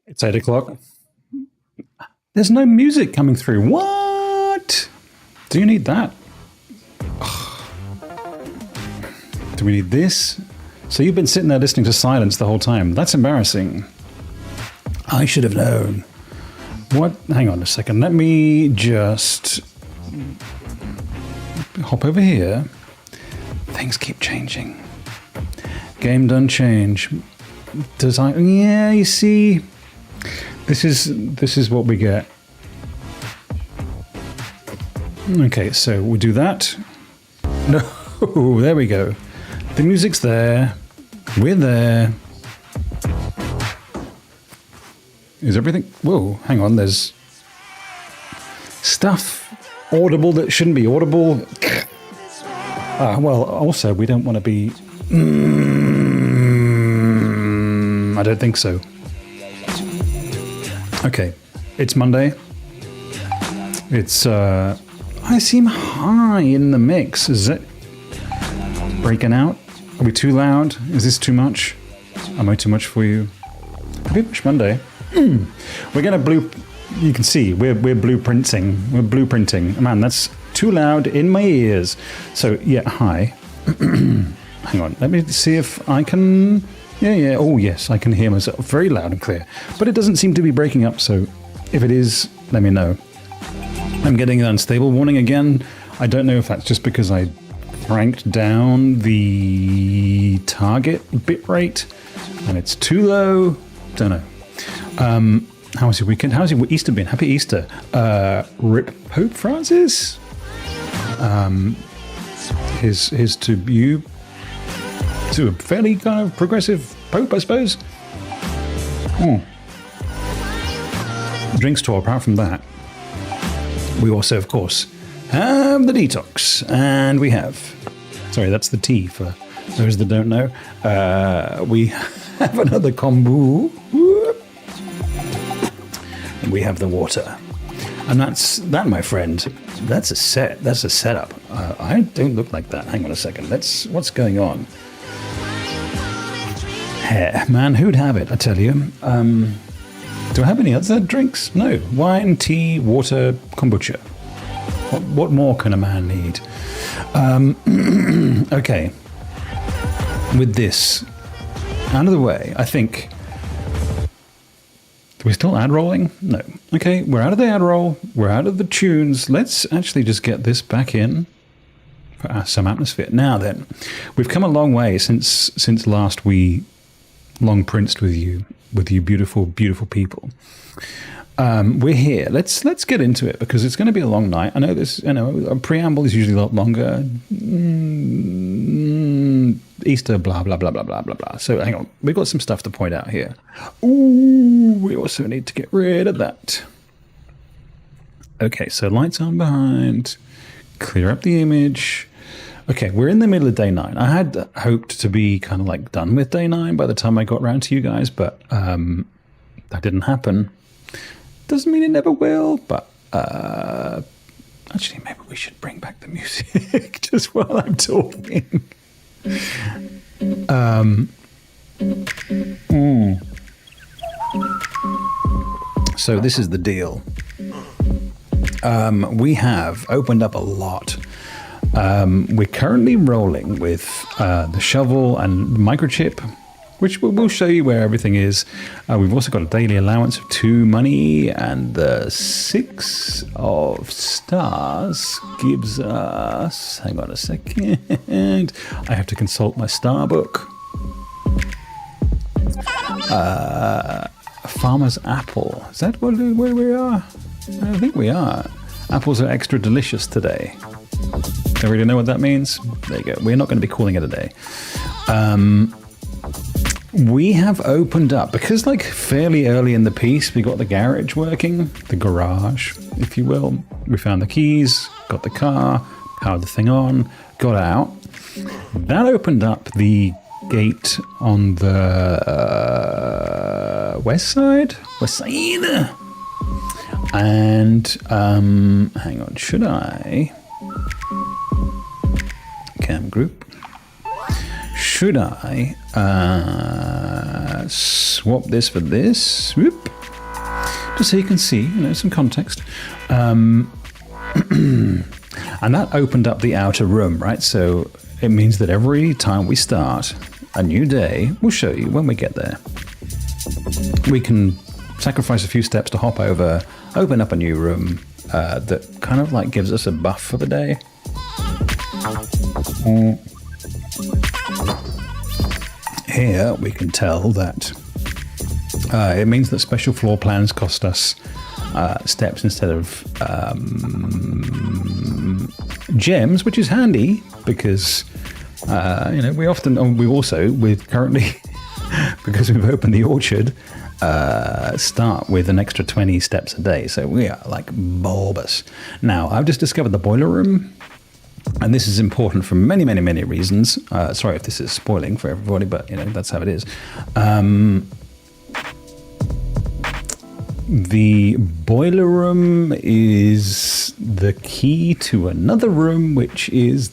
It's 8 o'clock. There's no music coming through. What? Do you need that? Ugh. Do we need this? So you've been sitting there listening to silence the whole time. That's embarrassing. I should have known. What? Hang on a second. Let me just hop over here. Things keep changing. Game done change. Design. Yeah, you see, this is what we get. Okay, so we do that. No, there we go. The music's there. We're there. Is everything? Whoa, hang on. There's stuff audible that shouldn't be audible. Well, also, we don't want to be... I don't think so. Okay, it's Monday. It's, I seem high in the mix. Is it breaking out? Are we too loud? Is this too much? Am I too much for you? Happy Wish Monday. We're gonna you can see, we're blueprinting. We're blueprinting. Man, that's too loud in my ears. So, yeah, hi. Hang on, let me see if I can... Yeah. Oh, yes, I can hear myself very loud and clear. But it doesn't seem to be breaking up, so if it is, let me know. I'm getting an unstable warning again. I don't know if that's just because I cranked down the target bitrate and it's too low. Don't know. How was your weekend? How's your Easter been? Happy Easter. Rip Pope Francis. His to you... to a fairly kind of progressive Pope, I suppose. Drinks tour, apart from that. We also, of course, have the detox. And we have... Sorry, that's the tea for those that don't know. We have another kombu. And we have the water. And that, my friend, that's a set. That's a setup. I don't look like that. Hang on a second. What's going on? Hair. Man, who'd have it, I tell you. Do I have any other drinks? No. Wine, tea, water, kombucha. What more can a man need? Okay. With this out of the way, I think... Do we still ad rolling? No. Okay, we're out of the ad roll. We're out of the tunes. Let's actually just get this back in for some atmosphere. Now then, we've come a long way since last we long princed with you beautiful, beautiful people. We're here. Let's get into it because it's going to be a long night. I know this. A preamble is usually a lot longer. Easter, blah blah blah blah blah blah blah. So hang on, we've got some stuff to point out here. Ooh, we also need to get rid of that. Okay, so lights on behind. Clear up the image. Okay, we're in the middle of day 9. I had hoped to be kind of like done with day 9 by the time I got around to you guys, but that didn't happen. Doesn't mean it never will, but actually maybe we should bring back the music just while I'm talking. So this is the deal. We have opened up a lot. We're currently rolling with the shovel and microchip, which we'll show you where everything is. We've also got a daily allowance of 2 money, and the 6 of stars gives us... Hang on a second. I have to consult my star book. Farmer's apple. Is that where we are? I think we are. Apples are extra delicious today. Don't really know what that means. There you go. We're not going to be calling it a day. We have opened up, because like fairly early in the piece, we got the garage working, the garage, if you will. We found the keys, got the car, powered the thing on, got out. That opened up the gate on the west side. And hang on, should I... Cam group. Should I swap this for this? Whoop. just so you can see, some context. And that opened up the outer room, right? So it means that every time we start a new day, we'll show you when we get there. We can sacrifice a few steps to hop over, open up a new room that kind of like gives us a buff for the day. Here we can tell that it means that special floor plans cost us steps instead of gems, which is handy because we often, we're currently because we've opened the orchard, start with an extra 20 steps a day, so we are like bulbous. Now I've just discovered the boiler room, and this is important for many reasons. Sorry if this is spoiling for everybody, but that's how it is. The boiler room is the key to another room, which is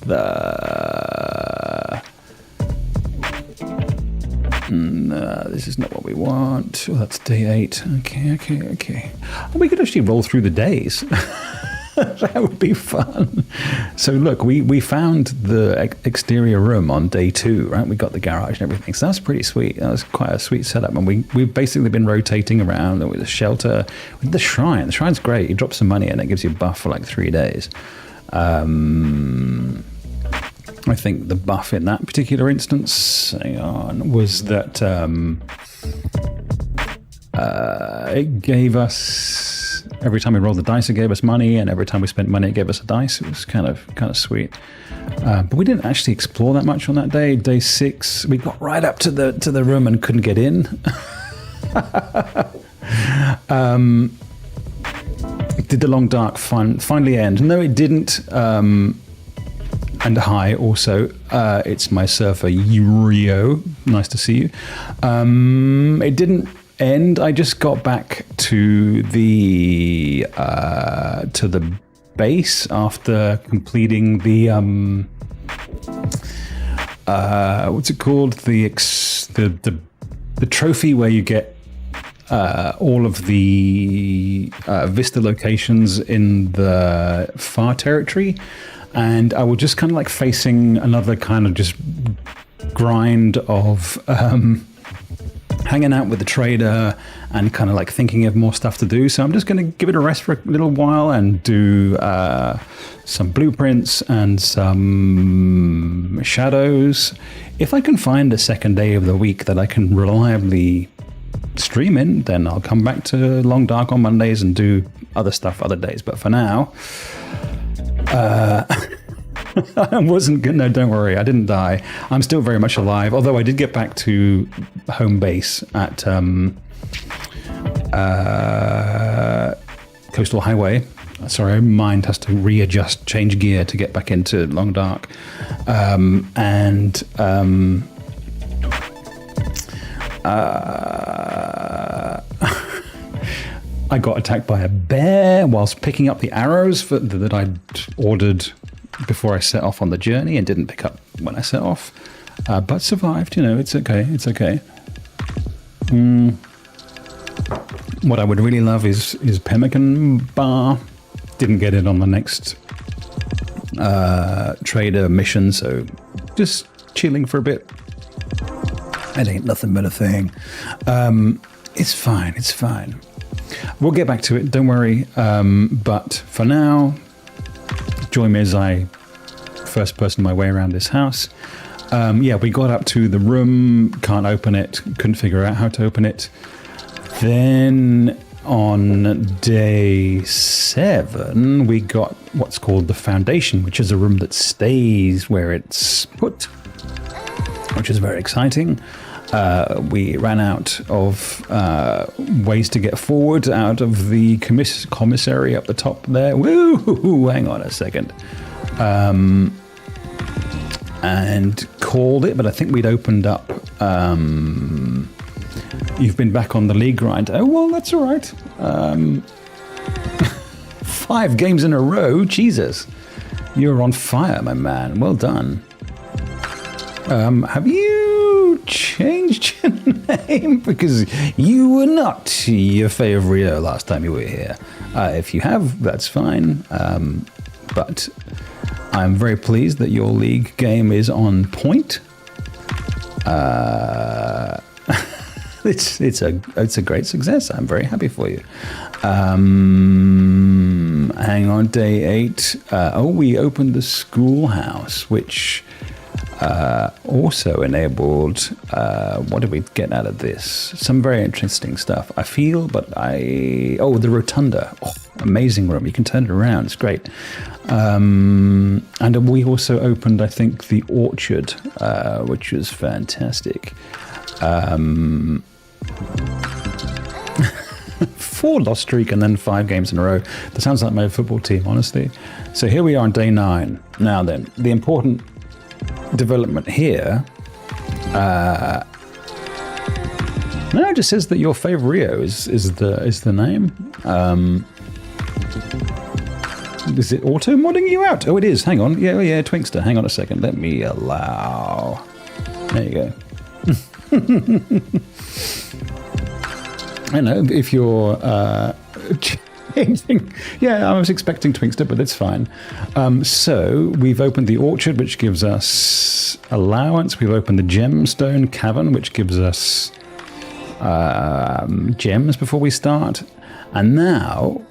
this is not what we want. Oh, that's day 8. Okay. We could actually roll through the days. That would be fun. So look, we found the exterior room on day 2, right? We got the garage and everything. So that's pretty sweet. That was quite a sweet setup. And we've basically been rotating around with a shelter. With the shrine. The shrine's great. You drop some money and it gives you a buff for like 3 days. I think the buff in that particular instance, was that it gave us, every time we rolled the dice, it gave us money, and every time we spent money, it gave us a dice. It was kind of sweet. But we didn't actually explore that much on that day. Day 6, we got right up to the room and couldn't get in. Did the long dark finally end? No, it didn't. And hi, also, it's my surfer, Rio. Nice to see you. It didn't end. I just got back to the base after completing the what's it called? The trophy where you get all of the Vista locations in the far territory. And I was just kind of like facing another kind of just grind of hanging out with the trader and kind of like thinking of more stuff to do. So I'm just going to give it a rest for a little while and do some blueprints and some shadows. If I can find a second day of the week that I can reliably stream in, then I'll come back to Long Dark on Mondays and do other stuff other days. But for now... I wasn't good. No, don't worry. I didn't die. I'm still very much alive. Although I did get back to home base at Coastal Highway. Sorry, mind has to readjust, change gear to get back into Long Dark. I got attacked by a bear whilst picking up the arrows that I'd ordered before I set off on the journey and didn't pick up when I set off, but survived. It's okay. It's okay. What I would really love is pemmican bar. Didn't get it on the next trader mission, so just chilling for a bit. It ain't nothing but a thing. It's fine. It's fine. We'll get back to it, don't worry. But for now, join me as I first person my way around this house. We got up to the room, can't open it, couldn't figure out how to open it. Then on day 7, we got what's called the foundation, which is a room that stays where it's put, which is very exciting. We ran out of ways to get forward out of the commissary up the top there. Woo! Hang on a second. And called it, but I think we'd opened up. You've been back on the league grind. Oh, well, that's all right. 5 games in a row. Jesus. You're on fire, my man. Well done. Have you changed your name? Because you were not your favorite Rio last time you were here. If you have, that's fine. But I'm very pleased that your league game is on point. It's a great success. I'm very happy for you. Hang on, day 8. We opened the schoolhouse, which also enabled. What did we get out of this? Some very interesting stuff. I feel, but the rotunda. Oh, amazing room. You can turn it around. It's great. And we also opened, I think, the orchard, which was fantastic. 4 loss streak and then 5 games in a row. That sounds like my football team, honestly. So here we are on day 9. Now then, the important development here. No, it just says that your favorite Rio is the name. Is it auto modding you out? Oh, it is. Hang on. Yeah, Twinkster. Hang on a second. Let me allow. There you go. I know if you're changing. Yeah, I was expecting Twinkster, but it's fine. So we've opened the orchard, which gives us allowance. We've opened the gemstone cavern, which gives us gems before we start. And now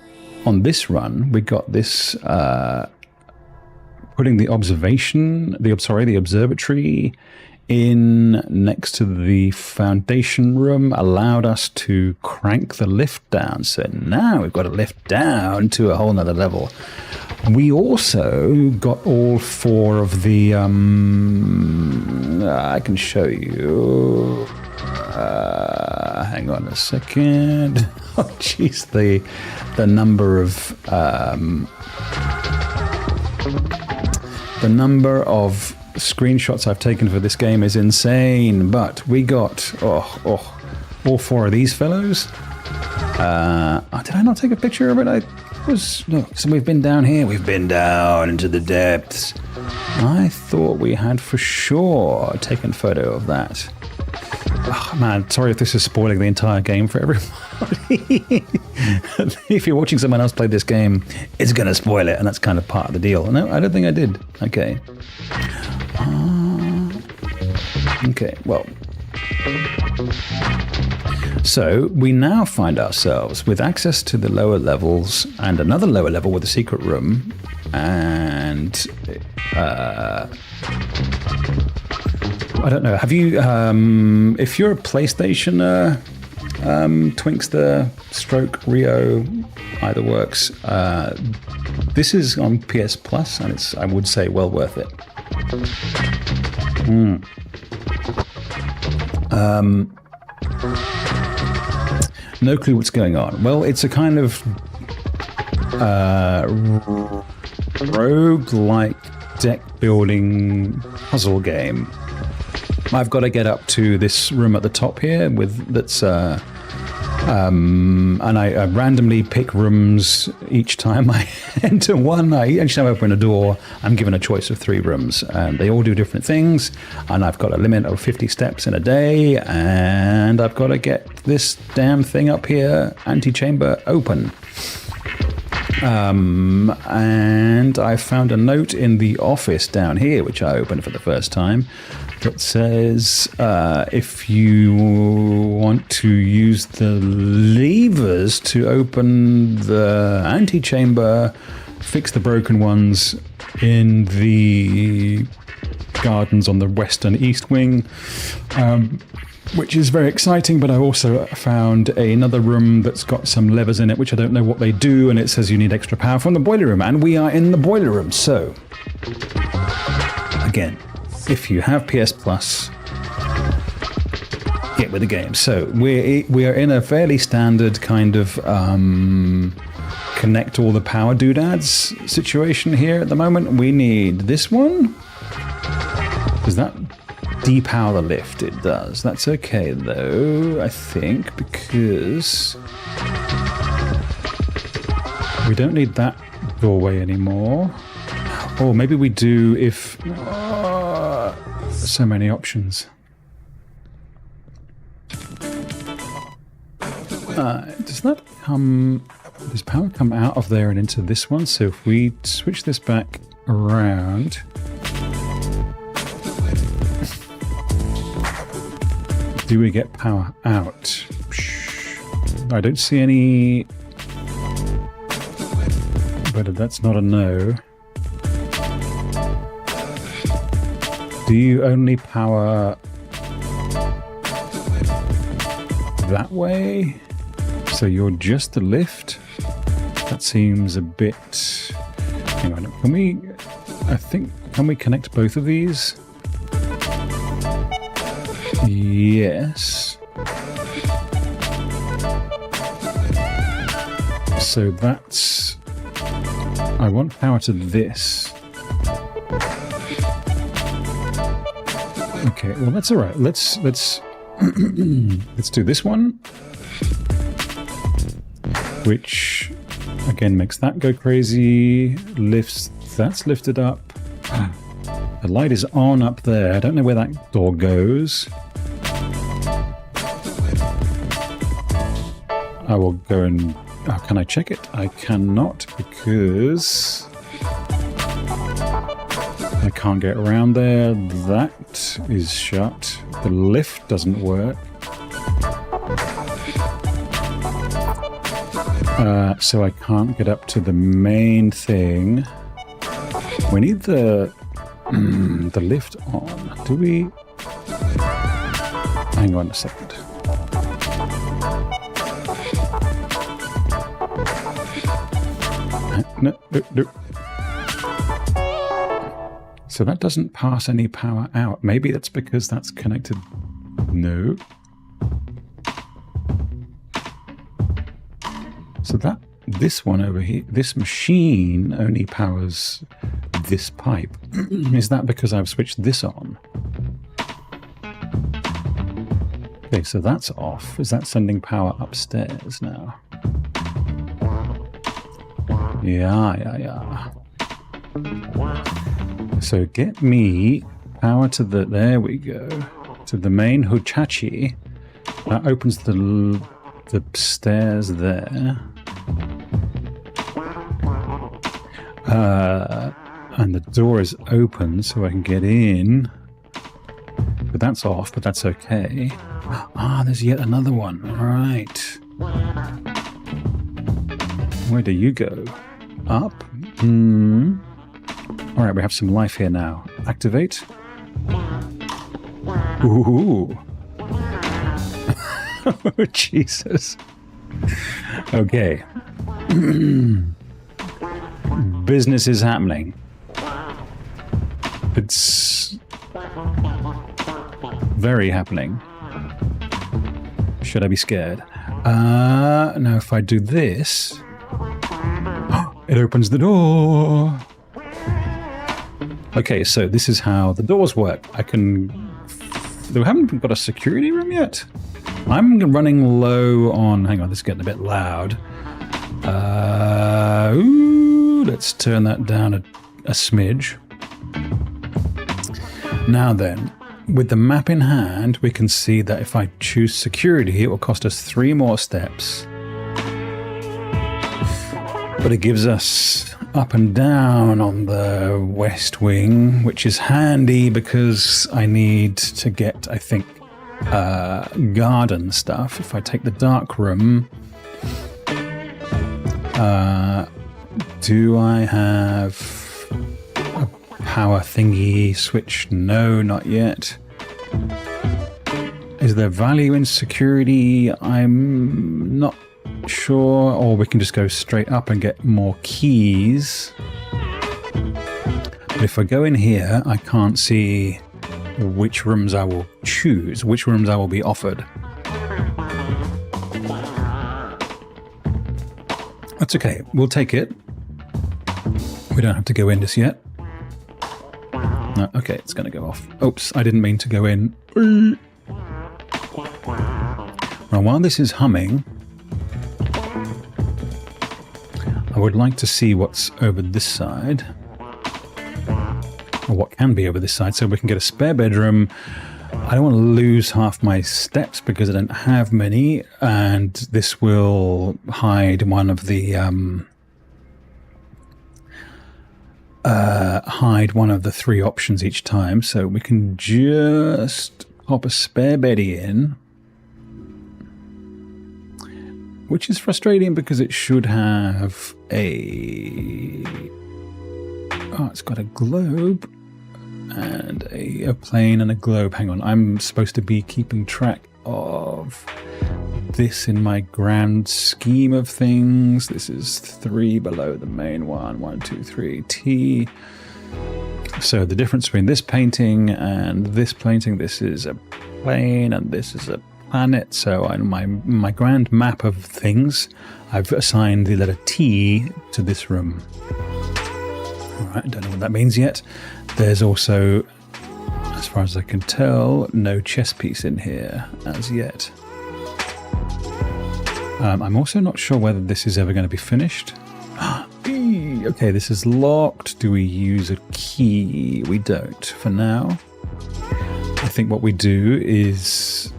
on this run, we got this putting the observatory in next to the foundation room allowed us to crank the lift down. So now we've got a lift down to a whole nother level. We also got all 4 of the I can show you. Hang on a second. Oh jeez, the number of screenshots I've taken for this game is insane, but we got all 4 of these fellows. Did I not take a picture of it? So we've been down here. We've been down into the depths. I thought we had for sure taken a photo of that. Oh, man, sorry if this is spoiling the entire game for everybody. If you're watching someone else play this game, it's going to spoil it, and that's kind of part of the deal. No, I don't think I did. Okay. Okay, well. So we now find ourselves with access to the lower levels and another lower level with a secret room. And I don't know. Have you, if you're a PlayStationer, Twinkster, Stroke, Rio, either works. This is on PS Plus, and it's, I would say, well worth it. No clue what's going on. Well, it's a kind of rogue-like deck-building puzzle game. I've got to get up to this room at the top here and I randomly pick rooms each time I enter one. Each time I open a door, I'm given a choice of 3 rooms, and they all do different things. And I've got a limit of 50 steps in a day, and I've got to get this damn thing up here, antechamber, open. And I found a note in the office down here, which I opened for the first time, that says if you want to use the levers to open the antechamber, fix the broken ones in the gardens on the west and east wing, which is very exciting. But I also found another room that's got some levers in it, which I don't know what they do, and it says you need extra power from the boiler room, and we are in the boiler room. So again, if you have PS Plus, get with the game. So we are in a fairly standard kind of connect all the power doodads situation here at the moment. We need this one. Does that depower the lift? It does. That's okay though, I think, because we don't need that doorway anymore. Or maybe we do if... so many options. Does that come... Does power come out of there and into this one? So if we switch this back around... Do we get power out? I don't see any... But that's not a no. Do you only power that way? So you're just the lift? That seems a bit... Hang on, can we... I think... Can we connect both of these? Yes. So that's... I want power to this. Okay, well that's all right. Let's let's do this one, which again makes that go crazy. Lifts, that's lifted up. The light is on up there. I don't know where that door goes. I will go and... Oh, can I check it? I cannot because I can't get around there. That is shut. The lift doesn't work. So I can't get up to the main thing. We need the lift on. Do we? Hang on a second. No. So that doesn't pass any power out. Maybe that's because that's connected. No. So this one over here, this machine only powers this pipe. Is that because I've switched this on? Okay, so that's off. Is that sending power upstairs now? Yeah. So get me power to the... There we go. To the main Huchachi. That opens the stairs there. And the door is open so I can get in. But that's off, but that's okay. Ah, there's yet another one. All right. Where do you go? Up? All right, we have some life here now. Activate. Ooh. Oh, Jesus. Okay. Business is happening. It's very happening. Should I be scared? Now if I do this, it opens the door. Okay, so this is how the doors work. We haven't got a security room yet. I'm running low on... Hang on, this is getting a bit loud. Let's turn that down a smidge. Now then, with the map in hand, we can see that if I choose security, it will cost us 3 more steps. But it gives us up and down on the west wing, which is handy because I need to get, I think, garden stuff. If I take the dark room, do I have a power thingy switch? No, not yet. Is there value in security? I'm not sure. Or we can just go straight up and get more keys. But if I go in here, I can't see which rooms I will choose, which rooms I will be offered. That's okay, we'll take it. We don't have to go in just yet. No, okay, it's going to go off. Oops, I didn't mean to go in. Now, while this is humming, I would like to see what's over this side. Or what can be over this side, so we can get a spare bedroom, I don't want to lose half my steps because I don't have many, and this will hide one of the three options each time. So we can just pop a spare beddy in, which is frustrating because it should have a... Oh, it's got a globe and a plane and a globe. Hang on, I'm supposed to be keeping track of this in my grand scheme of things. This is 3 below the main one. 1, 2, 3, T. So the difference between this painting and this painting, this is a plane and this is a planet. So on my grand map of things, I've assigned the letter T to this room. All right, I don't know what that means yet. There's also, as far as I can tell, no chess piece in here as yet. I'm also not sure whether this is ever going to be finished. Okay, this is locked. Do we use a key? We don't for now. I think what we do is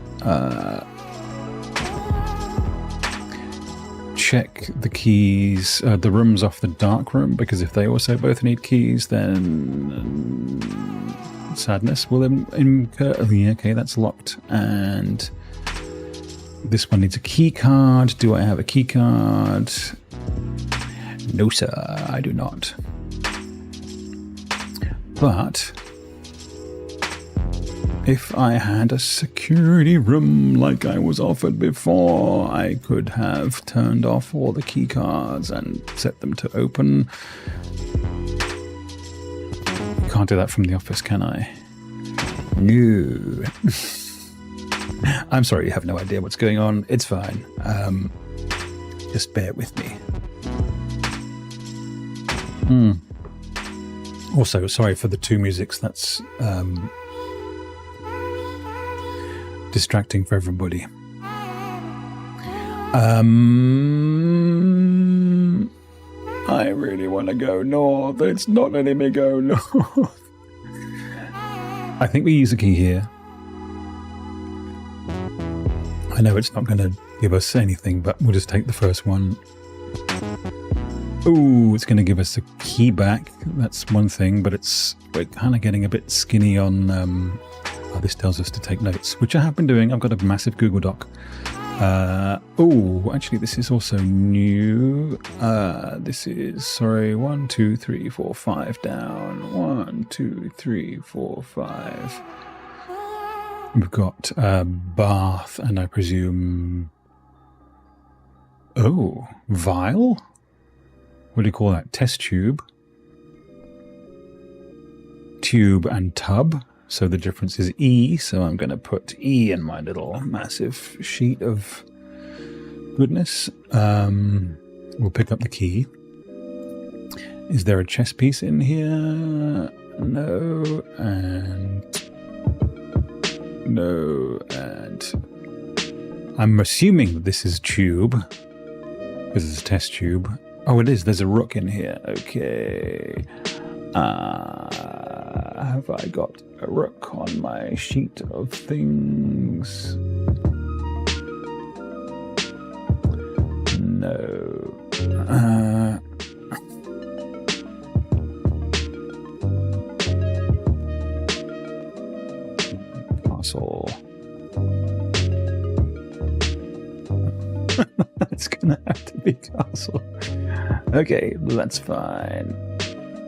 check the keys, the rooms off the dark room, because if they also both need keys, then sadness will incur. Oh, yeah, okay, that's locked. And this one needs a key card. Do I have a key card? No, sir, I do not. But if I had a security room like I was offered before, I could have turned off all the key cards and set them to open. Can't do that from the office, can I? No. I'm sorry, you have no idea what's going on. It's fine. Just bear with me. Also, sorry for the two musics. That's distracting for everybody. I really want to go north. It's not letting me go north. I think we use a key here. I know it's not going to give us anything, but we'll just take the first one. Ooh, it's going to give us a key back. That's one thing, but we're kind of getting a bit skinny on... this tells us to take notes, which I have been doing. I've got a massive Google Doc. Oh, actually, this is also new. This is, sorry, 1, 2, 3, 4, 5 down. 1, 2, 3, 4, 5. We've got bath, and I presume... Oh, vial? What do you call that? Test tube. Tube and tub. So the difference is E, so I'm going to put E in my little massive sheet of goodness. We'll pick up the key. Is there a chess piece in here? No, and... No, and... I'm assuming that this is tube. This is a test tube. Oh, it is. There's a rook in here. Okay. Have I got a rook on my sheet of things? No. Castle. It's gonna have to be castle. Okay, that's fine.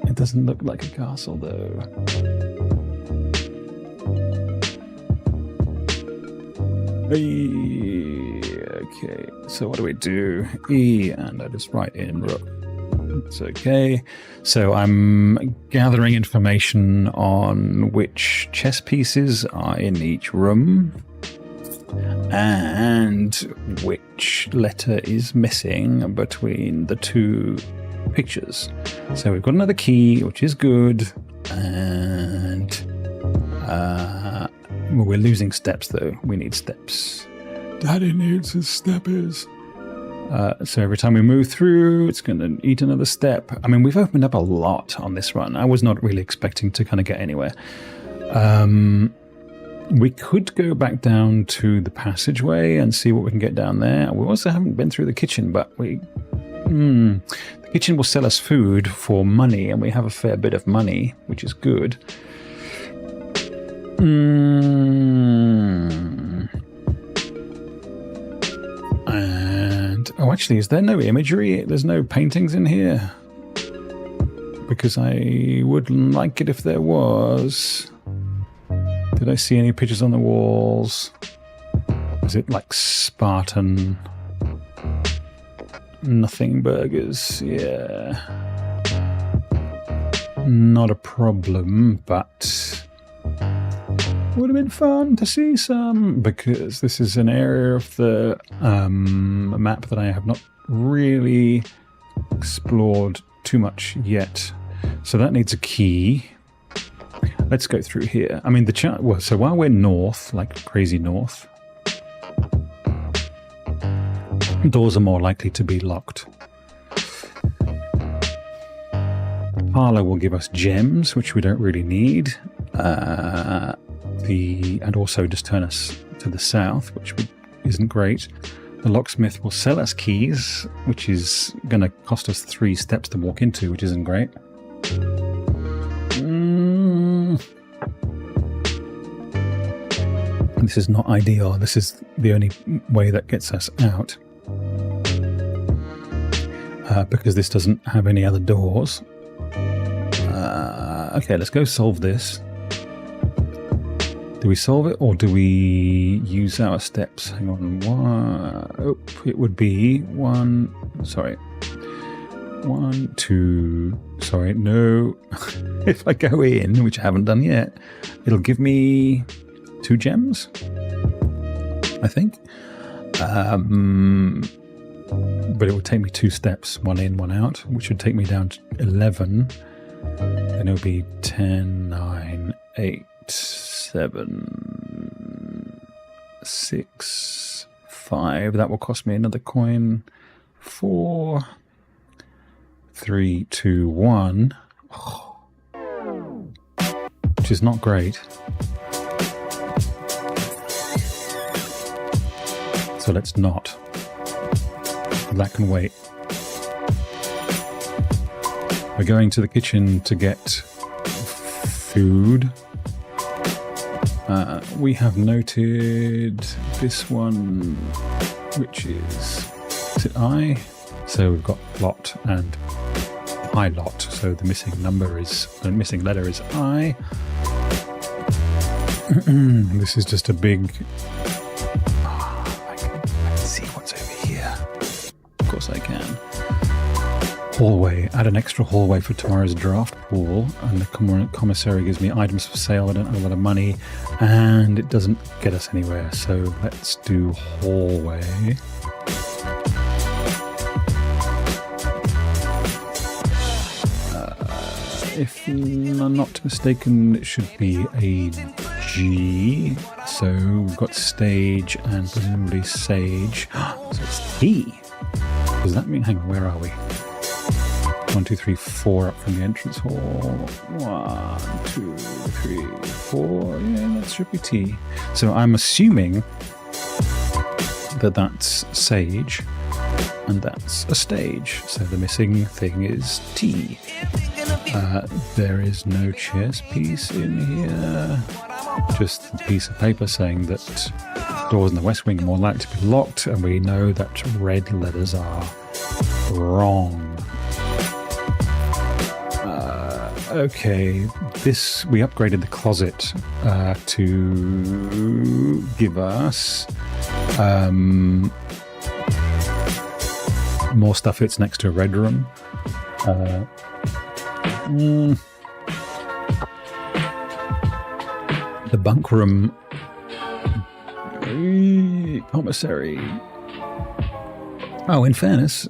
It doesn't look like a castle, though. Okay, so what do we do? E, and I just write in rook. It's okay. So I'm gathering information on which chess pieces are in each room and which letter is missing between the two pictures. So we've got another key, which is good, and well, we're losing steps though. We need steps. Daddy needs his steppies. So every time we move through, it's going to eat another step. I mean, we've opened up a lot on this run. I was not really expecting to kind of get anywhere. We could go back down to the passageway and see what we can get down there. We also haven't been through the kitchen, but the kitchen will sell us food for money, and we have a fair bit of money, which is good. And, oh, actually, is there no imagery? There's no paintings in here? Because I would like it if there was. Did I see any pictures on the walls? Is it like Spartan? Nothing burgers, yeah. Not a problem, but would have been fun to see some, because this is an area of the map that I have not really explored too much yet. So that needs a key. Let's go through here. I mean, so while we're north, like crazy north, doors are more likely to be locked. Parlour will give us gems, which we don't really need. And also just turn us to the south, which isn't great. The locksmith will sell us keys, which is going to cost us 3 steps to walk into, which isn't great. This is not ideal. This is the only way that gets us out. Because this doesn't have any other doors. Okay, let's go solve this. Do we solve it, or do we use our steps? Hang on. It would be 1, 2, sorry, no. If I go in, which I haven't done yet, it'll give me 2 gems, I think. But it would take me 2 steps, 1 in, 1 out, which would take me down to 11. Then it would be 10, 9, 8, 7, 6, 5. That will cost me another coin. 4, 3, 2, 1. Oh. Which is not great. So let's not. That can wait. We're going to the kitchen to get food. We have noted this one, which is it I? So we've got lot and I lot. So the missing letter is I. This is just a big. I can see what's over here. Of course I can. Hallway. Add an extra hallway for tomorrow's draft pool, and the commissary gives me items for sale. I don't have a lot of money, and it doesn't get us anywhere. So let's do hallway. If I'm not mistaken, it should be a G. So we've got stage and presumably sage. So it's T. Does that mean? Hang on, where are we? 1, 2, 3, 4 up from the entrance hall. 1, 2, 3, 4. Yeah, that should be T. So I'm assuming that that's sage and that's a stage. So the missing thing is T. There is no chess piece in here. Just a piece of paper saying that doors in the West Wing are more likely to be locked, and we know that red letters are wrong. Okay, we upgraded the closet to give us more stuff. It's next to a red room. The bunk room. Commissary. Oh, in fairness,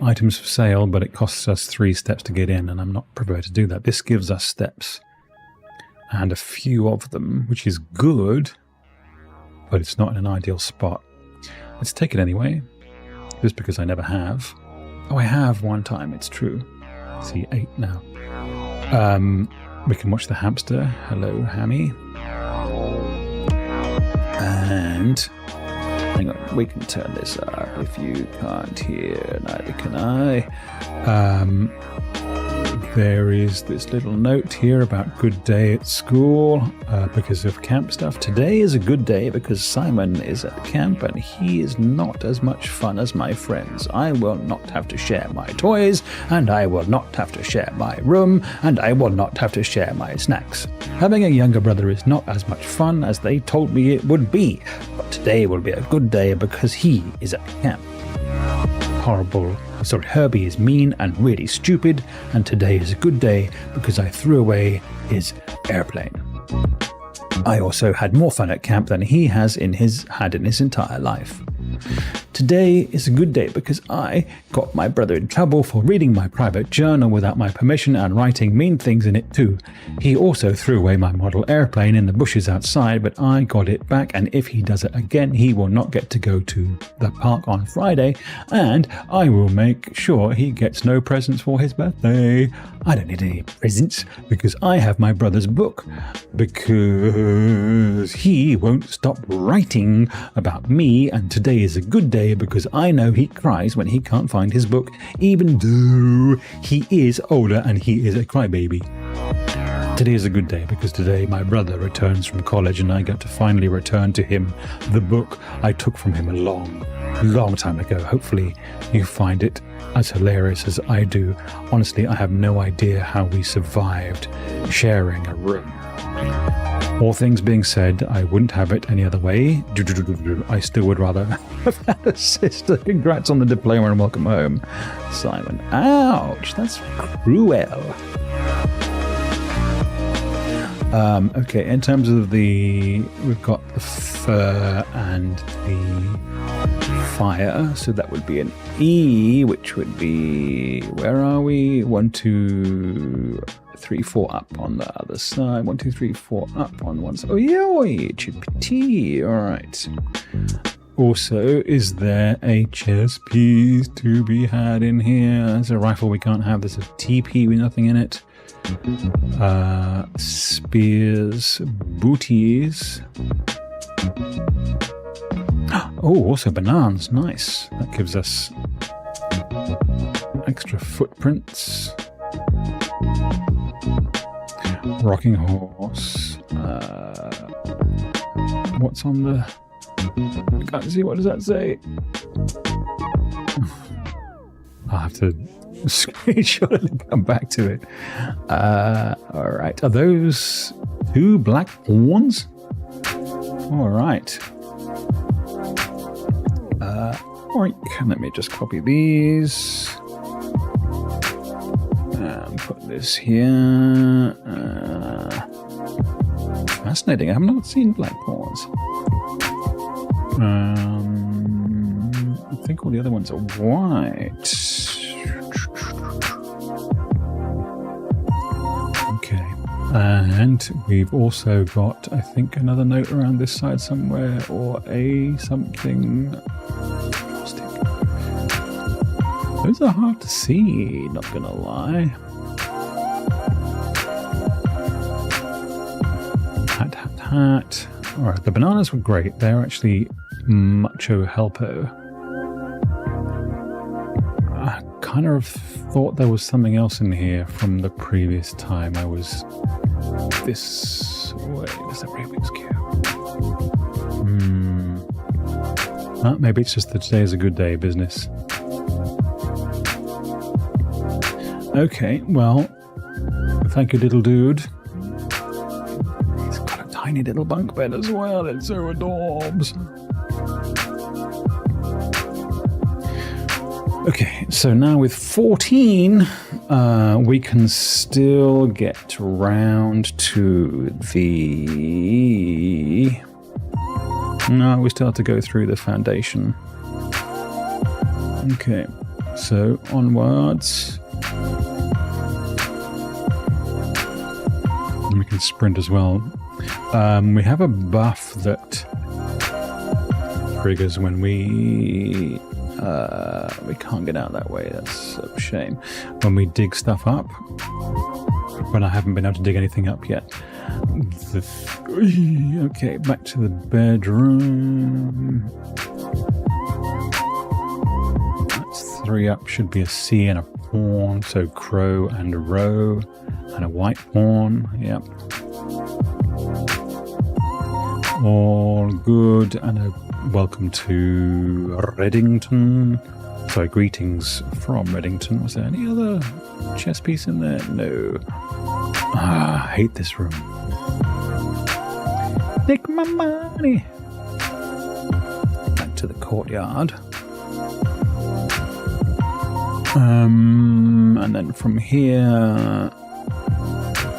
items for sale, but it costs us 3 steps to get in, and I'm not prepared to do that. This gives us steps, and a few of them, which is good, but it's not in an ideal spot. Let's take it anyway, just because I never have. Oh, I have one time, it's true. See, 8 now. We can watch the hamster. Hello, Hammy. And hang on, we can turn this up. If you can't hear, neither can I. There is this little note here about good day at school because of camp stuff. Today is a good day because Simon is at camp and he is not as much fun as my friends. I will not have to share my toys, and I will not have to share my room, and I will not have to share my snacks. Having a younger brother is not as much fun as they told me it would be, but today will be a good day because he is at camp. Herbie is mean and really stupid, and today is a good day because I threw away his airplane. I also had more fun at camp than he had in his entire life. Today is a good day because I got my brother in trouble for reading my private journal without my permission and writing mean things in it too. He also threw away my model airplane in the bushes outside, but I got it back, and if he does it again, he will not get to go to the park on Friday, and I will make sure he gets no presents for his birthday. I don't need any presents because I have my brother's book, because he won't stop writing about me, and today is a good day because I know he cries when he can't find his book, even though he is older and he is a crybaby. Today is a good day because today my brother returns from college and I get to finally return to him the book I took from him a long time ago. Hopefully you find it as hilarious as I do. Honestly, I have no idea how we survived sharing a room. All things being said, I wouldn't have it any other way. I still would rather have had a sister. Congrats on the diploma and welcome home, Simon. Ouch, that's cruel. Okay, in terms of we've got the fur and the fire, so that would be an E, which would be, where are we? 1, 2, 3, 4 up on the other side. 1, 2, 3, 4 up on one side. Oh yeah, it should be T. All right. Also, is there a chess piece to be had in here? There's a rifle we can't have. There's a TP with nothing in it. Spears, booties. Oh, also bananas. Nice. That gives us extra footprints. Rocking horse. What's on the... I can't see. What does that say? I'll have to screenshot it and come back to it. All right. Are those 2 black horns? All right. Let me just copy these and put this here. Fascinating. I have not seen black horns. I think all the other ones are white. Okay. And we've also got, I think, another note around this side somewhere, or a something. Those are hard to see, not gonna lie. Hat. Alright, the bananas were great. They're actually mucho helpo. I kind of thought there was something else in here from the previous time I was this way. There's a Rubik's Cube. Maybe it's just that today is a good day business. Okay, well, thank you, little dude. He's got a tiny little bunk bed as well. It's so adorbs. Okay, so now with 14, we can still get round to the... No, we still have to go through the foundation. Okay, so onwards. And we can sprint as well. We have a buff that triggers when we can't get out that way. That's a shame. When we dig stuff up, when I haven't been able to dig anything up yet. Okay, back to the bedroom. That's 3 up. Should be a C and a pawn. So crow and a row and a white pawn. Yep. All good. And a welcome to Reddington. Sorry, greetings from Reddington. Was there any other chess piece in there? No. I hate this room. Take my money. Back to the courtyard. And then from here,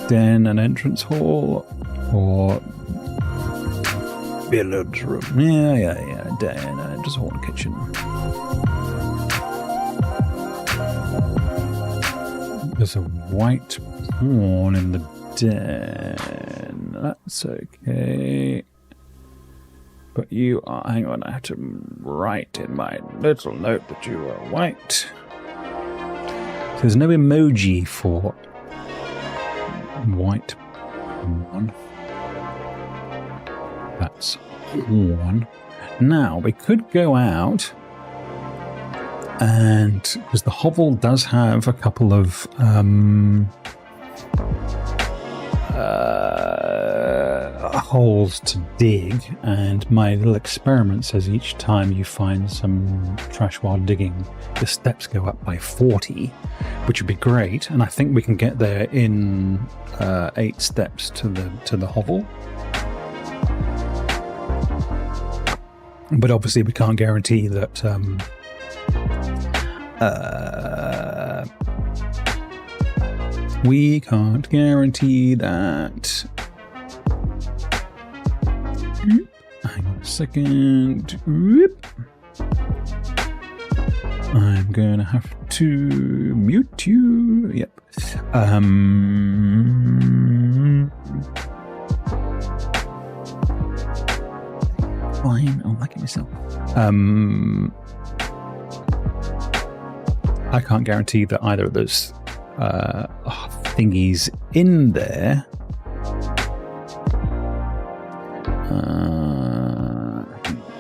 den and entrance hall, or billiards room. Yeah. Den and entrance hall and kitchen. There's a white pawn in the den. That's okay. But you are... Hang on, I have to write in my little note that you are white. There's no emoji for white pawn. That's pawn. Now, we could go out... And because the hovel does have a couple of holes to dig, and my little experiment says each time you find some trash while digging, the steps go up by 40, which would be great. And I think we can get there in 8 steps to the hovel. But obviously, we can't guarantee that. We can't guarantee that. Hang on a second. I'm gonna have to mute you. Yep. Fine. I'm liking myself. I can't guarantee that either of those thingies in there.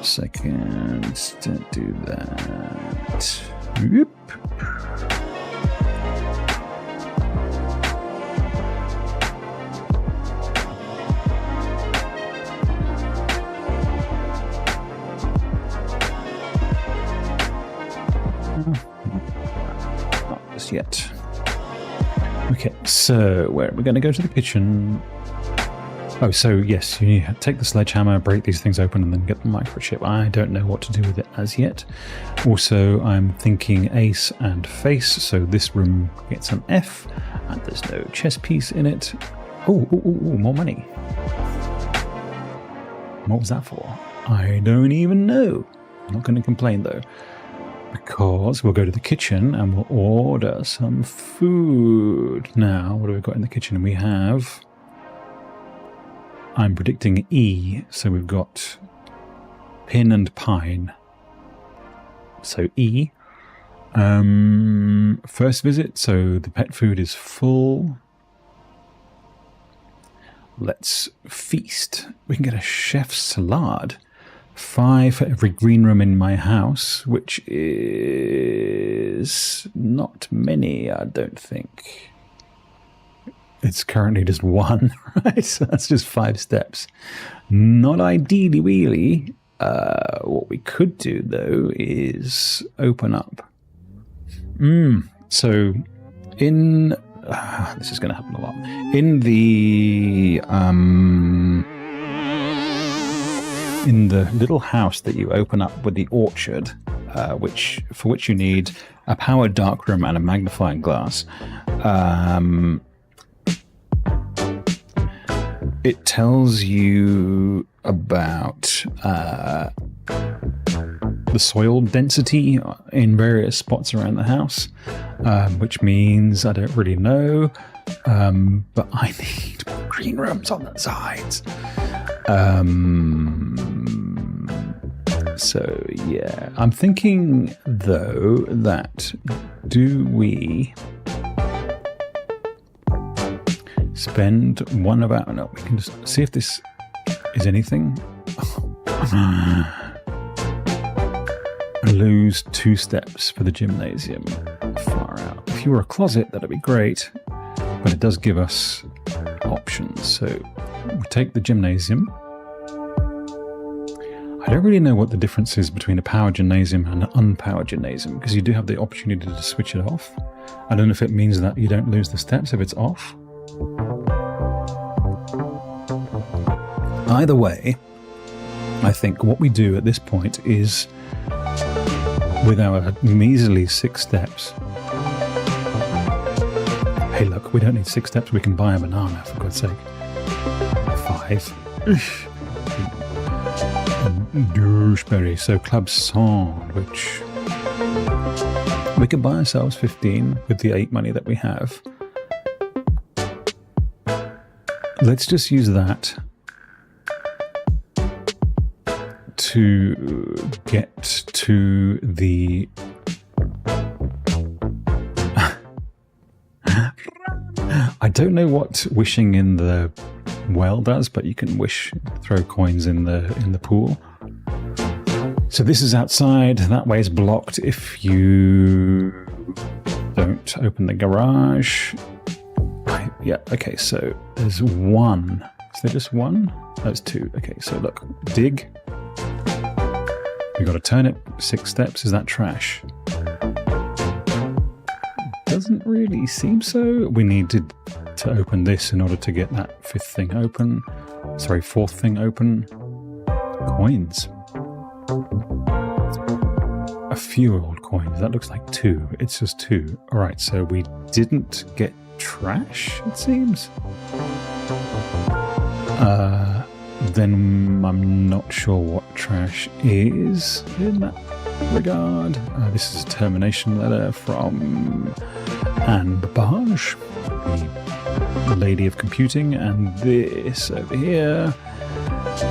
Seconds to do that. Yep. Yet. Okay, so where we're going to go to the kitchen. Oh, so yes, you take the sledgehammer, break these things open, and then get the microchip. I don't know what to do with it as yet. Also, I'm thinking ace and face, so this room gets an F, and there's no chess piece in it. Oh, more money. What was that for? I don't even know. I'm not going to complain though. Because we'll go to the kitchen and we'll order some food. Now, what have we got in the kitchen? We have... I'm predicting E, so we've got pin and pine. So E. First visit, so the pet food is full. Let's feast. We can get a chef's salad. 5 for every green room in my house, which is not many, I don't think. It's currently just 1, right? So that's just 5 steps. Not ideally, really. What we could do, though, is open up. So in... this is going to happen a lot. In the little house that you open up with the orchard, for which you need a powered darkroom and a magnifying glass, it tells you about the soil density in various spots around the house, which means I don't really know, but I need more green rooms on the sides. So yeah, I'm thinking though that do we spend one of our... No, we can just see if this is anything. Lose 2 steps for the gymnasium. Far out. If you were a closet, that'd be great. But it does give us options. So we take the gymnasium. I don't really know what the difference is between a powered gymnasium and an unpowered gymnasium, because you do have the opportunity to switch it off. I don't know if it means that you don't lose the steps if it's off. Either way, I think what we do at this point is, with our measly 6 steps... Hey look, we don't need 6 steps, we can buy a banana, for God's sake. 5. Doucheberry. So Club Sandwich. We can buy ourselves 15 with the 8 money that we have. Let's just use that to get to the... I don't know what wishing in the well does, but you can throw coins in the pool. So this is outside, that way is blocked if you don't open the garage. Yeah, okay, so there's 1. Is there just 1? There's 2. Okay, so look, dig. We got to turn it 6 steps. Is that trash? Doesn't really seem so. We needed to open this in order to get that 5th thing open. Sorry, 4th thing open. Coins. A few old coins. That looks like 2. It's just 2. Alright, so we didn't get trash, it seems. Then I'm not sure what trash is in that regard. This is a termination letter from Anne Babage, the lady of computing, and this over here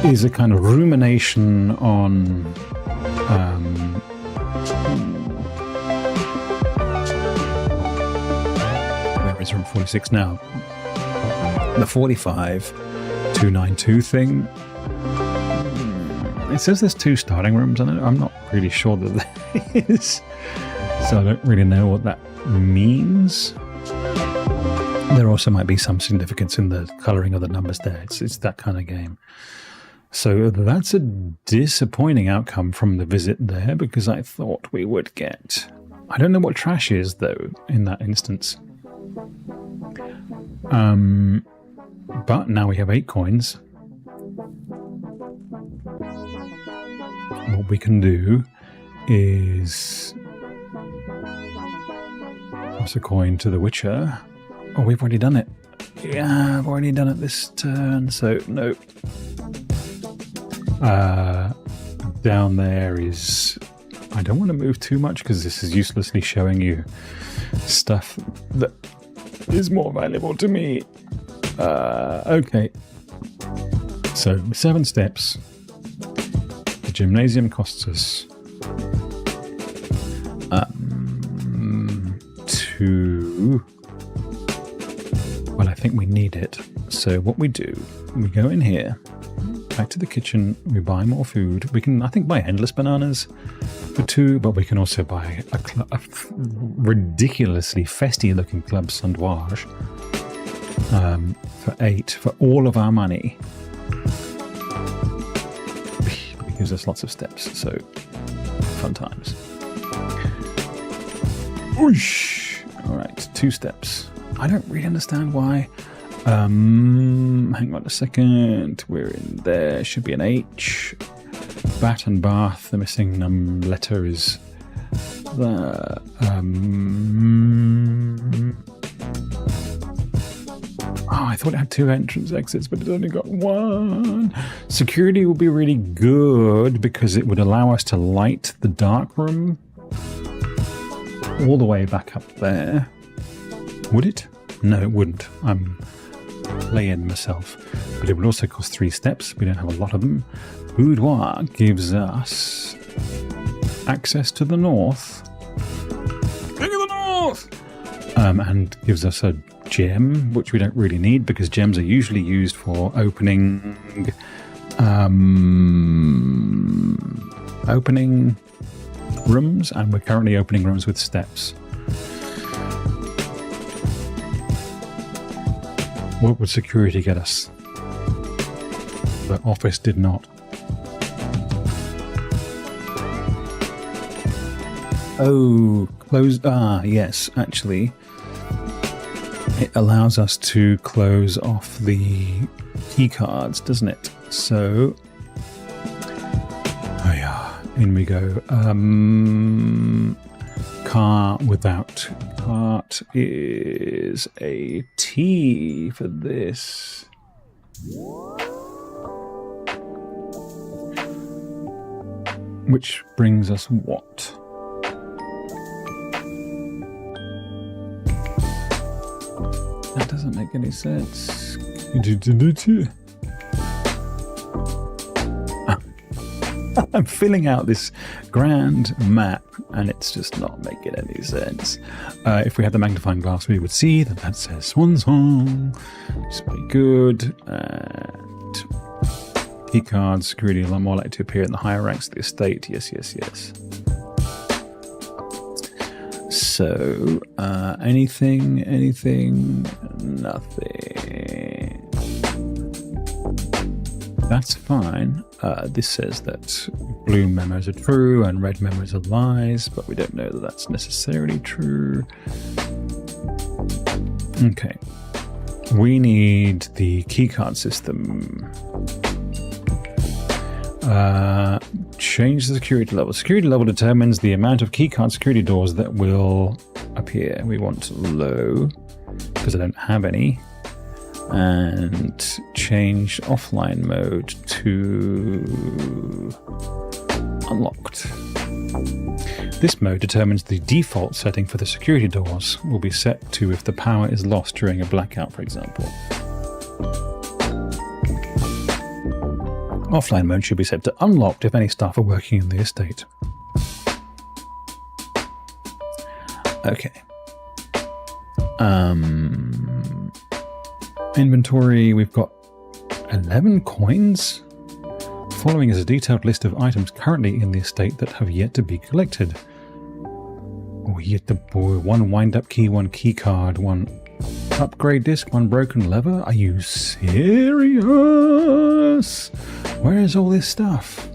is a kind of rumination on where is room 46 now? The 45292 thing. It says there's 2 starting rooms, and I'm not really sure that there is, so I don't really know what that means. There also might be some significance in the colouring of the numbers there. It's that kind of game. So that's a disappointing outcome from the visit there, because I thought we would get... I don't know what trash is, though, in that instance. But now we have 8 coins. What we can do is toss a coin to the Witcher. Oh, we've already done it. Yeah, I've already done it this turn, so no. Down there is... I don't want to move too much because this is uselessly showing you stuff that is more valuable to me. Okay. So, 7 steps. The gymnasium costs us 2. Well, I think we need it. So what we do, we go in here, back to the kitchen, we buy more food. We can, I think, buy endless bananas for 2, but we can also buy a ridiculously festy-looking Club Sandwich for 8 for all of our money. It gives us lots of steps, so fun times. Whoosh! All right, 2 steps. I don't really understand why. Hang on a second. We're in there. Should be an H. Bat and bath. The missing letter is the. Oh, I thought it had 2 entrance exits, but it's only got 1. Security would be really good because it would allow us to light the dark room all the way back up there. Would it? No, it wouldn't. I'm playing myself. But it would also cost 3 steps. We don't have a lot of them. Boudoir gives us access to the north. Look at the north! and gives us a gem, which we don't really need because gems are usually used for opening rooms, and we're currently opening rooms with steps. What would security get us? The office did not. Oh, closed. Ah, yes, actually. It allows us to close off the key cards, doesn't it? So, oh yeah, in we go. Car without cart is a T for this. Which brings us what? That doesn't make any sense. I'm filling out this grand map and it's just not making any sense. If we had the magnifying glass, we would see that that says Swan Song. It's pretty good. And key cards, security alarm, more likely to appear in the higher ranks of the estate. Yes, yes, yes. So, anything, nothing. That's fine. This says that blue memos are true and red memos are lies, but we don't know that that's necessarily true. Okay. We need the keycard system. Change the security level. Security level determines the amount of keycard security doors that will appear. We want low, because I don't have any. And change offline mode to unlocked. This mode determines the default setting for the security doors. Will be set to if the power is lost during a blackout, for example. Offline mode should be set to unlocked if any staff are working in the estate. Okay. Inventory, we've got 11 coins. Following is a detailed list of items currently in the estate that have yet to be collected. One wind-up key, one key card, one upgrade disc, one broken lever. Are you serious? Where is all this stuff?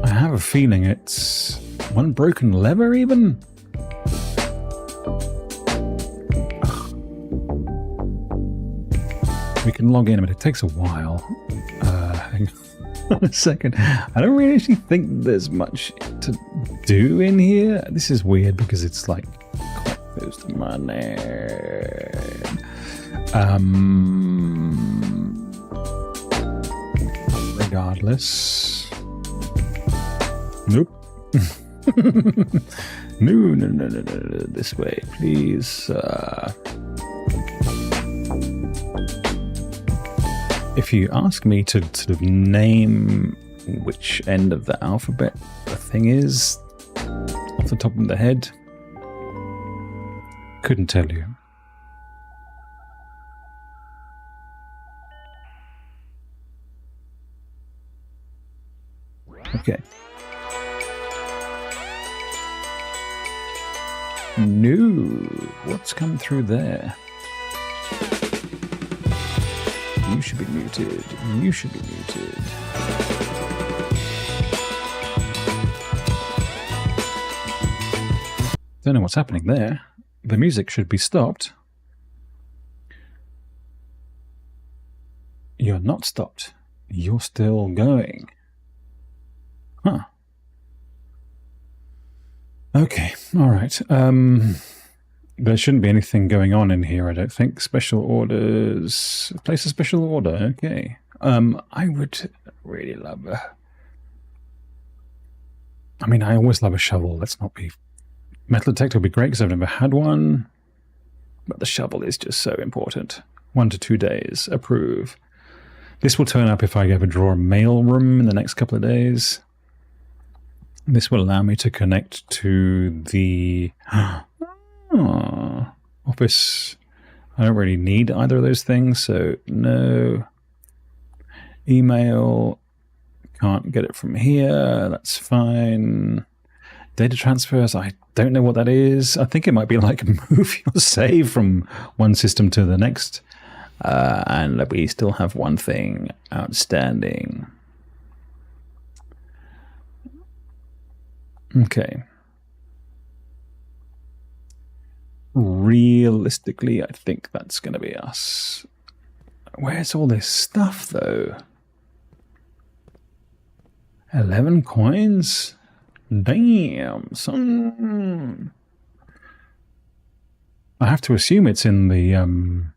I have a feeling it's one broken lever even? We can log in, but it takes a while. Hang on a second. I don't really actually think there's much to do in here. This is weird because it's like there's the money. Regardless. Nope. No. This way, please. If you ask me to sort of name which end of the alphabet the thing is, off the top of the head, couldn't tell you. Okay. No, what's come through there? You should be muted. You should be muted. Don't know what's happening there. The music should be stopped. You're not stopped. You're still going. Huh. Okay, alright. There shouldn't be anything going on in here, I don't think. Special orders. Place a special order. Okay. I would really love I mean, I always love a shovel. Let's not be... Metal detector would be great because I've never had one. But the shovel is just so important. 1 to 2 days. Approve. This will turn up if I ever draw a mail room in the next couple of days. This will allow me to connect to the... Oh, office. I don't really need either of those things, so no. Email. Can't get it from here. That's fine. Data transfers. I don't know what that is. I think it might be like move your save from one system to the next. And we still have one thing outstanding. Okay. Realistically, I think that's going to be us. Where's all this stuff, though? 11 coins? Damn, son. I have to assume it's in the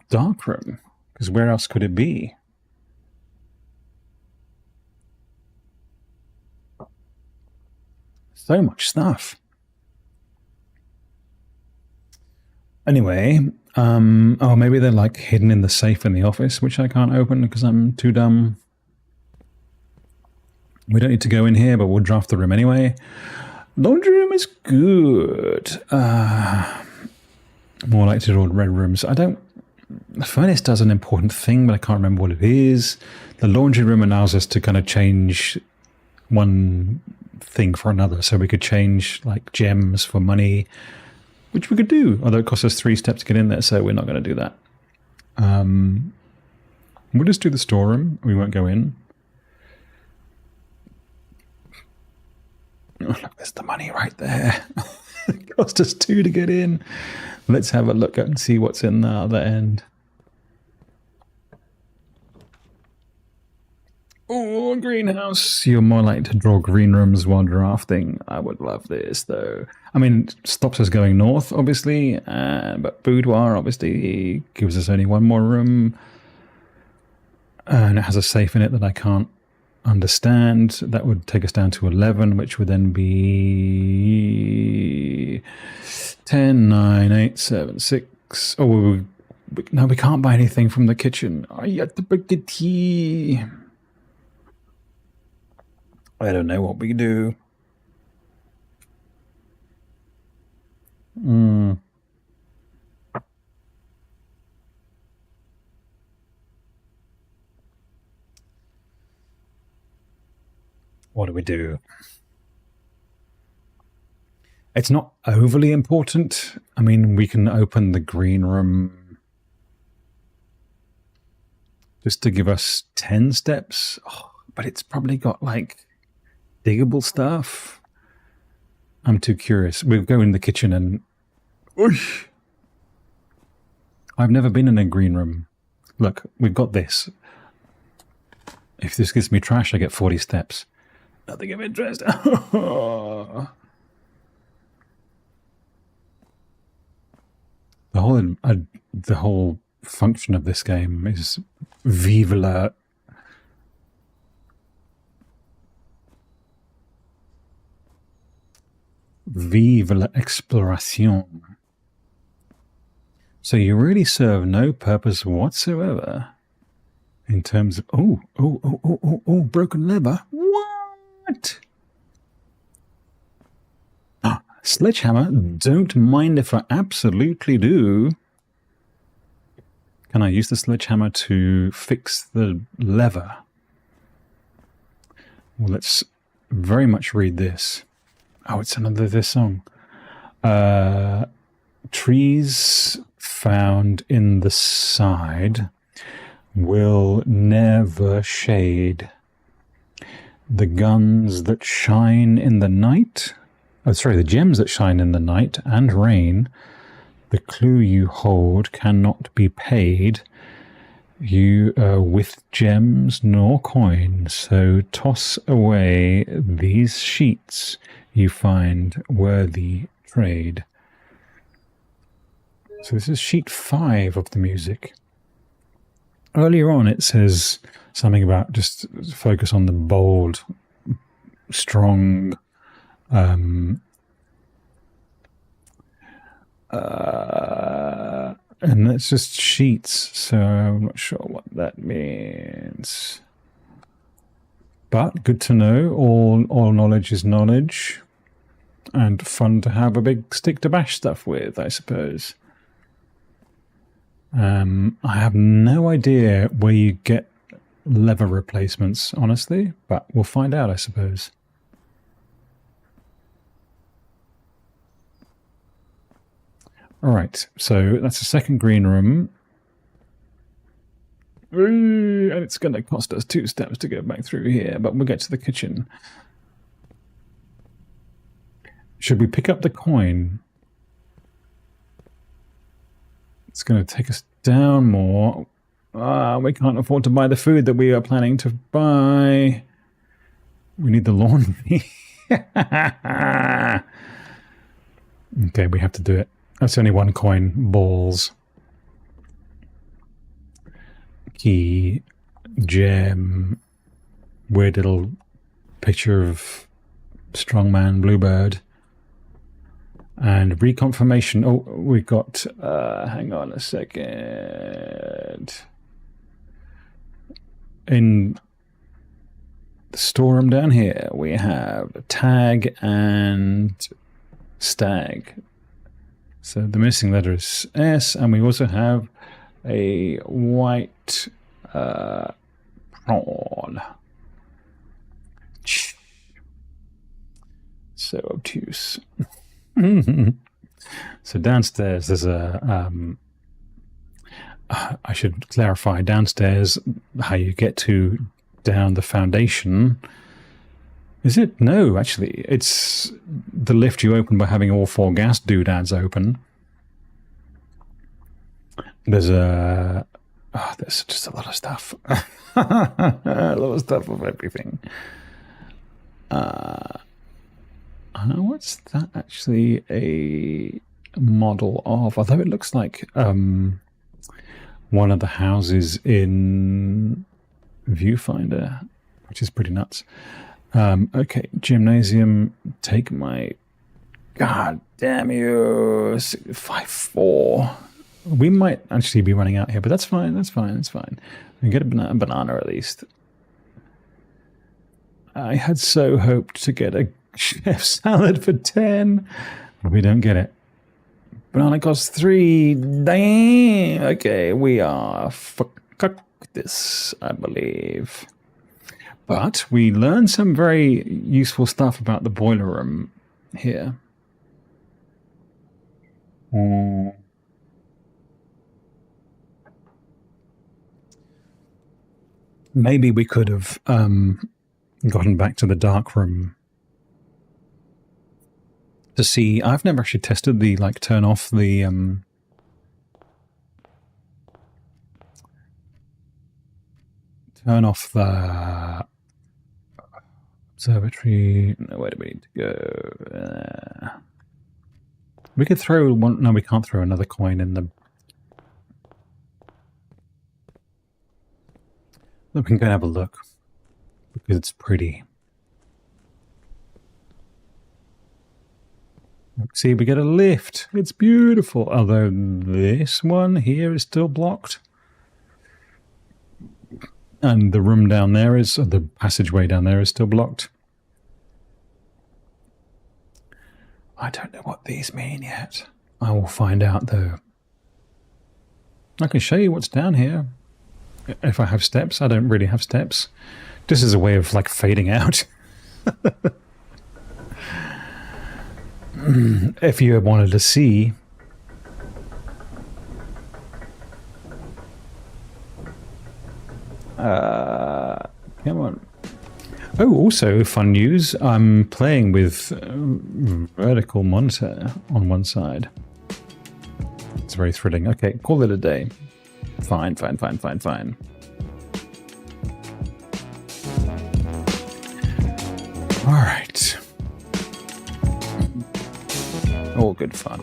dark room, because where else could it be? So much stuff. Anyway, oh, maybe they're like hidden in the safe in the office, which I can't open because I'm too dumb. We don't need to go in here, but we'll draft the room anyway. Laundry room is good. More like to red rooms. The furnace does an important thing, but I can't remember what it is. The laundry room allows us to kind of change one thing for another. So we could change like gems for money, which we could do, although it costs us 3 steps to get in there, so we're not going to do that. We'll just do the storeroom. We won't go in. Oh, look, there's the money right there. It cost us 2 to get in. Let's have a look and see what's in the other end. Oh, greenhouse. You're more likely to draw green rooms while drafting. I would love this, though. I mean, it stops us going north, obviously, but boudoir, obviously, gives us only 1 more room. And it has a safe in it that I can't understand. That would take us down to 11, which would then be 10, 9, 8, 7, 6. Oh, no, we can't buy anything from the kitchen. I have to break the tea. I don't know what we do. What do we do? It's not overly important. I mean, we can open the green room just to give us 10 steps. Oh, but it's probably got like diggable stuff. I'm too curious. We'll go in the kitchen and... Oosh! I've never been in a green room. Look, we've got this. If this gives me trash, I get 40 steps. Nothing of interest. The whole function of this game is vive la... Vive l'exploration. So you really serve no purpose whatsoever in terms of... Oh, broken lever. What? Sledgehammer, don't mind if I absolutely do. Can I use the sledgehammer to fix the lever? Well, let's very much read this. Oh, it's another this song. Trees found in the side will never shade. The guns that shine in the night... Oh, sorry, the gems that shine in the night and rain, the clue you hold cannot be paid. You with gems nor coin, so toss away these sheets you find worthy trade. So this is sheet 5 of the music. Earlier on it says something about just focus on the bold, strong, and that's just sheets, so I'm not sure what that means. But good to know, all knowledge is knowledge. And fun to have a big stick to bash stuff with, I suppose. I have no idea where you get lever replacements, honestly, but we'll find out, I suppose. All right, so that's the second green room. And it's going to cost us 2 steps to go back through here, but we'll get to the kitchen. Should we pick up the coin? It's going to take us down more. We can't afford to buy the food that we are planning to buy. We need the laundry. Okay, we have to do it. That's only 1 coin. Balls. Key. Gem. Weird little picture of strongman bluebird. And reconfirmation. Oh, we've got... hang on a second. In the storeroom down here, we have tag and stag. So the missing letter is S, and we also have a white prawn. So obtuse. So downstairs there's a... I should clarify, downstairs, how you get to down the foundation. Is it? No, actually, it's the lift you open by having all 4 gas doodads open. There's a... Oh, there's just a lot of stuff. A lot of stuff of everything. What's that actually a model of? Although it looks like one of the houses in Viewfinder, which is pretty nuts. Okay, gymnasium, take my... God damn you, 5-4. We might actually be running out here, but that's fine, that's fine, that's fine. We can get a banana at least. I had so hoped to get a chef salad for 10, but we don't get it. Banana costs 3. Damn. Okay, we are fuck this, I believe. But we learned some very useful stuff about the boiler room here. Maybe we could have gotten back to the dark room to see. I've never actually tested the, like, turn off the observatory. No, where do we need to go? We could throw one. No, we can't throw another coin in the... We can go and have a look because it's pretty. See, we get a lift. It's beautiful. Although this one here is still blocked. And the room down there is, or the passageway down there is still blocked. I don't know what these mean yet. I will find out though. I can show you what's down here. If I have steps. I don't really have steps. This is a way of, like, fading out. If you wanted to see. Come on. Oh, also fun news. I'm playing with vertical monitor on one side. It's very thrilling. Okay, call it a day. Fine, fine, fine, fine, fine. All right. All good fun.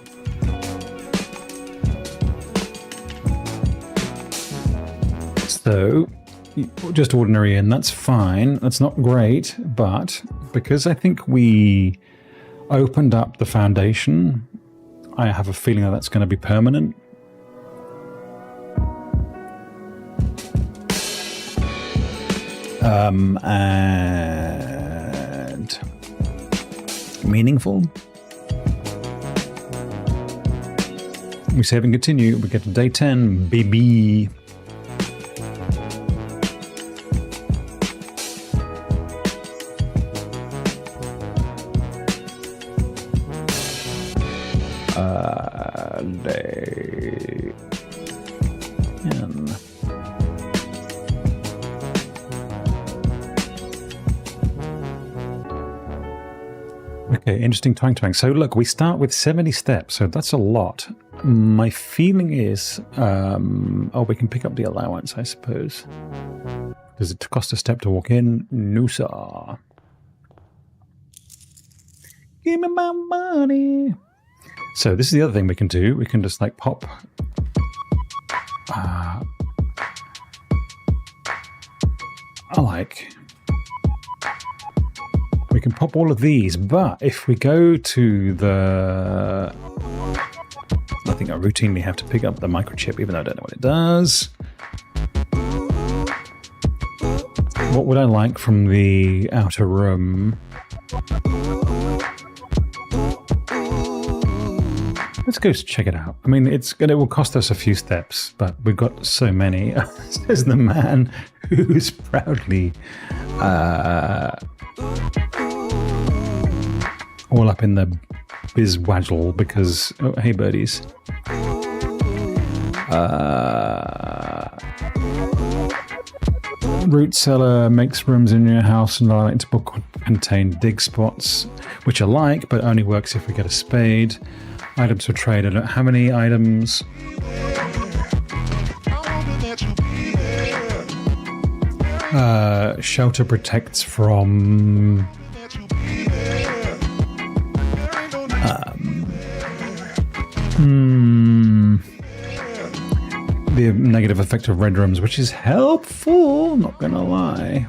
So, just ordinary in, that's fine. That's not great, but because I think we opened up the foundation, I have a feeling that that's going to be permanent. And meaningful. We save and continue. We get to day 10, baby. Day 10. Okay, interesting twang. So look, we start with 70 steps, so that's a lot. My feeling is, oh, we can pick up the allowance, I suppose. Does it cost a step to walk in? No, sir. Give me my money. So this is the other thing we can do. We can just like pop. I like. We can pop all of these, but if we go to the... I think I routinely have to pick up the microchip, even though I don't know what it does. What would I like from the outer room? Let's go check it out. I mean, it will cost us a few steps, but we've got so many. Says the man who's proudly all up in the bizwazzle because... Oh, hey, birdies. Root cellar makes rooms in your house and allowing it to contain dig spots, which I like, but only works if we get a spade. Items for trade. I don't have any items. Shelter protects from... the negative effect of red rooms, which is helpful, not gonna lie.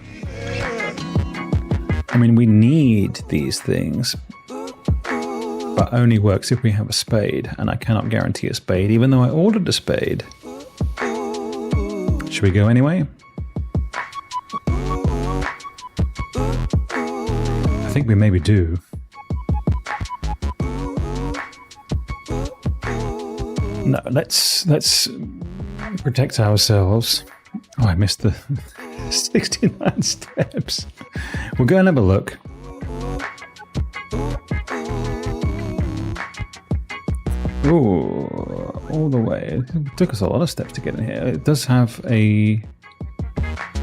I mean, we need these things, but only works if we have a spade, and I cannot guarantee a spade, even though I ordered a spade. Should we go anyway? I think we maybe do. No, let's protect ourselves. Oh, I missed the 69 steps. We'll go and have a look. Ooh, all the way. It took us a lot of steps to get in here. It does have a...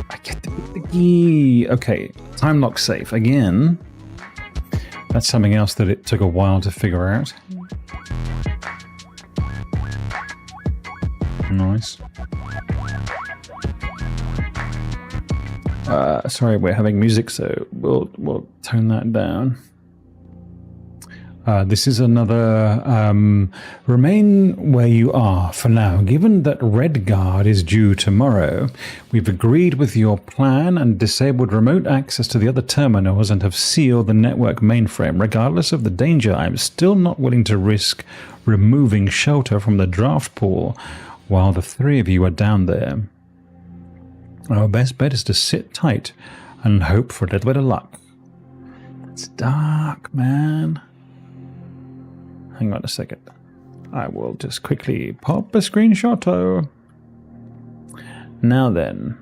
I get the key. Okay, Timelock Safe. Again, that's something else that it took a while to figure out. Nice. Sorry, we're having music, so we'll tone that down. This is another remain where you are for now. Given that Red Guard is due tomorrow, we've agreed with your plan and disabled remote access to the other terminals and have sealed the network mainframe. Regardless of the danger, I'm still not willing to risk removing shelter from the draft pool while the three of you are down there. Our best bet is to sit tight and hope for a little bit of luck. It's dark, man. Hang on a second. I will just quickly pop a screenshot. Now then.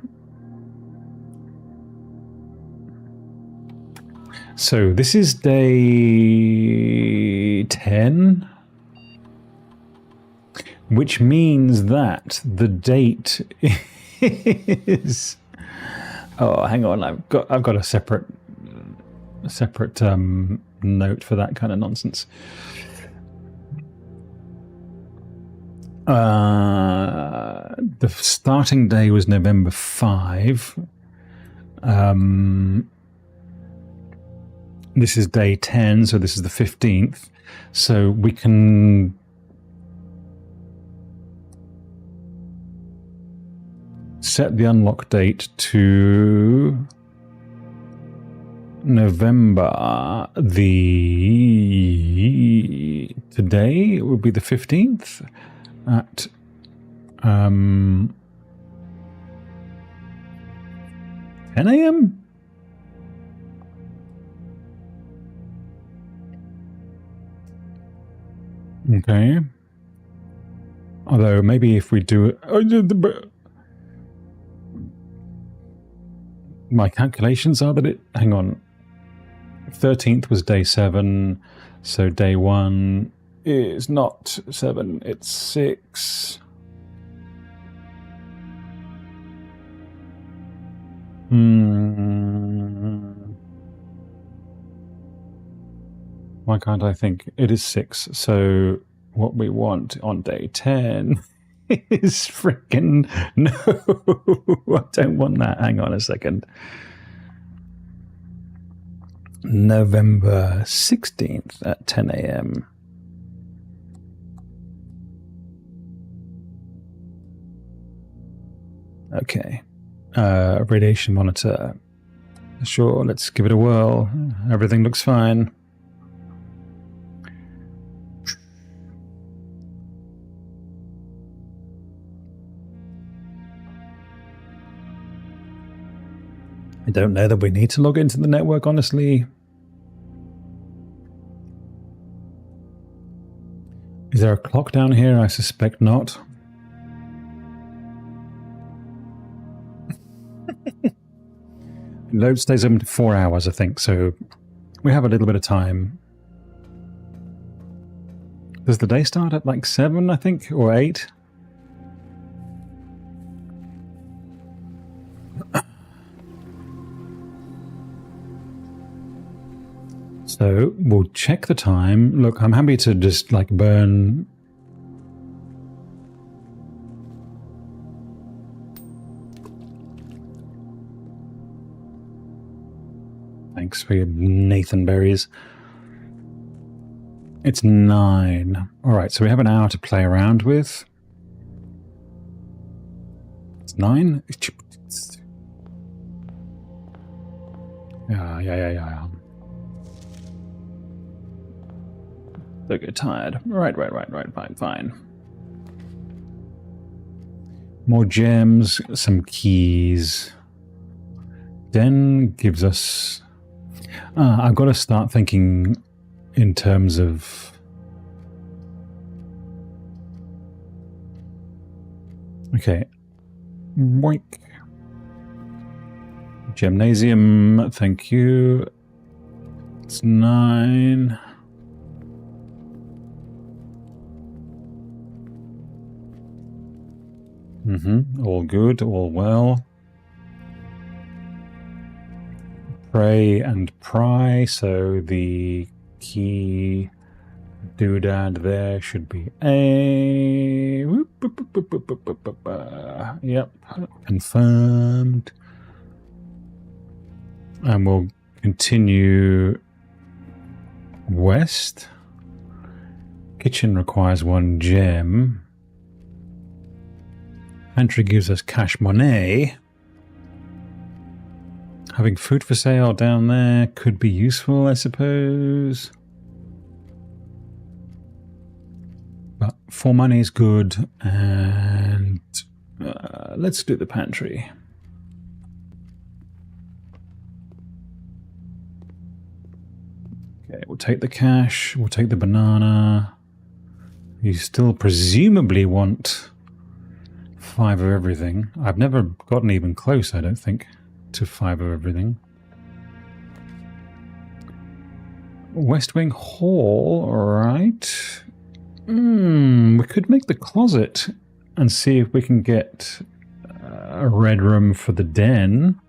So this is day 10. Which means that the date is... Oh, hang on. I've got a separate note for that kind of nonsense. The starting day was November 5. This is day 10, so this is the 15th. So we can... set the unlock date to November today will be the 15th at 10 a.m. Okay. Although maybe if we do it... My calculations are that it... Hang on. 13th was day 7, so day 1 is not 7, it's 6. Why can't I think? It is 6, so what we want on day 10 is freaking... No, I don't want that. Hang on a second. November 16th at 10 a.m. Okay. Radiation monitor. Sure, let's give it a whirl. Everything looks fine. I don't know that we need to log into the network, honestly. Is there a clock down here? I suspect not. Load stays open to 4 hours, I think, so we have a little bit of time. Does the day start at like 7, I think, or 8? So we'll check the time. Look, I'm happy to just like burn... Thanks for your Nathan berries. It's 9. Alright, so we have an hour to play around with. It's 9? Yeah. Don't get tired. Right, fine. More gems, some keys. Den gives us... I've got to start thinking in terms of... Okay. Boink. Gymnasium, thank you. It's 9... All good, all well. Pray and pry, so the key doodad there should be A. Yep, confirmed. And we'll continue west. Kitchen requires 1 gem. Pantry gives us cash money. Having food for sale down there could be useful, I suppose. But 4 money is good, and let's do the pantry. Okay, we'll take the cash, we'll take the banana. You still presumably want 5 of everything. I've never gotten even close, I don't think, to 5 of everything. West Wing Hall, alright. We could make the closet and see if we can get a red room for the den.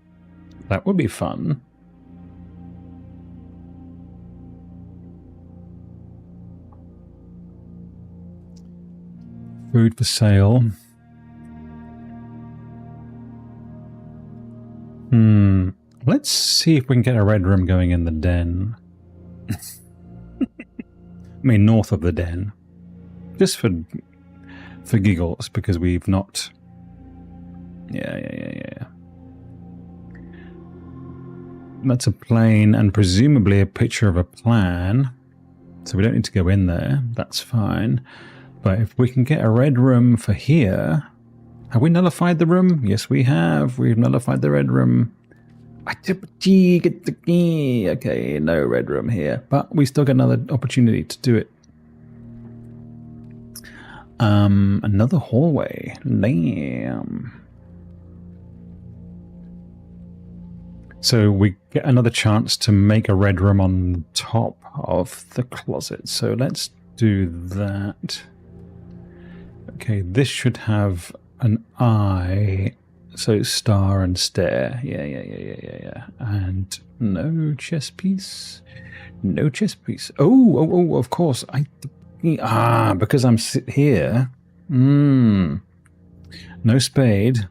That would be fun. Food for sale. Let's see if we can get a red room going in the den. I mean, north of the den. Just for giggles, because we've not... Yeah. That's a plane and presumably a picture of a plan. So we don't need to go in there. That's fine. But if we can get a red room for here... Have we nullified the room? Yes, we have. We've nullified the red room. Okay, no red room here. But we still get another opportunity to do it. Another hallway. Damn. So we get another chance to make a red room on top of the closet. So let's do that. Okay, this should have an eye. So star and stare. Yeah. And no chess piece. No chess piece. Oh, of course. Because I'm sit here. No spade.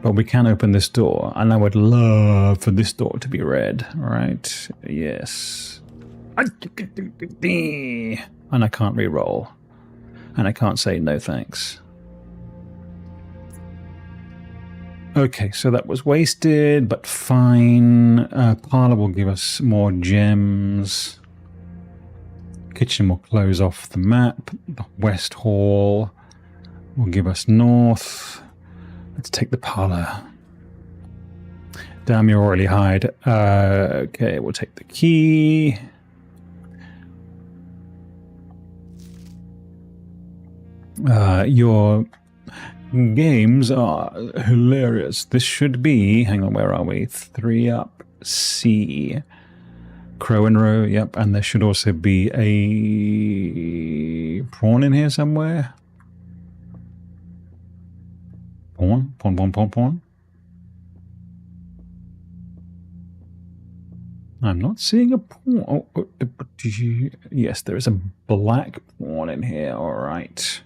But we can open this door, and I would love for this door to be red, right? Yes. And I can't re-roll. And I can't say no thanks. Okay, so that was wasted, but fine. Parlor will give us more gems. Kitchen will close off the map. The West Hall will give us north. Let's take the parlor. Damn, you're already hide. Okay, we'll take the key. Your games are hilarious. This should be, hang on, where are we? 3 up, C. Crow and row, yep. And there should also be a pawn in here somewhere. Pawn. I'm not seeing a pawn. Yes, there is a black pawn in here. All right.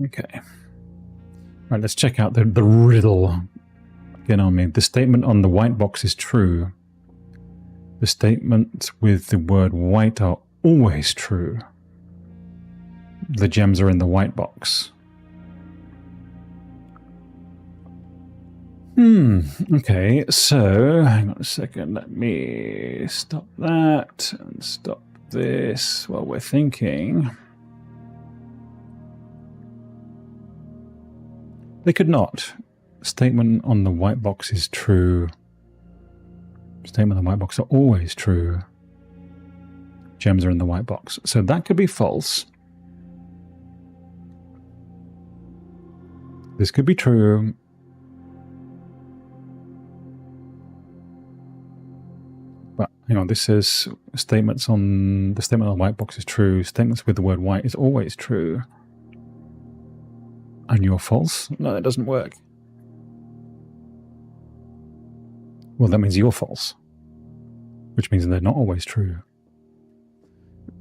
Okay. Right, let's check out the riddle. Get on me. The statement on the white box is true. The statements with the word white are always true. The gems are in the white box. Okay, so hang on a second. Let me stop that and stop this while we're thinking. They could not. Statement on the white box is true. Statement on the white box are always true. Gems are in the white box. So that could be false. This could be true. But hang on, this says statements on the statement on the white box is true. Statements with the word white is always true. And you're false? No, that doesn't work. Well, that means you're false. Which means they're not always true.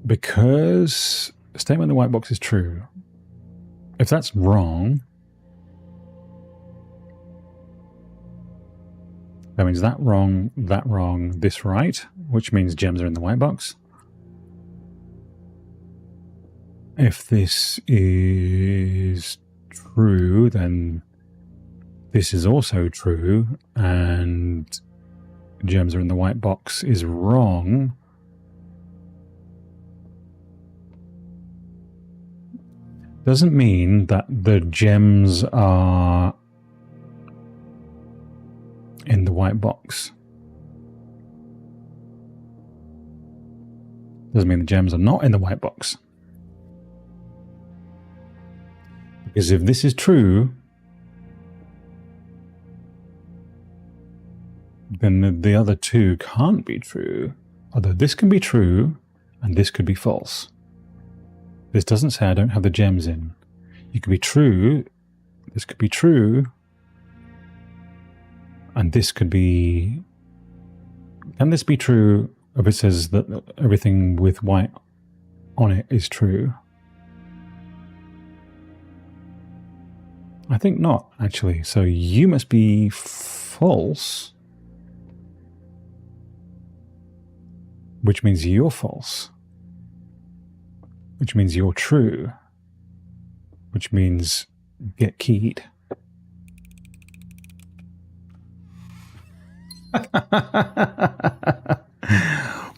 Because the statement in the white box is true. If that's wrong, that means that wrong, this right, which means gems are in the white box. If this is true, then this is also true, and gems are in the white box is wrong. Doesn't mean that the gems are in the white box. Doesn't mean the gems are not in the white box. Because if this is true, then the other two can't be true. Although this can be true, and this could be false. This doesn't say I don't have the gems in. You could be true, this could be true, and this could be... Can this be true if it says that everything with white on it is true? I think not, actually. So you must be false, which means you're false, which means you're true, which means get keyed.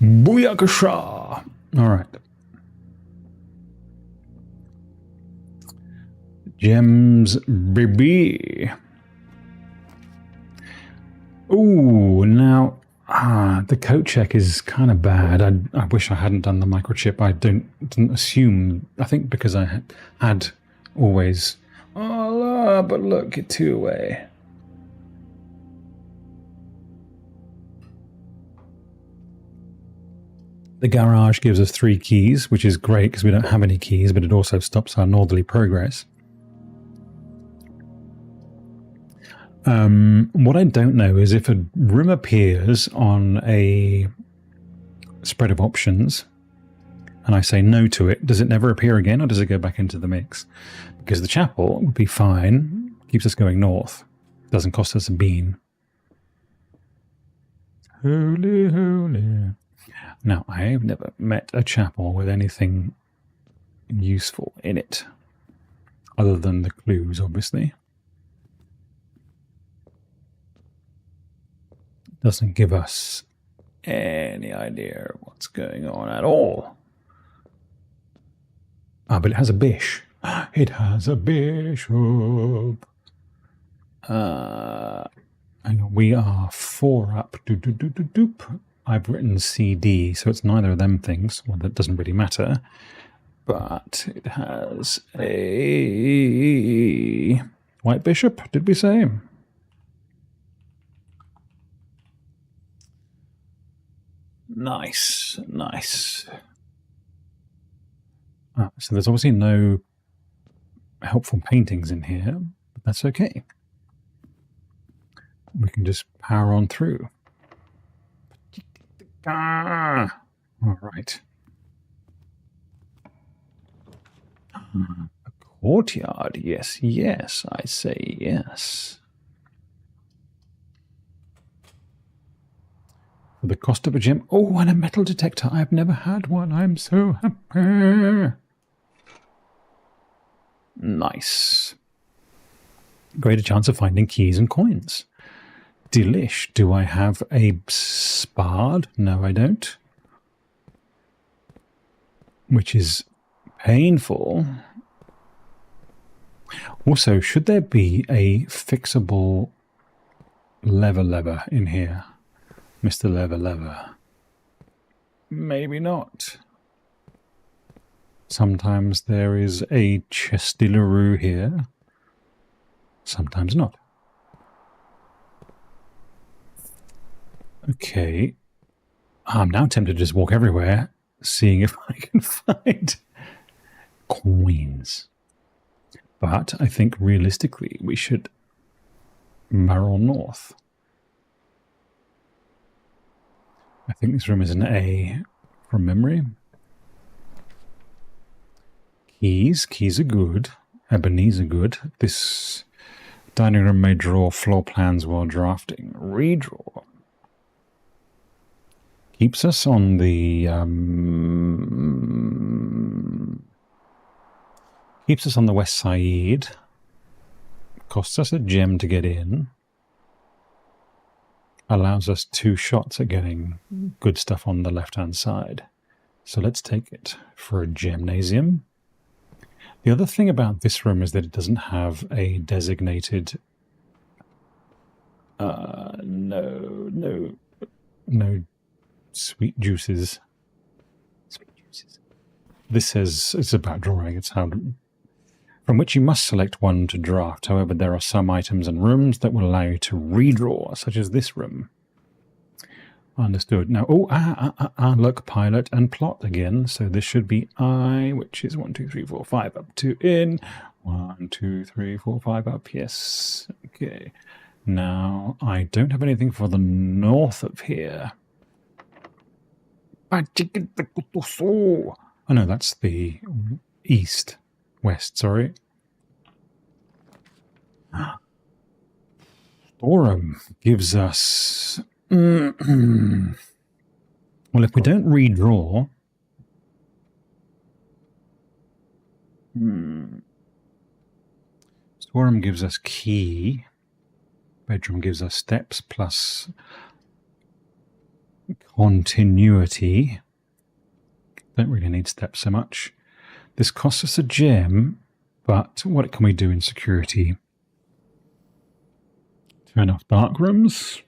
Booyakasha! All right. Gems, baby. Ooh, now The code check is kind of bad. I wish I hadn't done the microchip. I didn't assume. I think because I had always. Oh, but look, get 2 away. The garage gives us 3 keys, which is great because we don't have any keys, but it also stops our northerly progress. What I don't know is if a room appears on a spread of options and I say no to it, does it never appear again or does it go back into the mix? Because the chapel would be fine, keeps us going north, doesn't cost us a bean. Holy, holy. Now, I've never met a chapel with anything useful in it, other than the clues, obviously. Doesn't give us any idea of what's going on at all. Ah, but it has a bish. It has a bishop. Hang on, we are 4 up. Doop. I've written CD, so it's neither of them things. Well, that doesn't really matter. But it has a white bishop, did we say? Nice. So there's obviously no helpful paintings in here, but that's okay. We can just power on through. All right. A courtyard. Yes, I say yes. For the cost of a gem. Oh, and a metal detector. I've never had one. I'm so happy. Nice. Greater chance of finding keys and coins. Delish. Do I have a spard? No, I don't. Which is painful. Also, should there be a fixable lever in here? Mr. Lever. Maybe not. Sometimes there is a chestillaroo here. Sometimes not. Okay. I'm now tempted to just walk everywhere, seeing if I can find coins. But I think realistically we should barrel north. I think this room is an A from memory. Keys are good. Ebony's are good. This dining room may draw floor plans while drafting. Redraw. Keeps us on the west side. Costs us a gem to get in. Allows us 2 shots at getting good stuff on the left-hand side. So let's take it for a gymnasium. The other thing about this room is that it doesn't have a designated... No sweet juices. This says it's about drawing. It's how... From which you must select one to draft. However, there are some items and rooms that will allow you to redraw, such as this room. Understood. Now, look, pilot and plot again. So this should be I, which is 1, 2, 3, 4, 5 up to in. 1, 2, 3, 4, 5 up. Yes. Okay. Now, I don't have anything for the north of here. Oh, no, that's the east. West, sorry. Ballroom gives us... Well, if we don't redraw... Storeroom gives us key. Bedroom gives us steps plus continuity. Don't really need steps so much. This costs us a gem, but what can we do in security? Turn off dark rooms.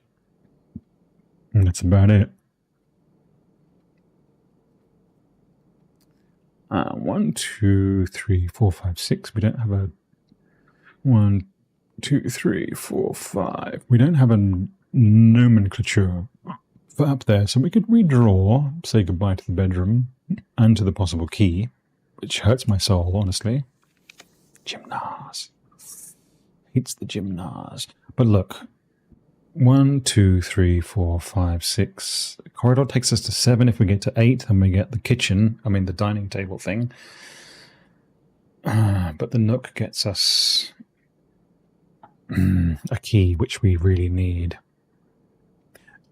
And that's about it. 1, 2, 3, 4, 5, 6. We don't have a 1, 2, 3, 4, 5. We don't have a nomenclature for up there, so we could redraw, say goodbye to the bedroom and to the possible key, which hurts my soul, honestly. Gymnase. Hates the gymnase. But look, 1, 2, 3, 4, 5, 6. The corridor takes us to 7. If we get to 8, then we get the kitchen. I mean, the dining table thing. But the nook gets us a key, which we really need.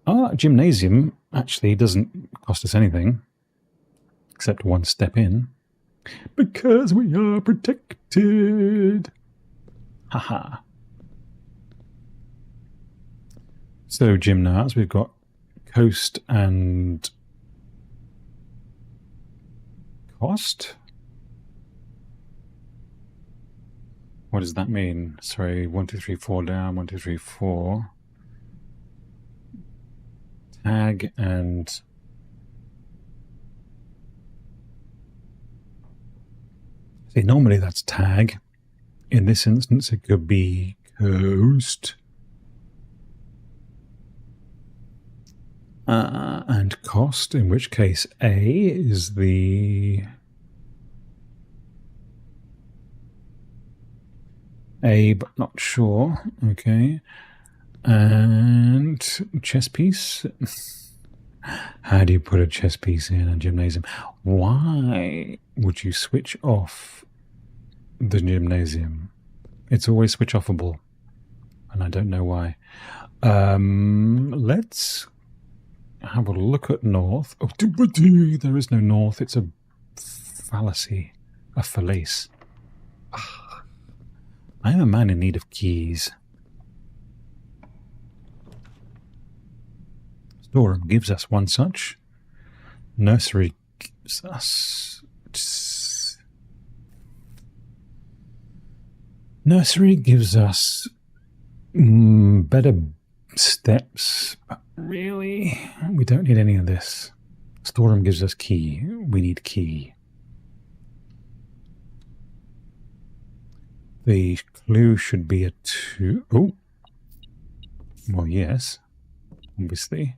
Our gymnasium actually doesn't cost us anything, except 1 step in. Because we are protected. Haha. So, gymnase, we've got coast and cost. What does that mean? Sorry, 1, 2, 3, 4 down, 1, 2, 3, 4. Tag and see, normally that's tag. In this instance, it could be coast. And cost, in which case A is the A, but not sure. Okay. And chess piece. How do you put a chess piece in a gymnasium? Why would you switch off the gymnasium? It's always switch offable, and I don't know why. Let's have a look at north. Oh, there is no north. It's a fallacy, a fallace. I am a man in need of keys. Storeroom gives us 1 such. Nursery gives us... Nursery gives us better steps, but really, we don't need any of this. Storeroom gives us key. We need key. The clue should be a 2. Oh. Well, yes. Obviously.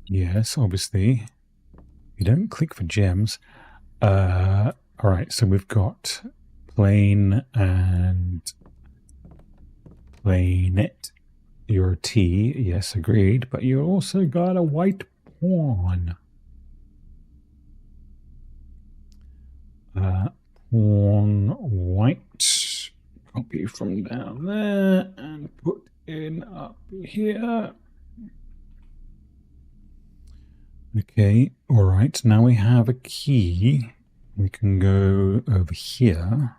Yes, obviously. You don't click for gems. Alright, so we've got plain and planet. You're a T, yes, agreed, but you also got a white pawn. Pawn white. Copy from down there and put in up here. Okay, alright, now we have a key. We can go over here.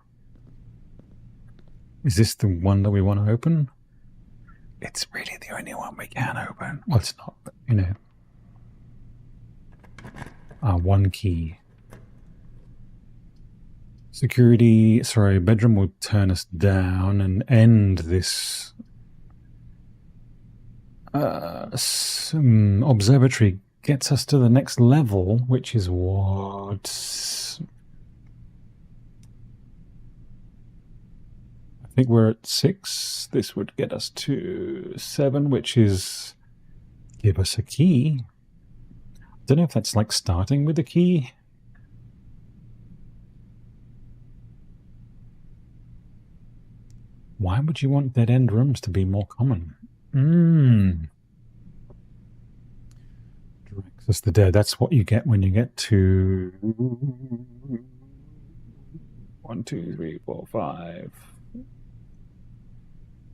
Is this the one that we want to open? It's really the only one we can open. Well, it's not, but, you know. 1 key. Security, sorry, bedroom will turn us down and end this observatory gets us to the next level, which is what? I think we're at 6. This would get us to 7, which is give us a key. I don't know if that's like starting with a key. Why would you want dead-end rooms to be more common? Directs us the dead. That's what you get when you get to 1, 2, 3, 4, 5.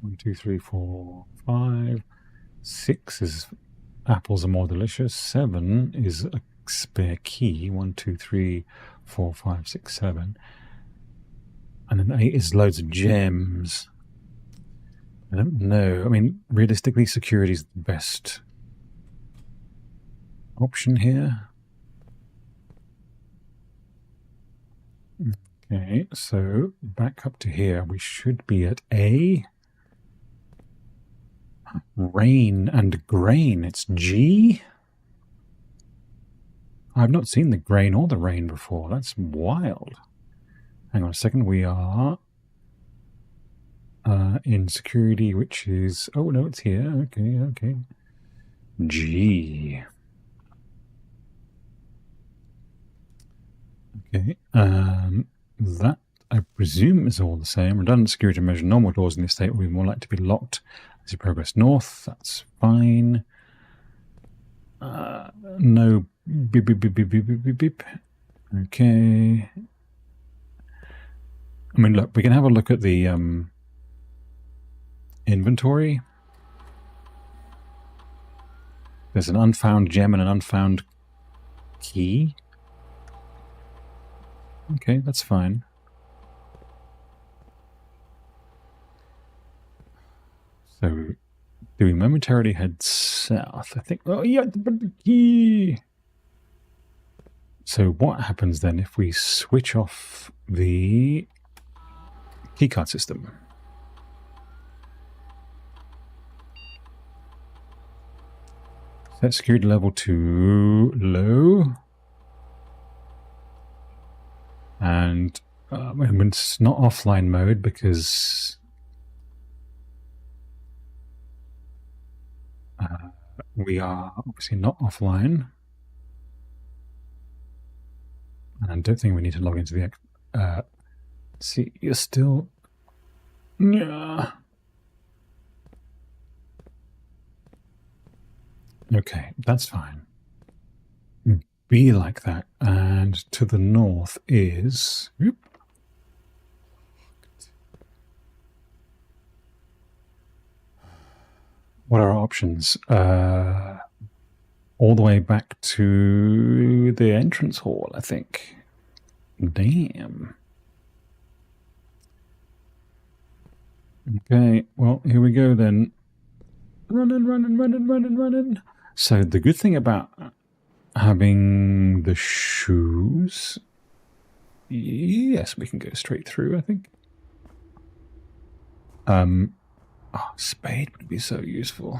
1, 2, 3, 4, 5. 6 is apples are more delicious. 7 is a spare key. 1, 2, 3, 4, 5, 6, 7. And then 8 is loads of gems. I don't know. I mean, realistically, security is the best option here. Okay, so back up to here. We should be at A. Rain and grain. It's G? I've not seen the grain or the rain before. That's wild. Hang on a second. We are in security, which is... Oh, no, it's here. Okay, okay. G. Okay. That, I presume, is all the same. Redundant security measure. Normal doors in the estate will be more likely to be locked as you progress north. That's fine. No beep, beep, beep, beep, beep, beep, beep. Okay. I mean, look, we can have a look at the inventory. There's an unfound gem and an unfound key. Okay, that's fine. So, do we momentarily head south? I think... Oh, yeah, the key! So what happens then if we switch off the keycard system? Set security level to low. And it's not offline mode because we are obviously not offline. And I don't think we need to log into the... see, you're still... Yeah. Okay, that's fine. Be like that. And to the north is... Whoop. What are our options? All the way back to the entrance hall, I think. Damn. Okay, well, here we go then. Running, running, running, running, running. So the good thing about having the shoes... Yes, we can go straight through, I think. Oh, spade would be so useful.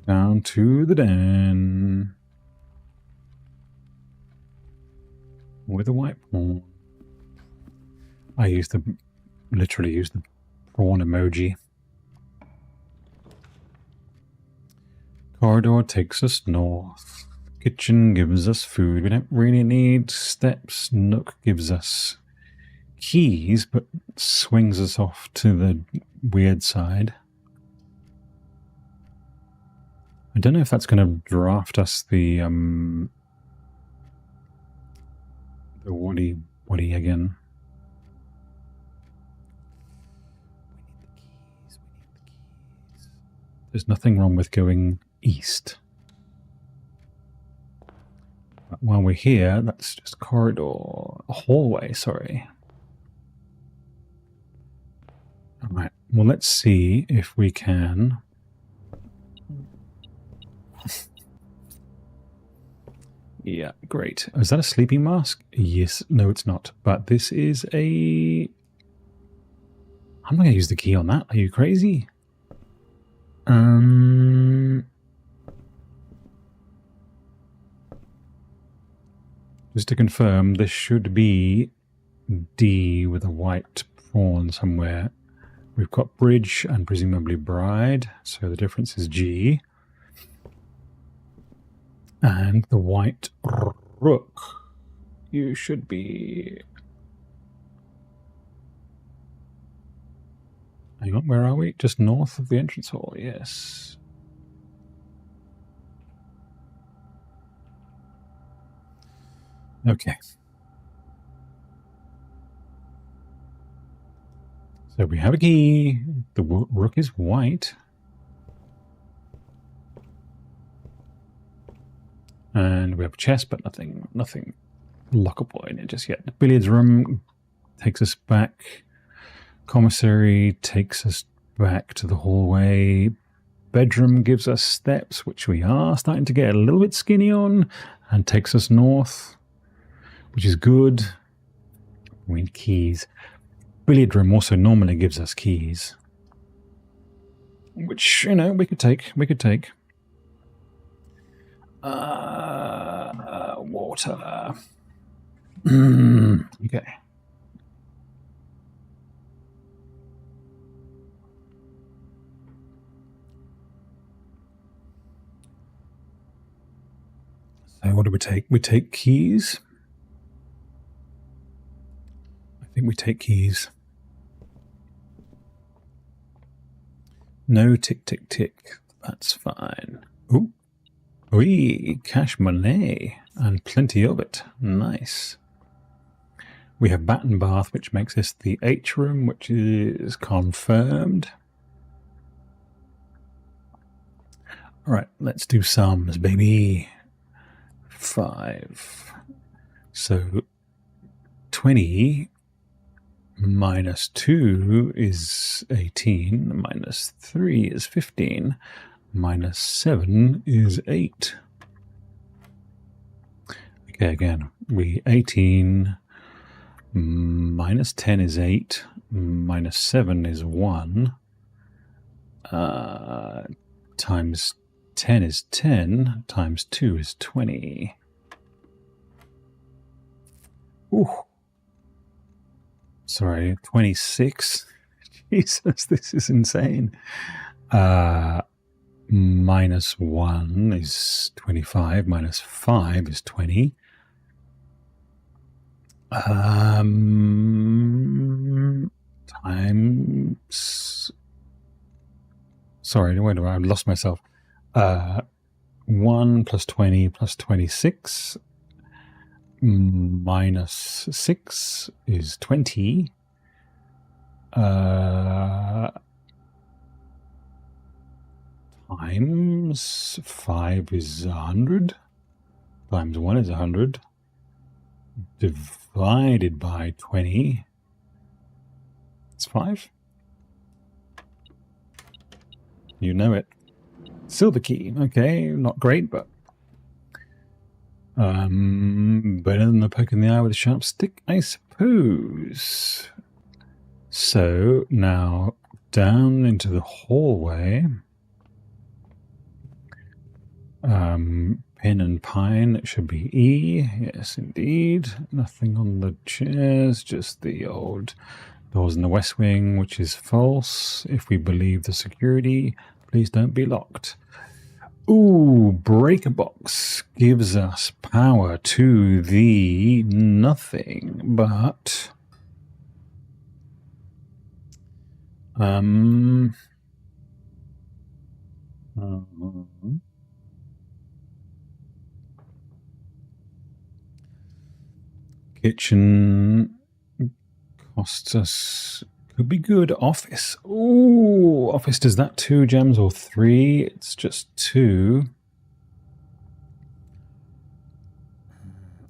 Down to the den. With a white pawn. I literally use the prawn emoji. Corridor takes us north. Kitchen gives us food. We don't really need steps. Nook gives us keys, but swings us off to the weird side. I don't know if that's going to draft us the Woody again. There's nothing wrong with going east. But while we're here, that's just corridor, a hallway, sorry. All right, well, let's see if we can... Yeah, great. Is that a sleeping mask? Yes. No, it's not. But this is a... I'm not going to use the key on that. Are you crazy? Just to confirm, this should be D with a white prawn somewhere. We've got bridge and presumably bride, so the difference is G. And the white rook, you should be... Hang on, where are we? Just north of the entrance hall, yes. Okay. So we have a key. The rook is white. And we have a chest, but nothing lockable in it just yet. The billiards room takes us back. Commissary takes us back to the hallway. Bedroom gives us steps, which we are starting to get a little bit skinny on. and takes us north, which is good. We need keys. Billiard room also normally gives us keys, which, you know, we could take. Water. Okay. So what do we take? We take keys. I think we take keys. No tick, tick, tick. That's fine. Ooh. Wee, cash money. And plenty of it. Nice. We have bat and bath, which makes this the H room, which is confirmed. All right, let's do sums, baby. 5. So 20 minus 2 is 18, minus 3 is 15, minus 7 is 8. Okay, again, 18 minus 10 is 8, minus 7 is 1, times 10 is 10, times 2 is 20. Ooh. Sorry, 26. Jesus, this is insane. Minus 1 is 25, minus 5 is 20. Times... Sorry, wait a minute, I lost myself. 1 plus 20 plus 26 minus 6 is 20. Times 5 is 100. Times 1 is 100. Divided by 20. It's 5. You know it. Silver key. Okay, not great, but better than the poke in the eye with a sharp stick, I suppose. So now down into the hallway. Pin and pine, it should be E. Yes, indeed. Nothing on the chairs, just the old doors in the west wing, which is false. If we believe the security, please don't be locked. Ooh, breaker box gives us power to the nothing, but kitchen costs us, could be good. Office. Ooh, office, does that 2 gems or 3? It's just 2.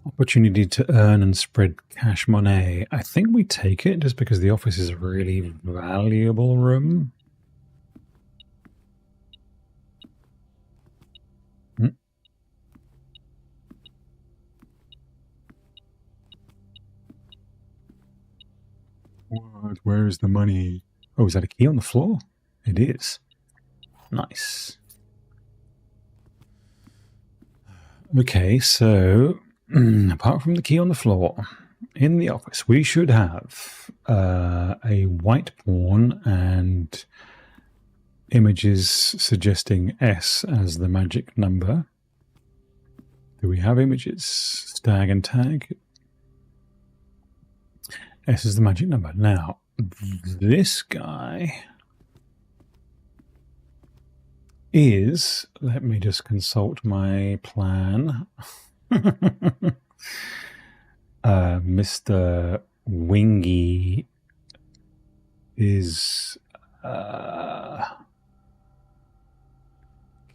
Opportunity to earn and spread cash money. I think we take it just because the office is a really valuable room. What? Where is the money? Oh, is that a key on the floor? It is. Nice. Okay, so apart from the key on the floor, in the office, we should have a white pawn and images suggesting S as the magic number. Do we have images? Stag and tag. S is the magic number. Now, this guy is, let me just consult my plan. Mr. Wingy is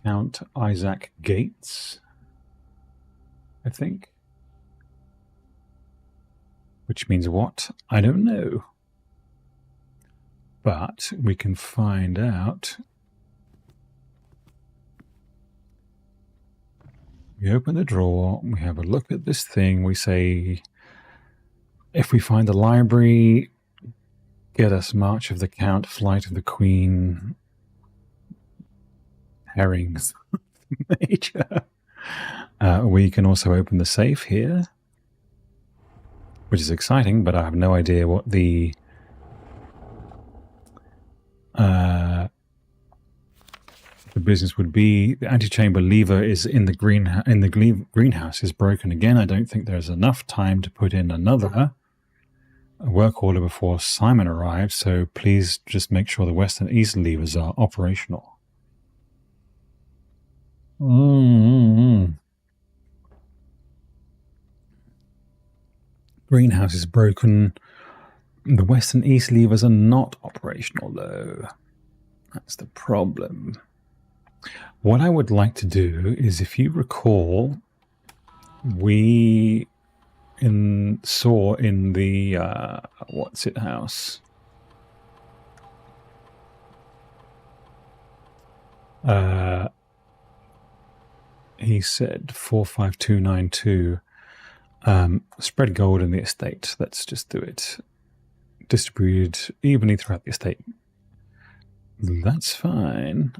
Count Isaac Gates, I think. Which means what? I don't know. But we can find out. We open the drawer, we have a look at this thing, we say, if we find the library, get us March of the Count, Flight of the Queen, herrings, major. We can also open the safe here, which is exciting, but I have no idea what the business would be. The antechamber lever is in the greenhouse is broken again. I don't think there's enough time to put in another work order before Simon arrives, so please just make sure the west and east levers are operational. Greenhouse is broken. The west and east levers are not operational, though. That's the problem. What I would like to do is, if you recall, we saw in the what's it house? He said 45292. Spread gold in the estate. Let's just do it. Distributed evenly throughout the estate. That's fine.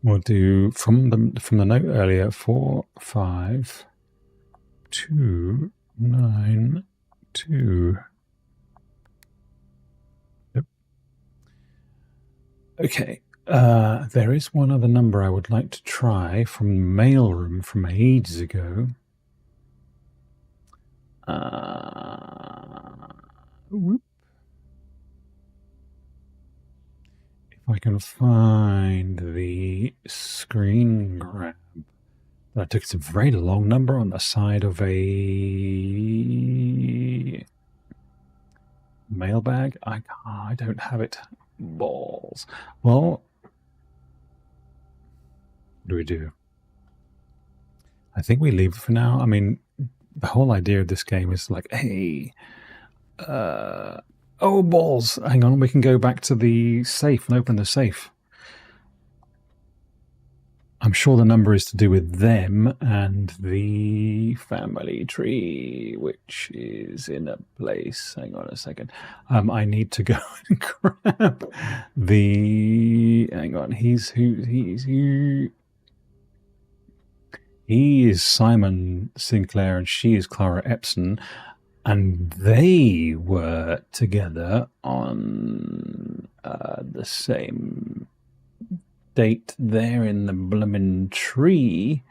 We'll do from the note earlier 45292. Yep. Okay. There is one other number I would like to try from mailroom from ages ago. Whoop. If I can find the screen grab. I took a very long number on the side of a mailbag. I don't have it. Balls. Well, what do we do? I think we leave it for now. I mean, the whole idea of this game is like, hey, oh, balls. Hang on, we can go back to the safe and open the safe. I'm sure the number is to do with them and the family tree, which is in a place. Hang on a second. I need to go and grab the. Hang on. He's who? He is Simon Sinclair and she is Clara Epson, and they were together on the same date there in the bloomin' tree,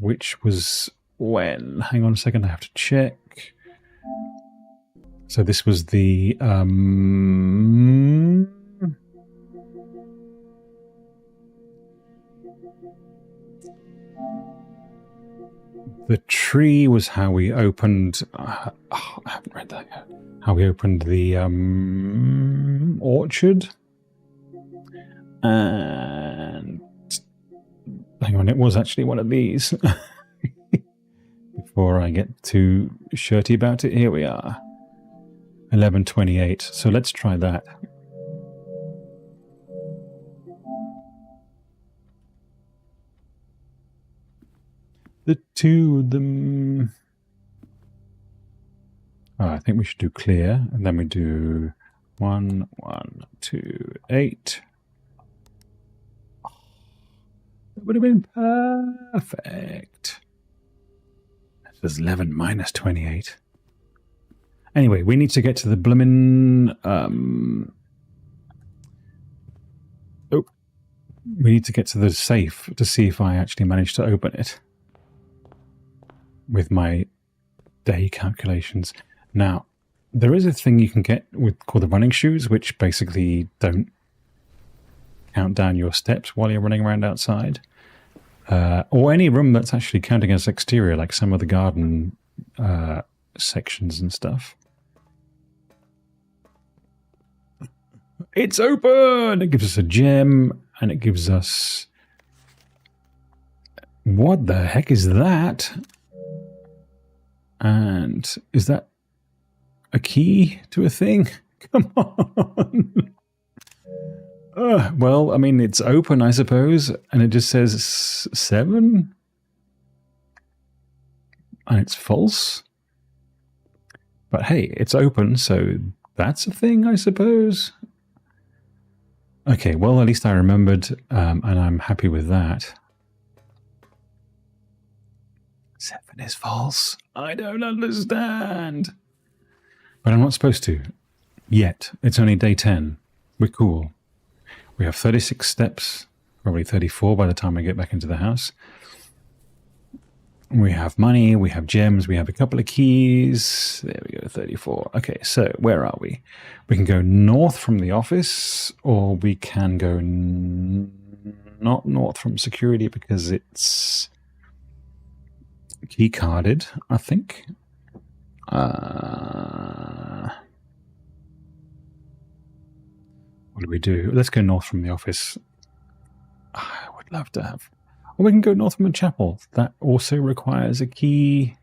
which was when? Hang on a second, I have to check. So this was the tree was how we opened. I haven't read that yet. How we opened the orchard. And hang on, it was actually one of these. Before I get too shirty about it, here we are. 1128. So let's try that. The two of them. Oh, I think we should do clear, and then we do 1, 1, 2, 8. That would have been perfect. This is 11 minus 28. Anyway, we need to get to the bloomin'... we need to get to the safe to see if I actually managed to open it with my day calculations. Now, there is a thing you can get called the running shoes, which basically don't count down your steps while you're running around outside. Or any room that's actually counting as exterior, like some of the garden sections and stuff. It's open! It gives us a gem, and it gives us... What the heck is that? And is that A key to a thing? Come on. Well, I mean, it's open, I suppose, and it just says 7? And it's false? But hey, it's open, so that's a thing, I suppose? Okay, well, at least I remembered, and I'm happy with that. 7 is false. I don't understand. But I'm not supposed to. Yet. It's only day 10. We're cool. We have 36 steps, probably 34 by the time I get back into the house. We have money, we have gems, we have a couple of keys. There we go, 34. Okay, so where are we? We can go north from the office, or we can go not north from security because it's key carded, I think. What do we do? Let's go north from the office. I would love to have... Or we can go north from the chapel. That also requires a key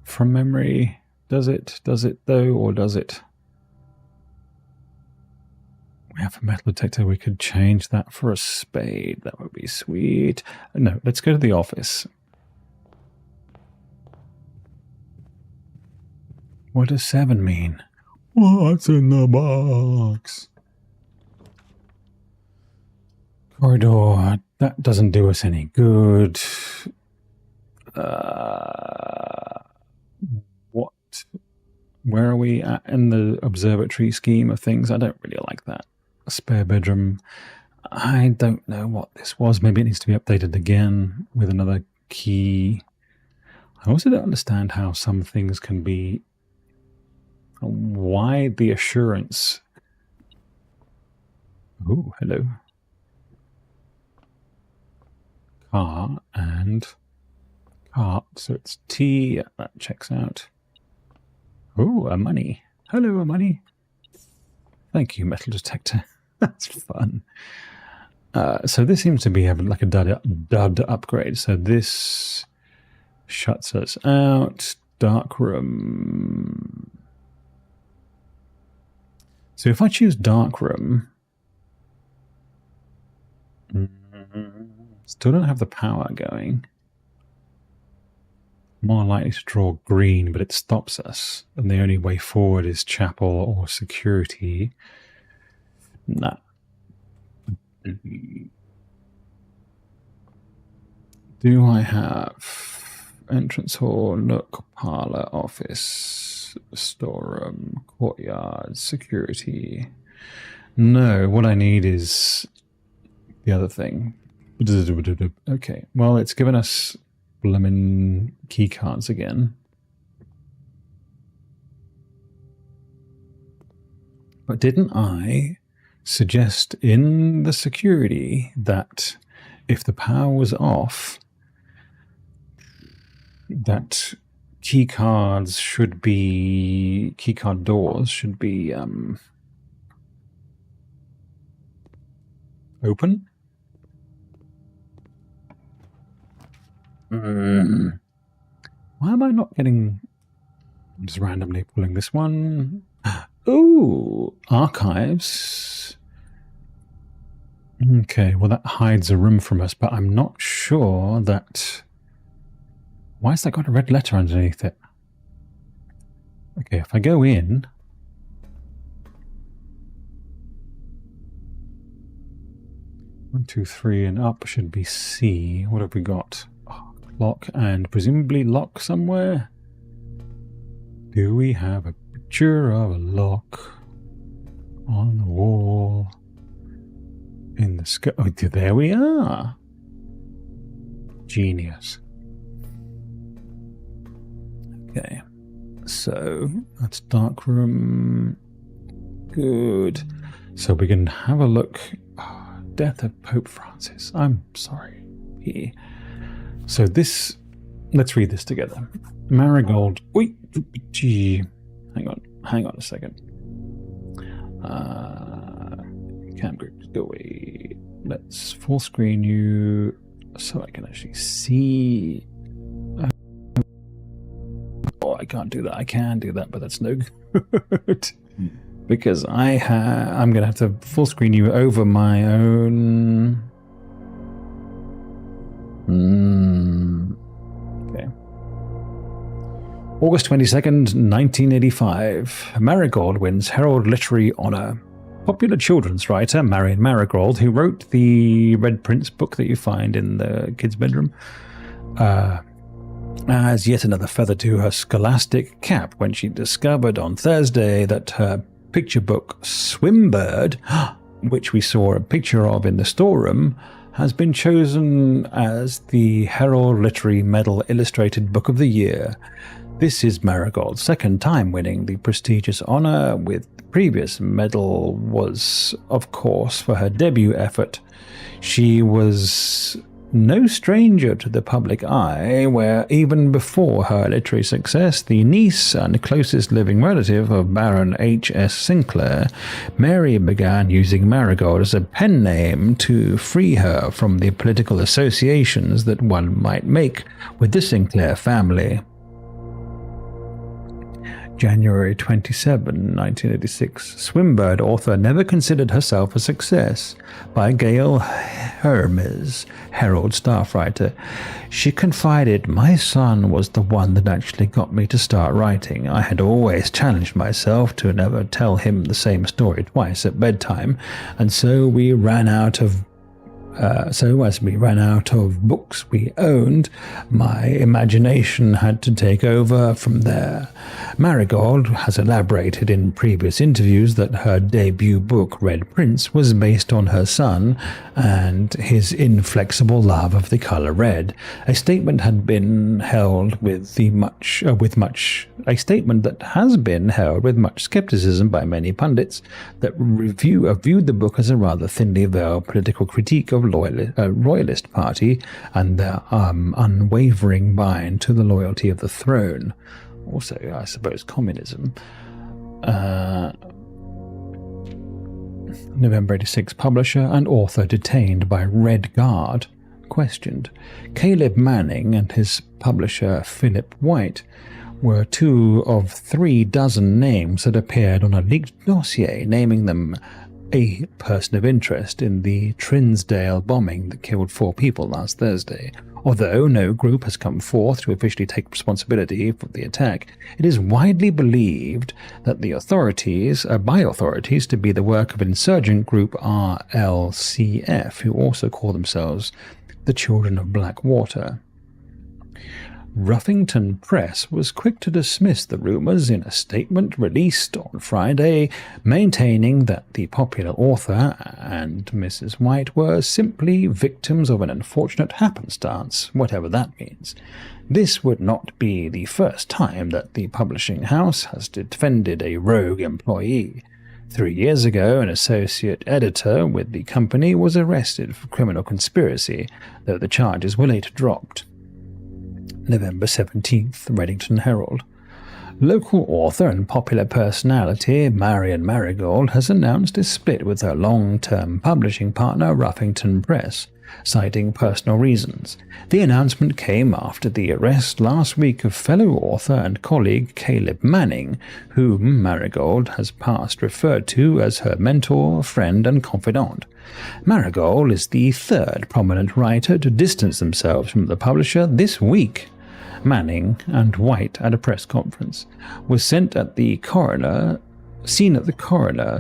from memory. Does it? Does it though? Or does it? We have a metal detector. We could change that for a spade. That would be sweet. No, let's go to the office. What does 7 mean? What's in the box? Corridor. That doesn't do us any good. What? Where are we at in the observatory scheme of things? I don't really like that. A spare bedroom. I don't know what this was. Maybe it needs to be updated again with another key. I also don't understand how some things can be... Why the assurance? Oh, hello. Car and cart. So it's T. Yeah, that checks out. Oh, a money. Hello, a money. Thank you, metal detector. That's fun. So this seems to be like a dud upgrade. So this shuts us out. Dark room. So if I choose dark room, still don't have the power going. More likely to draw green, but it stops us. And the only way forward is chapel or security. Nah. Do I have entrance hall, nook, parlor, office, storeroom, courtyard, security? No, what I need is the other thing. Okay, well, it's given us blimmin' key cards again. But didn't I suggest in the security that if the power was off, that key card doors should be open? Why am I not getting... I'm just randomly pulling this one. Ooh, archives. Okay, well that hides a room from us, but I'm not sure that... Why has that got a red letter underneath it? Okay, if I go in... 1, 2, 3, and up should be C. What have we got? Oh, clock and presumably lock somewhere. Do we have a picture of a lock on the wall in the sky? Oh, there we are. Genius. Okay, so that's dark room. Good. So we can have a look. Death of Pope Francis. I'm sorry. So this, let's read this together. Marigold. Wait, gee. Hang on a second. Cam groups, go away. Let's full screen you so I can actually see. Oh, I can't do that. I can do that, but that's no good. Because I'm going to have to full screen you over my own... Okay. August 22nd, 1985. Marigold wins Herald Literary Honor. Popular children's writer Marion Marigold, who wrote the Red Prince book that you find in the kids' bedroom, adds yet another feather to her scholastic cap when she discovered on Thursday that her picture book Swimbird, which we saw a picture of in the storeroom, has been chosen as the Herald Literary Medal Illustrated Book of the Year. This is Marigold's second time winning the prestigious honor, with the previous medal was, of course, for her debut effort. She was no stranger to the public eye, where even before her literary success, the niece and closest living relative of Baron H.S. Sinclair, Mary began using Marigold as a pen name to free her from the political associations that one might make with the Sinclair family. January 27, 1986. Swimbird author never considered herself a success. By Gail Hermes, Herald staff writer. She confided, "My son was the one that actually got me to start writing. I had always challenged myself to never tell him the same story twice at bedtime, and so we ran out of as we ran out of books we owned, my imagination had to take over from there." Marigold has elaborated in previous interviews that her debut book, Red Prince, was based on her son and his inflexible love of the color red. A statement had been held with much skepticism by many pundits that viewed the book as a rather thinly veiled political critique of Royalist Party and their unwavering bind to the loyalty of the throne. Also, I suppose, communism. November 86, publisher and author detained by Red Guard, questioned. Caleb Manning and his publisher Philip White were 2 of 3 dozen names that appeared on a leaked dossier naming them a person of interest in the Trinsdale bombing that killed 4 people last Thursday. Although no group has come forth to officially take responsibility for the attack, it is widely believed that by authorities to be the work of insurgent group RLCF, who also call themselves the Children of Blackwater. Ruffington Press was quick to dismiss the rumours in a statement released on Friday, maintaining that the popular author and Mrs. White were simply victims of an unfortunate happenstance, whatever that means. This would not be the first time that the publishing house has defended a rogue employee. 3 years ago, an associate editor with the company was arrested for criminal conspiracy, though the charges were later dropped. November 17th, Reddington Herald. Local author and popular personality Marion Marigold has announced a split with her long-term publishing partner Ruffington Press, citing personal reasons. The announcement came after the arrest last week of fellow author and colleague Caleb Manning, whom Marigold has past referred to as her mentor, friend and confidant. Marigold is the 3rd prominent writer to distance themselves from the publisher this week. Manning and White, at a press conference, was seen at the coroner,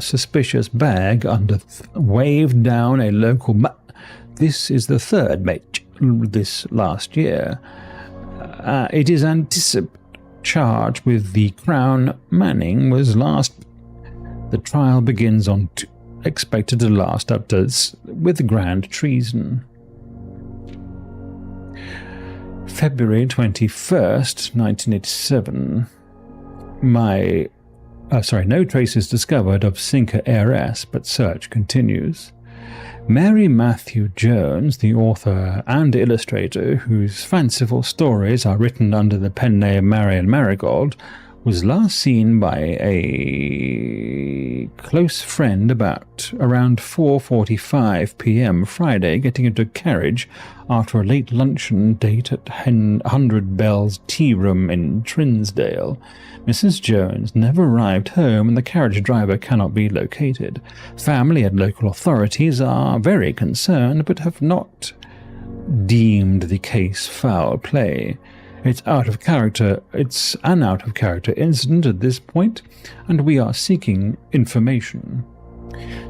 suspicious bag waved down a local This is the 3rd mate this last year. It is anticipated charged with the Crown. Manning was last. The trial begins expected to last up to with grand treason. February 21st, 1987. No traces discovered of sinker heiress, but search continues. Mary Matthew Jones, the author and illustrator whose fanciful stories are written under the pen name Marion Marigold, was last seen by a close friend around 4:45 p.m. Friday, getting into a carriage after a late luncheon date at 100 Bells Tea Room in Trinsdale. Mrs. Jones never arrived home and the carriage driver cannot be located. Family and local authorities are very concerned but have not deemed the case foul play. It's an out of character incident at this point, and we are seeking information.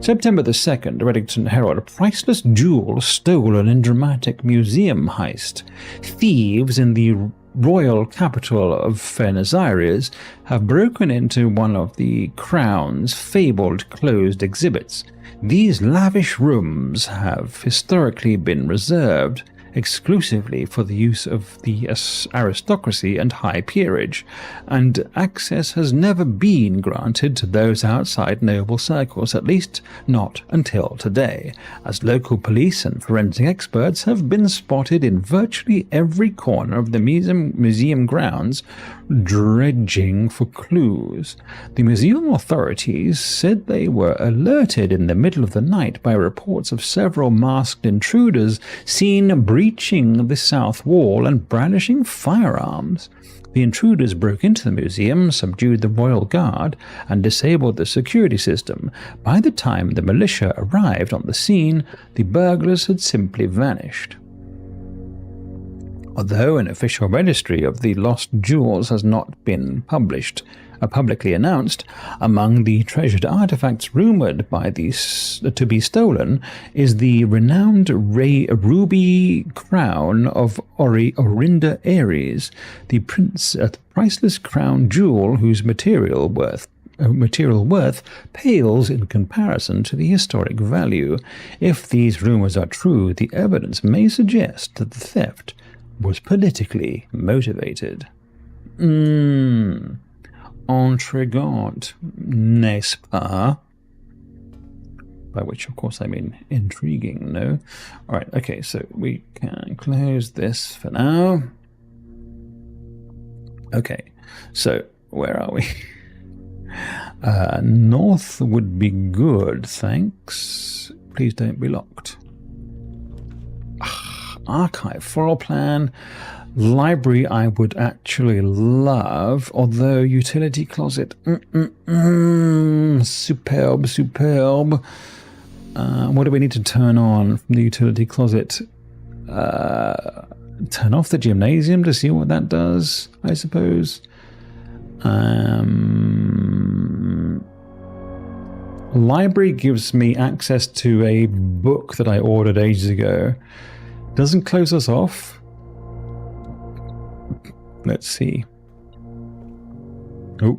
September the 2nd, Reddington Herald. A priceless jewel stolen in dramatic museum heist. Thieves in the royal capital of Buenos Aires have broken into one of the Crown's fabled closed exhibits. These lavish rooms have historically been reserved exclusively for the use of the aristocracy and high peerage, and access has never been granted to those outside noble circles, at least not until today, as local police and forensic experts have been spotted in virtually every corner of the museum grounds, dredging for clues. The museum authorities said they were alerted in the middle of the night by reports of several masked intruders seen breaching the south wall and brandishing firearms. The intruders broke into the museum, subdued the royal guard, and disabled the security system. By the time the militia arrived on the scene, the burglars had simply vanished. Although an official registry of the lost jewels has not been publicly announced, among the treasured artifacts rumored to be stolen is the renowned ruby crown of Orinda Aries, the priceless crown jewel whose material worth pales in comparison to the historic value. If these rumors are true, the evidence may suggest that the theft was politically motivated. Intrigant, n'est-ce pas? By which, of course, I mean intriguing, no? Alright, okay, so we can close this for now. Okay, so where are we? North would be good, thanks. Please don't be locked. Archive floor plan. Library I would actually love, although utility closet. Superb. What do we need to turn on from the utility closet? Turn off the gymnasium to see what that does, I suppose. Library gives me access to a book that I ordered ages ago. Doesn't close us off. Let's see. Oh.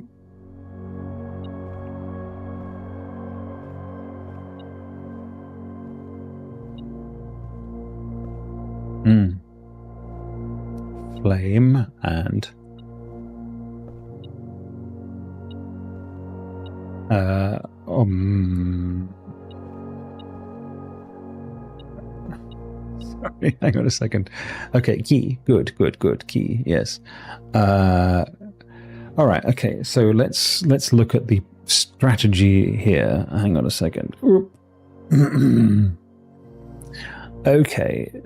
Flame and sorry, hang on a second. Okay, key. Good. Key, yes. All right, okay, so let's look at the strategy here. Hang on a second. Okay.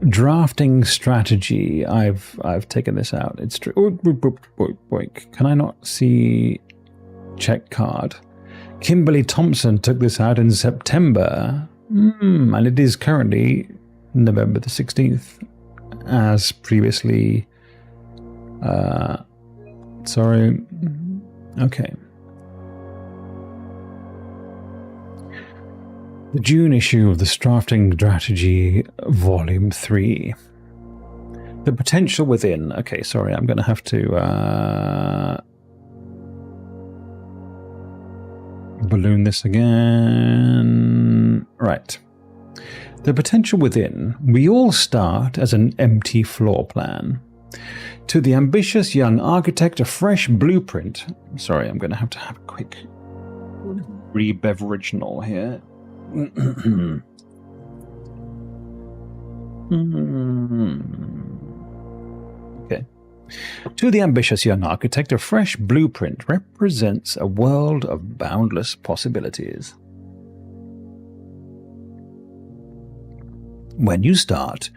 Drafting strategy. I've taken this out. It's true. Can I not see check card? Kimberly Thompson took this out in September. And it is currently November the 16th, as previously. Sorry. Okay. The June issue of the Drafting Strategy, Volume 3. The Potential Within. Okay, sorry, I'm going to have to balloon this again. Right. The Potential Within. We all start as an empty floor plan. To the ambitious young architect, a fresh blueprint. Sorry, I'm going to have a quick re-beverageal here. Okay. To the ambitious young architect, a fresh blueprint represents a world of boundless possibilities. When you start,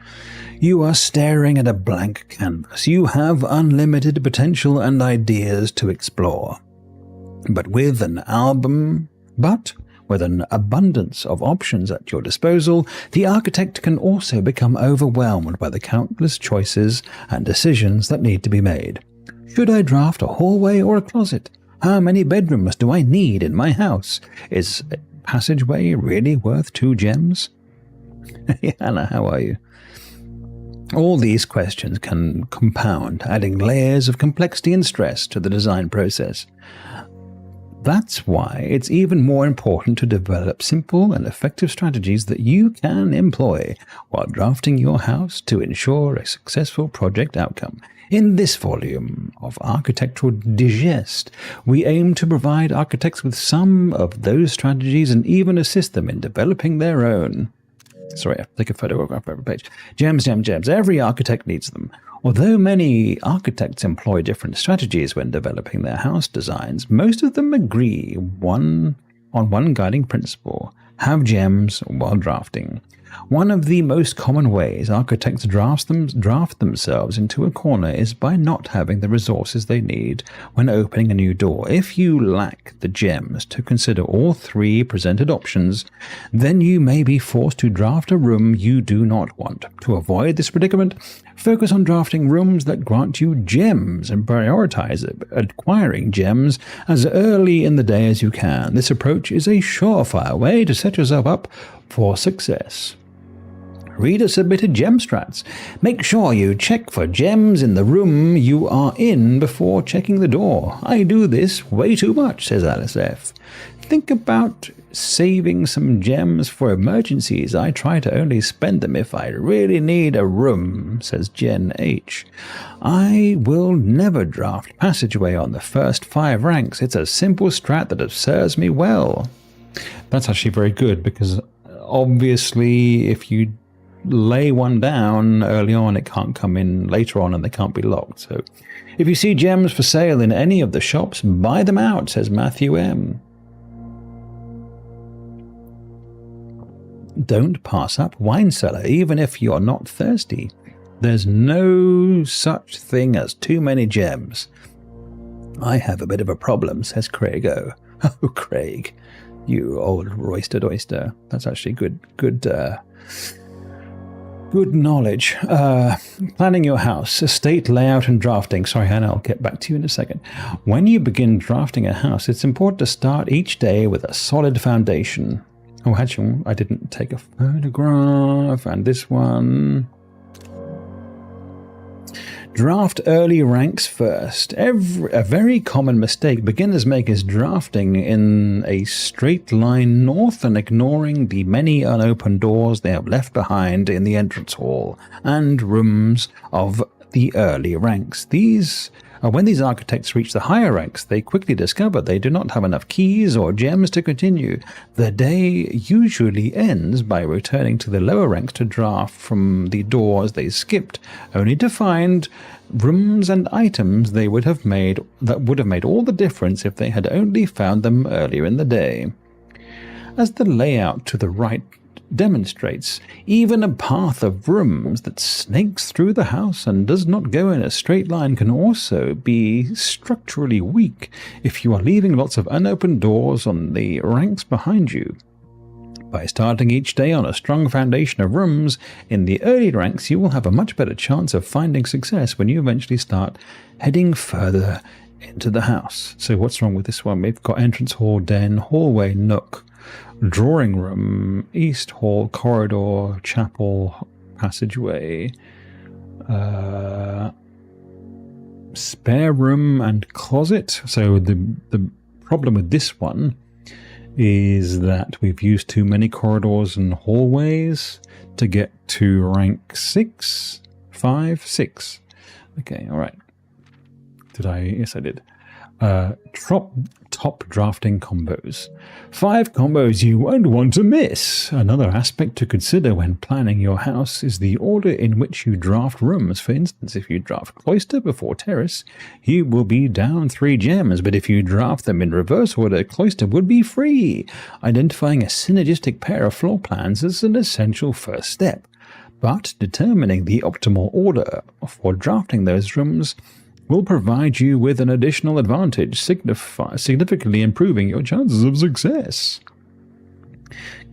you are staring at a blank canvas. You have unlimited potential and ideas to explore. But with an abundance of options at your disposal, the architect can also become overwhelmed by the countless choices and decisions that need to be made. Should I draft a hallway or a closet? How many bedrooms do I need in my house? Is a passageway really worth 2 gems? Anna, how are you? All these questions can compound, adding layers of complexity and stress to the design process. That's why it's even more important to develop simple and effective strategies that you can employ while drafting your house to ensure a successful project outcome. In this volume of Architectural Digest, we aim to provide architects with some of those strategies and even assist them in developing their own. Sorry, I have to take a photograph of every page. Gems, gems, gems. Every architect needs them. Although many architects employ different strategies when developing their house designs, most of them agree on one guiding principle: have gems while drafting. One of the most common ways architects draft themselves into a corner is by not having the resources they need when opening a new door. If you lack the gems to consider all 3 presented options, then you may be forced to draft a room you do not want. To avoid this predicament, focus on drafting rooms that grant you gems and prioritize acquiring gems as early in the day as you can. This approach is a surefire way to set yourself up for success. Reader-submitted gem strats. Make sure you check for gems in the room you are in before checking the door. I do this way too much, says Alice F. Think about saving some gems for emergencies. I try to only spend them if I really need a room, says Jen H. I will never draft passageway on the first 5 ranks. It's a simple strat that serves me well. That's actually very good, because obviously if you lay one down early on, it can't come in later on and they can't be locked. So if you see gems for sale in any of the shops, buy them out, says Matthew M. Don't pass up wine cellar, even if you're not thirsty. There's no such thing as too many gems. I have a bit of a problem, says Craig O. Oh, Craig, you old roistered oyster. That's actually good knowledge. Planning your house, estate layout and drafting. Sorry, Hannah, I'll get back to you in a second. When you begin drafting a house, it's important to start each day with a solid foundation. Oh, actually, I didn't take a photograph. And this one. Draft early ranks first. A very common mistake beginners make is drafting in a straight line north and ignoring the many unopened doors they have left behind in the entrance hall and rooms of the early ranks. When these architects reach the higher ranks, they quickly discover they do not have enough keys or gems to continue. The day usually ends by returning to the lower ranks to draft from the doors they skipped, only to find rooms and items that would have made all the difference if they had only found them earlier in the day. As the layout to the right demonstrates, even a path of rooms that snakes through the house and does not go in a straight line can also be structurally weak if you are leaving lots of unopened doors on the ranks behind you. By starting each day on a strong foundation of rooms in the early ranks, you will have a much better chance of finding success when you eventually start heading further into the house. So what's wrong with this one? We've got entrance hall, den, hallway, nook, drawing room, east hall, corridor, chapel, passageway, spare room and closet. So the problem with this one is that we've used too many corridors and hallways to get to rank 6. Okay, all right. Did I? Yes, I did. top drafting combos. 5 combos you won't want to miss. Another aspect to consider when planning your house is the order in which you draft rooms. For instance, if you draft cloister before terrace, you will be down 3 gems, but if you draft them in reverse order, cloister would be free. Identifying a synergistic pair of floor plans is an essential first step, but determining the optimal order for drafting those rooms will provide you with an additional advantage, significantly improving your chances of success.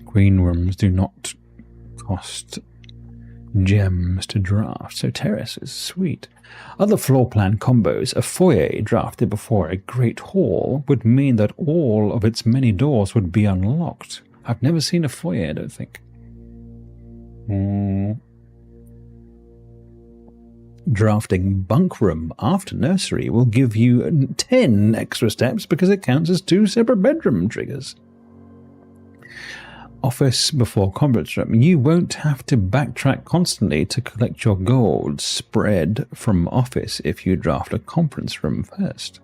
Green rooms do not cost gems to draft, so terrace is sweet. Other floor plan combos: a foyer drafted before a great hall would mean that all of its many doors would be unlocked. I've never seen a foyer, I don't think. Drafting bunk room after nursery will give you 10 extra steps because it counts as 2 separate bedroom triggers. Office before conference room. You won't have to backtrack constantly to collect your gold spread from office if you draft a conference room first.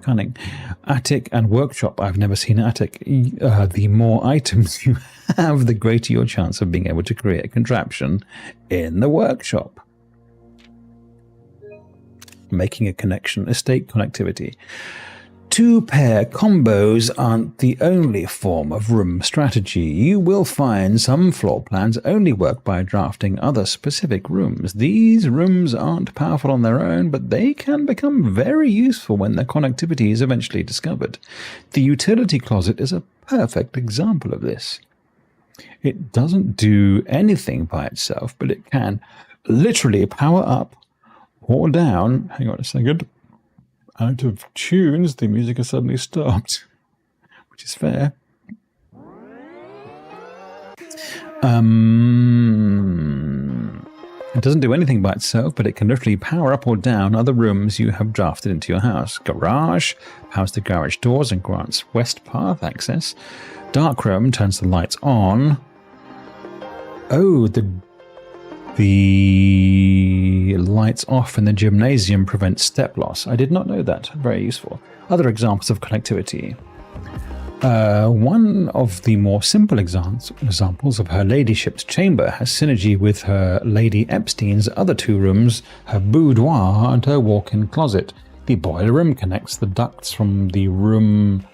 Cunning. Attic and workshop. I've never seen attic. The more items you have, the greater your chance of being able to create a contraption in the workshop. Making a connection, estate connectivity. 2-pair combos aren't the only form of room strategy. You will find some floor plans only work by drafting other specific rooms. These rooms aren't powerful on their own, but they can become very useful when their connectivity is eventually discovered. The utility closet is a perfect example of this. It doesn't do anything by itself, but it can literally power up or down. Hang on a second. Out of tunes, the music has suddenly stopped, which is fair. It doesn't do anything by itself, but it can literally power up or down other rooms you have drafted into your house. Garage powers the garage doors and grants west path access. Dark room turns the lights on. Oh, the lights off in the gymnasium prevents step loss. I did not know that. Very useful. Other examples of connectivity. One of the more simple examples of her ladyship's chamber has synergy with her Lady Epstein's other 2 rooms, her boudoir and her walk-in closet. The boiler room connects the ducts from the room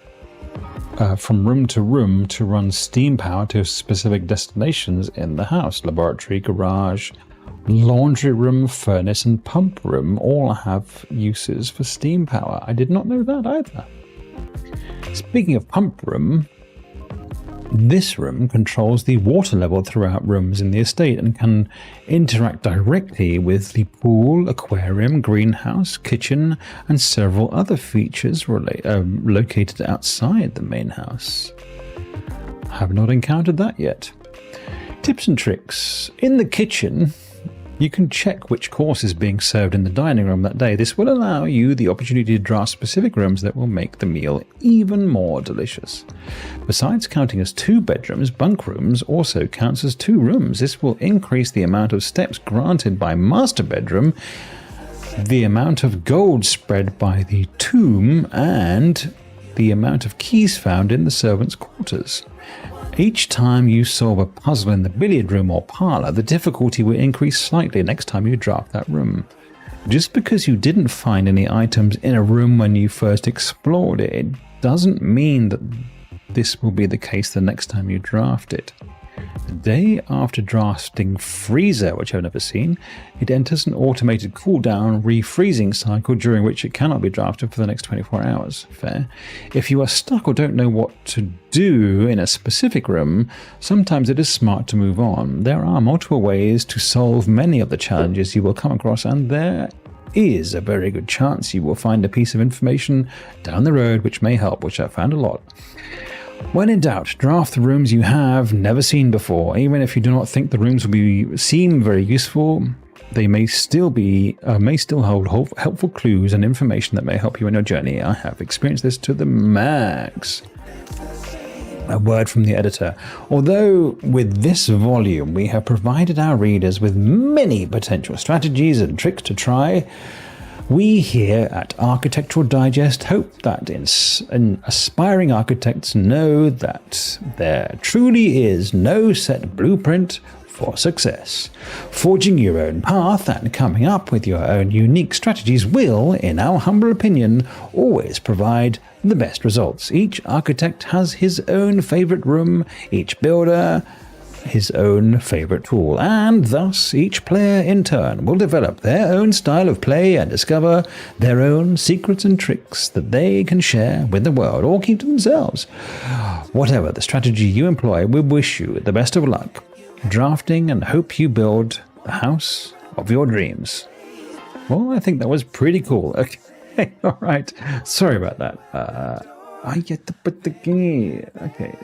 to room to run steam power to specific destinations in the house. Laboratory, garage, laundry room, furnace, and pump room all have uses for steam power. I did not know that either. Speaking of pump room, this room controls the water level throughout rooms in the estate and can interact directly with the pool, aquarium, greenhouse, kitchen, and several other features located outside the main house. I have not encountered that yet. Tips and tricks. In the kitchen, you can check which course is being served in the dining room that day. This will allow you the opportunity to draft specific rooms that will make the meal even more delicious. Besides counting as 2 bedrooms, bunk rooms also counts as 2 rooms. This will increase the amount of steps granted by master bedroom, the amount of gold spread by the tomb, and the amount of keys found in the servants' quarters. Each time you solve a puzzle in the billiard room or parlor, the difficulty will increase slightly next time you draft that room. Just because you didn't find any items in a room when you first explored it, it doesn't mean that this will be the case the next time you draft it. The day after drafting freezer, which I've never seen, it enters an automated cooldown refreezing cycle during which it cannot be drafted for the next 24 hours. Fair. If you are stuck or don't know what to do in a specific room, sometimes it is smart to move on. There are multiple ways to solve many of the challenges you will come across, and there is a very good chance you will find a piece of information down the road which may help, which I've found a lot. When in doubt, draft the rooms you have never seen before. Even if you do not think the rooms will seem very useful, they may still hold helpful clues and information that may help you in your journey. I have experienced this to the max. A word from the editor. Although with this volume we have provided our readers with many potential strategies and tricks to try, We here at Architectural Digest hope that aspiring architects know that there truly is no set blueprint for success. Forging your own path and coming up with your own unique strategies will, in our humble opinion, always provide the best results. Each architect has his own favourite room, each builder his own favourite tool, and thus each player in turn will develop their own style of play and discover their own secrets and tricks that they can share with the world or keep to themselves. Whatever the strategy you employ, we wish you the best of luck drafting and hope you build the house of your dreams. Well, I think that was pretty cool. Okay, all right. Sorry about that. I get to put the key. Okay.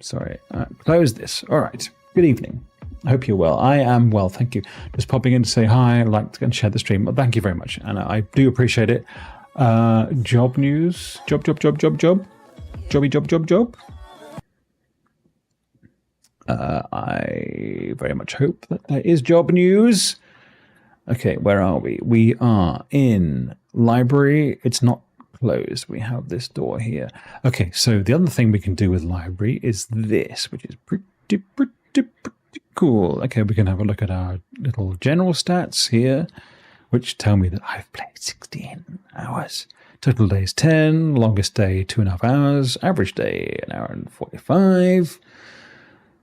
Sorry. Close this. All right. Good evening. I hope you're well. I am well, thank you. Just popping in to say hi, like and share the stream. Well, thank you very much, and I do appreciate it. Job news. Job. Jobby job. I very much hope that there is job news. Okay, where are we? We are in library. It's not closed. We have this door here. Okay, so the other thing we can do with library is this, which is pretty cool. Okay, we can have a look at our little general stats here, which tell me that I've played 16 hours. Total days 10, longest day 2.5 hours, average day 1 hour and 45.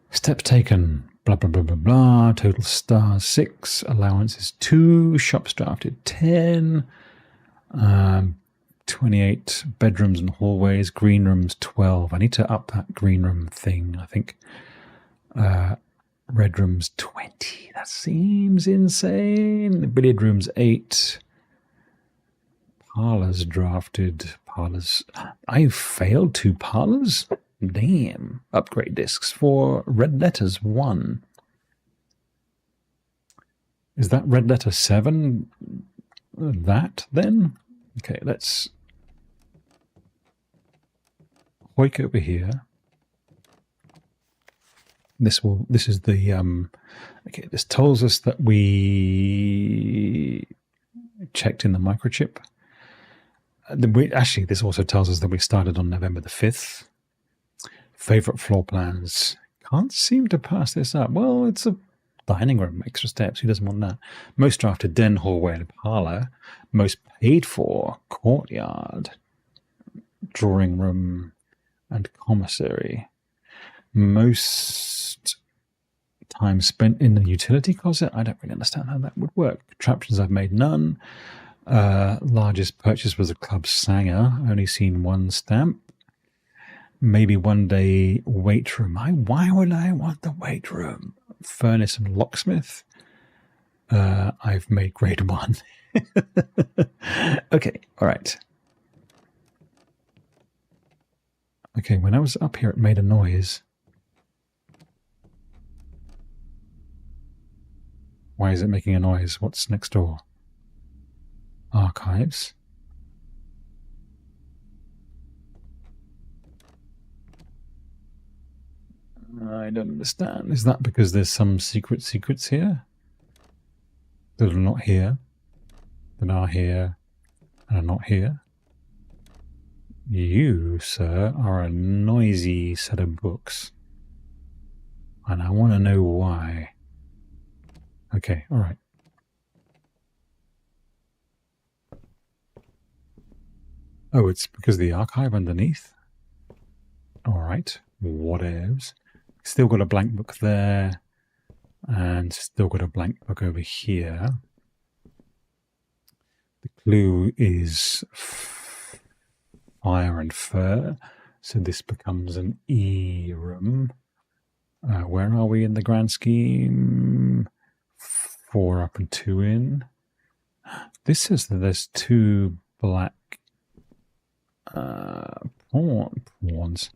Steps taken, blah, blah, blah, blah, blah. Total stars 6, allowances 2, shops drafted 10, 28 bedrooms and hallways, green rooms 12. I need to up that green room thing, I think. Red rooms 20. That seems insane. The billiard rooms 8. Parlours drafted. Parlours. I failed 2 parlours? Damn. Upgrade discs for red letters 1. Is that red letter 7? That then? Okay, let's hoik over here. This is the okay, this tells us that we checked in the microchip. Actually, this also tells us that we started on November the 5th. Favorite floor plans. Can't seem to pass this up. Well, it's a dining room, extra steps. Who doesn't want that? Most drafted den, hallway, and parlor. Most paid for courtyard, drawing room, and commissary. Most time spent in the utility closet. I don't really understand how that would work. Contraptions I've made none. Largest purchase was a club sanger. Only seen 1 stamp. Maybe one day weight room. Why would I want the weight room? Furnace and locksmith. I've made grade 1. Okay, all right. Okay, when I was up here, it made a noise. Why is it making a noise? What's next door? Archives. I don't understand. Is that because there's some secrets here? That are not here, that are here, and are not here? You, sir, are a noisy set of books. And I want to know why. Okay, all right. Oh, it's because of the archive underneath? All right, whatevs. Still got a blank book there, and still got a blank book over here. The clue is fire and fur, so this becomes an E room. Where are we in the grand scheme? 4 up and 2 in. This says that there's 2 black pawns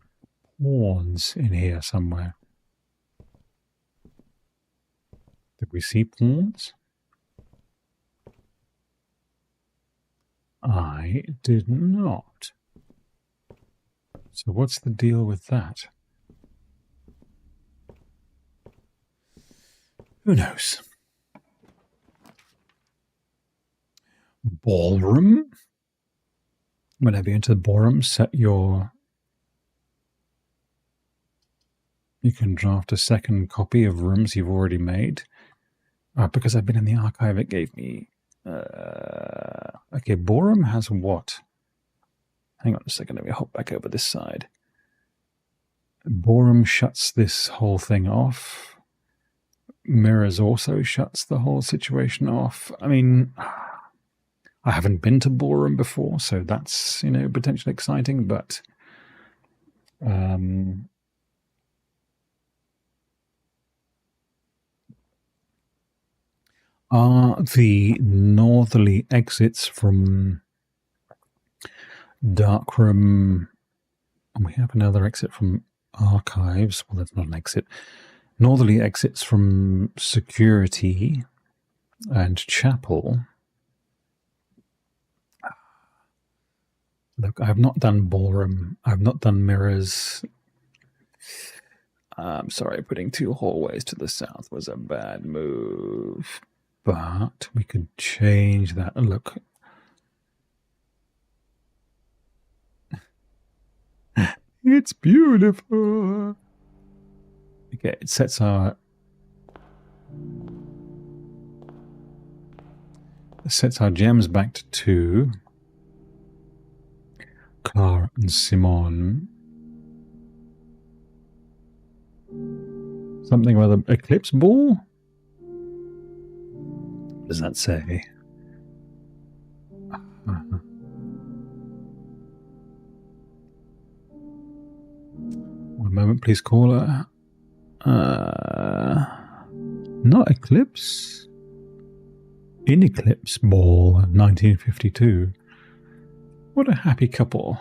in here somewhere. Did we see pawns? I did not. So what's the deal with that? Who knows? Ballroom. Whenever you enter the ballroom, set your... You can draft a second copy of rooms you've already made. Because I've been in the archive, it gave me... okay, ballroom has what? Hang on a second, let me hop back over this side. Ballroom shuts this whole thing off. Mirrors also shuts the whole situation off. I mean, I haven't been to Ballroom before, so that's, potentially exciting, but... are the northerly exits from Darkroom... And we have another exit from Archives. Well, that's not an exit. Northerly exits from Security and Chapel. Look, I have not done Ballroom. I have not done Mirrors. I'm sorry, putting 2 hallways to the south was a bad move. But we could change that. Look. It's beautiful. Okay, it sets our gems back to 2. Clara and Simon. Something about the eclipse ball? What does that say? One moment, please, caller. Not Eclipse. In Eclipse Ball, 1952. What a happy couple.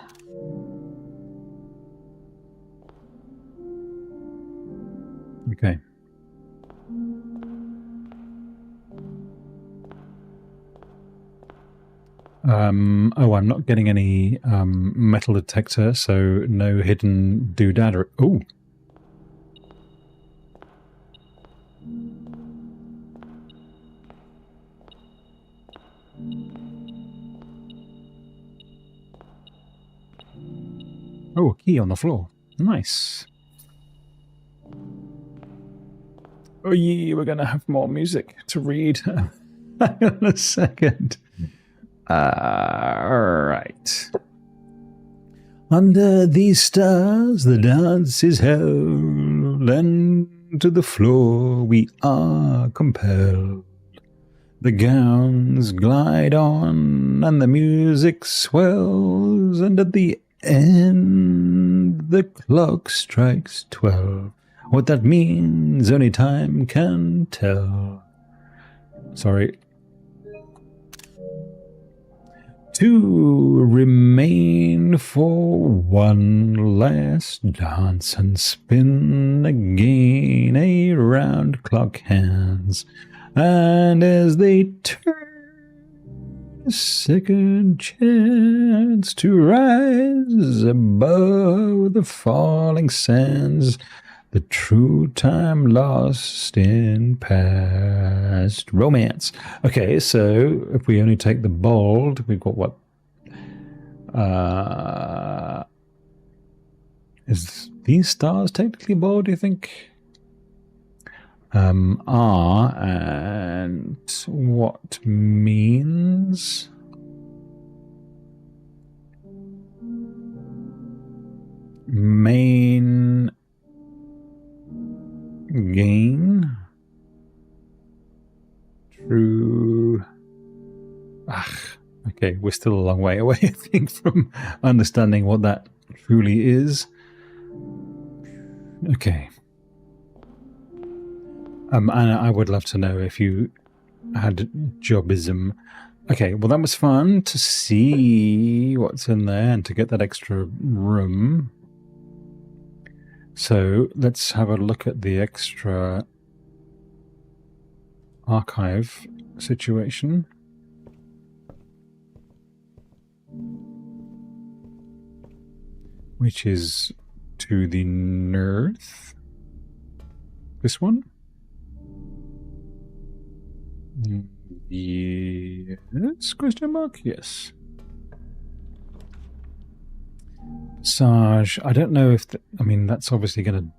Okay. Oh, I'm not getting any metal detector, so no hidden doodad. Oh. Oh, a key on the floor. Nice. Oh, yeah, we're going to have more music to read. Hang on a second. Right. Under these stars, the dance is held, and to the floor we are compelled. The gowns glide on, and the music swells, and at the end, the clock strikes 12. What that means, only time can tell. Sorry. Two remain for one last dance, and spin again a round clock hands. And as they turn, a second chance to rise above the falling sands, the true time lost in past romance. Okay, so if we only take the bold, we've got what? Is these stars technically bold, do you think? Are, and what means? Main gain. True. Okay, we're still a long way away, I think, from understanding what that truly is. Okay. And I would love to know if you had jobism. Okay, well, that was fun to see what's in there and to get that extra room. So let's have a look at the extra archive situation. Which is to the north. This one? Yes? Question mark? Yes. Massage. I don't know if... I mean, that's obviously going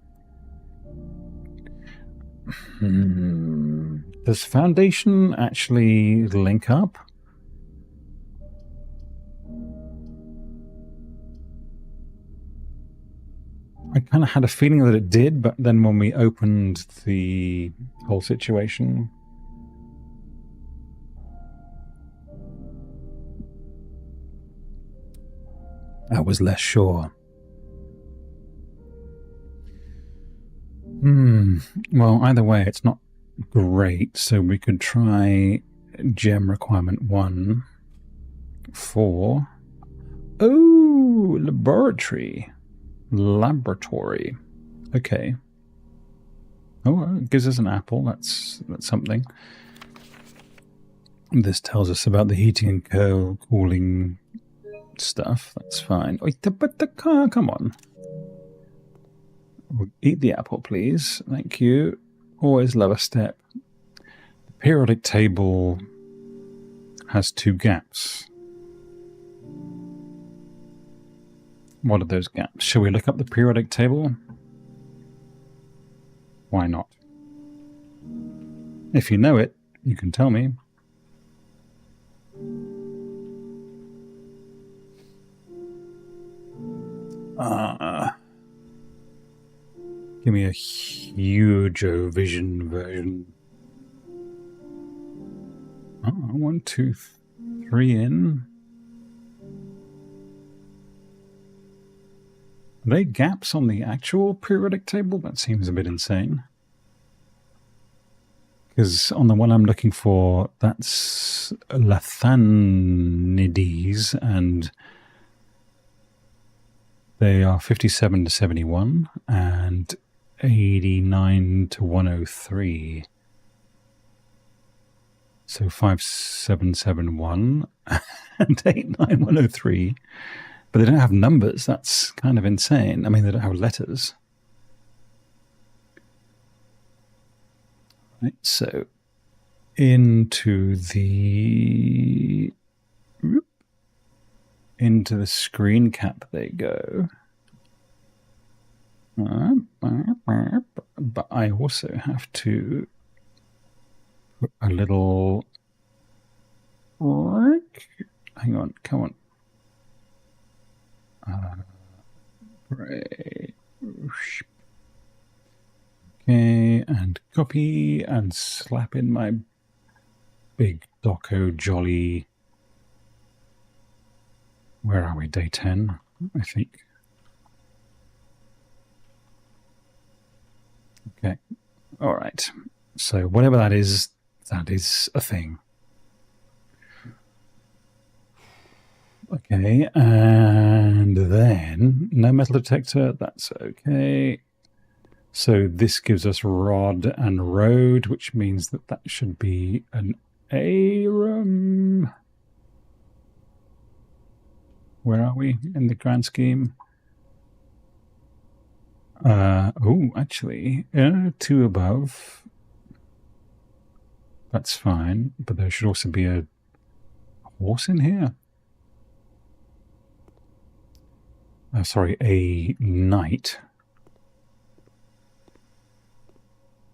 to... Does foundation actually link up? I kind of had a feeling that it did, but then when we opened the whole situation... I was less sure. Well, either way, it's not great, so we could try gem requirement 1 for... Oh, laboratory. Okay. Oh, it gives us an apple. That's something. This tells us about the heating and cooling stuff. That's fine. But the car, come on. We'll eat the apple, please. Thank you. Always love a step. The periodic table has 2 gaps. What are those gaps? Shall we look up the periodic table? Why not? If you know it, you can tell me. Give me a huge vision version. Oh, 1, 2, 3 in. Are they gaps on the actual periodic table? That seems a bit insane. Because on the one I'm looking for, that's Lathanides, and they are 57 to 71 and 89 to 103. So 5771 and 89103. But they don't have numbers. That's kind of insane. I mean, they don't have letters. Right, so into the screen cap they go. But I also have to put a little... Hang on, come on. Right. Okay, and copy and slap in my big doco jolly. Where are we? Day 10, I think. Okay. All right. So whatever that is a thing. Okay, and then no metal detector, that's okay. So this gives us rod and road, which means that should be an A room. Where are we in the grand scheme? Oh, actually, 2 above. That's fine, but there should also be a horse in here. Sorry, a knight.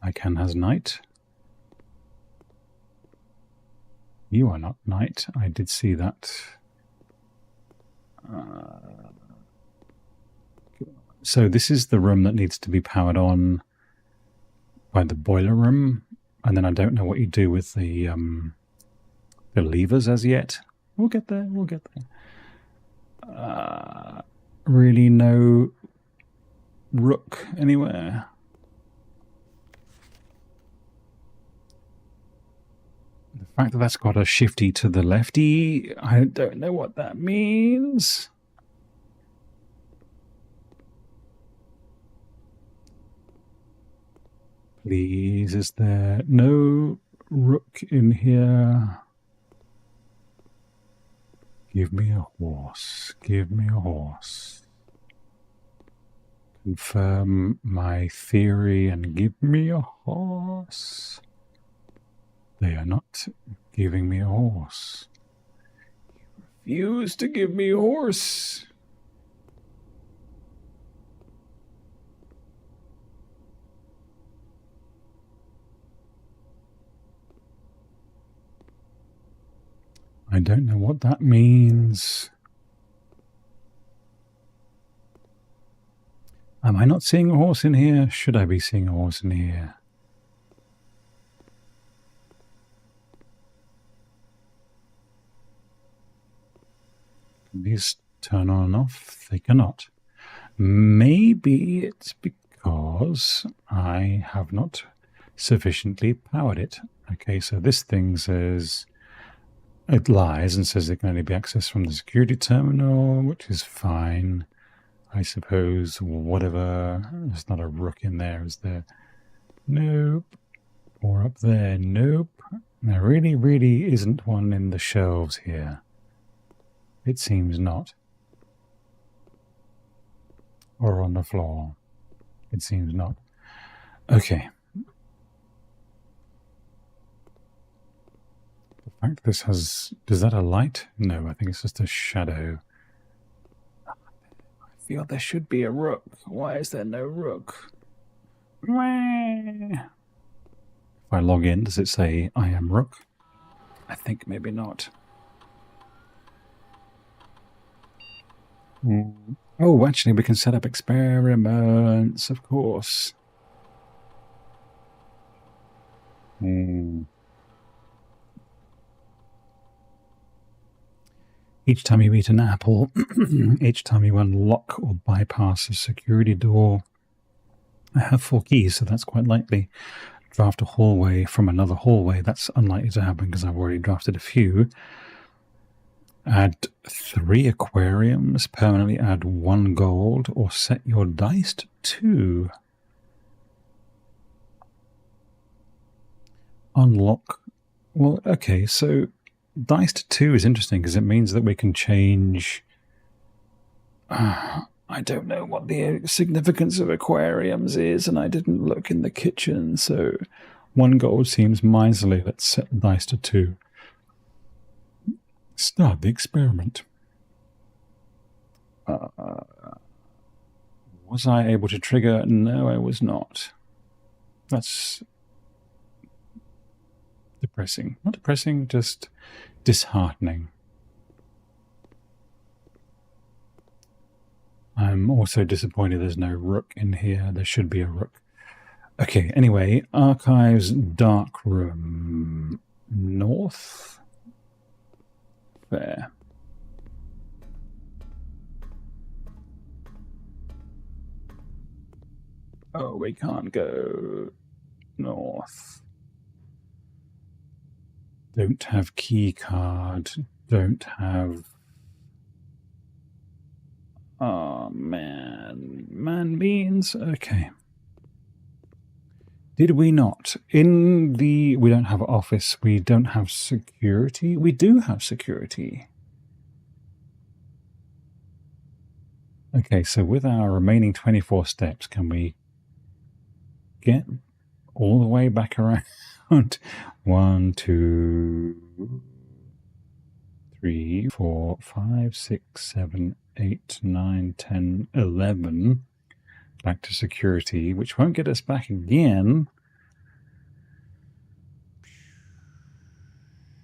Ican has knight. You are not knight. I did see that. So this is the room that needs to be powered on by the boiler room, and then I don't know what you do with the levers as yet. We'll get there. We'll get there. Really no rook anywhere. The fact that that's got a shifty to the lefty, I don't know what that means. Please, is there no rook in here? Give me a horse. Give me a horse. Confirm my theory and give me a horse. They are not giving me a horse. Refuse to give me a horse. I don't know what that means. Am I not seeing a horse in here? Should I be seeing a horse in here? Can these turn on and off? They cannot. Maybe it's because I have not sufficiently powered it. Okay, so this thing says... It lies and says it can only be accessed from the security terminal, which is fine. I suppose, whatever. There's not a rook in there, is there? Nope. Or up there? Nope. There really isn't one in the shelves here. It seems not. Or on the floor. It seems not. Okay. The fact this has... Is that a light? No, I think it's just a shadow. I feel there should be a rook. Why is there no rook? If I log in, does it say I am rook? I think maybe not. Oh, actually, we can set up experiments, of course. Each time you eat an apple, each time you unlock or bypass a security door, I have 4 keys, so that's quite likely. Draft a hallway from another hallway. That's unlikely to happen because I've already drafted a few. Add 3 aquariums, permanently add 1 gold, or set your dice to 2. Unlock. Well, okay, so dice to 2 is interesting because it means that we can change... I don't know what the significance of aquariums is, and I didn't look in the kitchen, so 1 gold seems miserly. Let's set the dice to 2. Start the experiment. Was I able to trigger? No, I was not. That's depressing. Not depressing, just disheartening. I'm also disappointed there's no rook in here. There should be a rook. Okay, anyway, archives, dark room, north. There. Oh, we can't go north. Don't have key card. Don't have... Oh, man. Man means... Okay. Did we not? In the... We don't have office. We don't have security. We do have security. Okay, so with our remaining 24 steps, can we get all the way back around? 1, 2, 3, 4, 5, 6, 7, 8, 9, 10, 11. Back to security, which won't get us back again.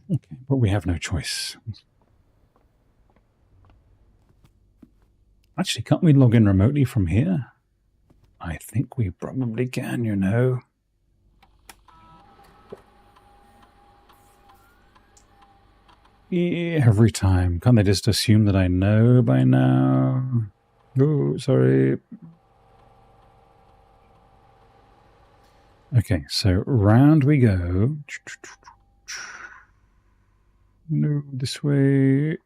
Okay, but we have no choice. Actually, can't we log in remotely from here? I think we probably can, you know. Yeah, every time. Can't they just assume that I know by now? Oh, sorry. Okay, so round we go. No, this way.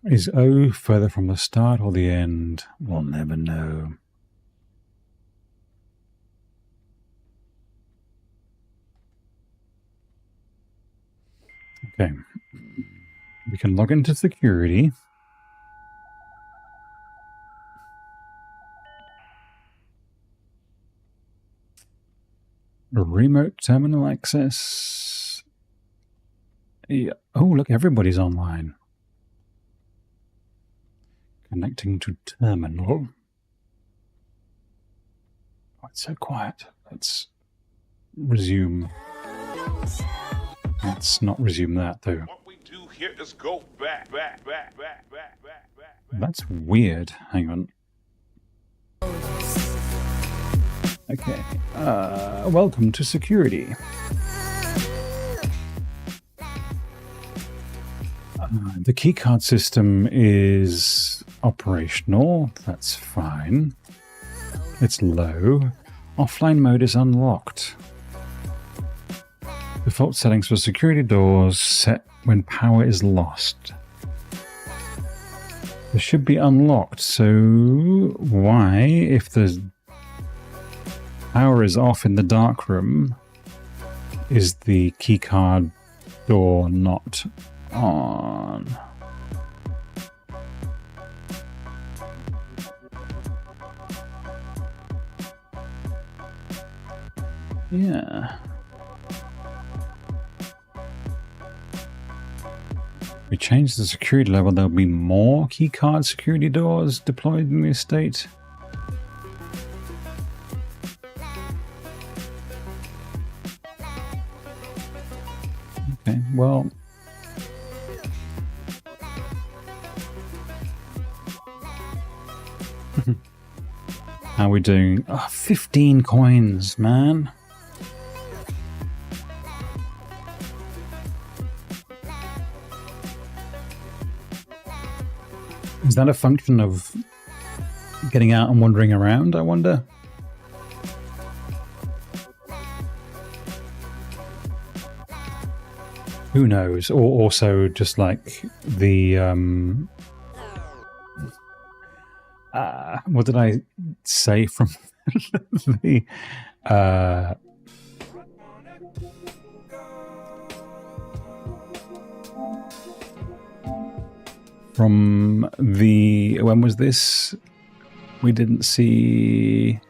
Is O further from the start or the end? We'll never know. Okay. We can log into security. Remote terminal access. Yeah. Oh, look, everybody's online. Connecting to terminal. Oh, it's so quiet. Let's resume. Let's not resume that, though. What we do here is go back. That's weird. Hang on. Okay. Welcome to security. The keycard system is operational. That's fine. It's low. Offline mode is unlocked. Default settings for security doors set when power is lost. This should be unlocked, so why, if the power is off in the dark room, is the keycard door not on? Yeah. We change the security level, there'll be more keycard security doors deployed in the estate. Okay, well... How are we doing? Oh, 15 coins, man. Is that a function of getting out and wandering around, I wonder? Who knows? Or also just like the... what did I say from the... from the... When was this? We didn't see...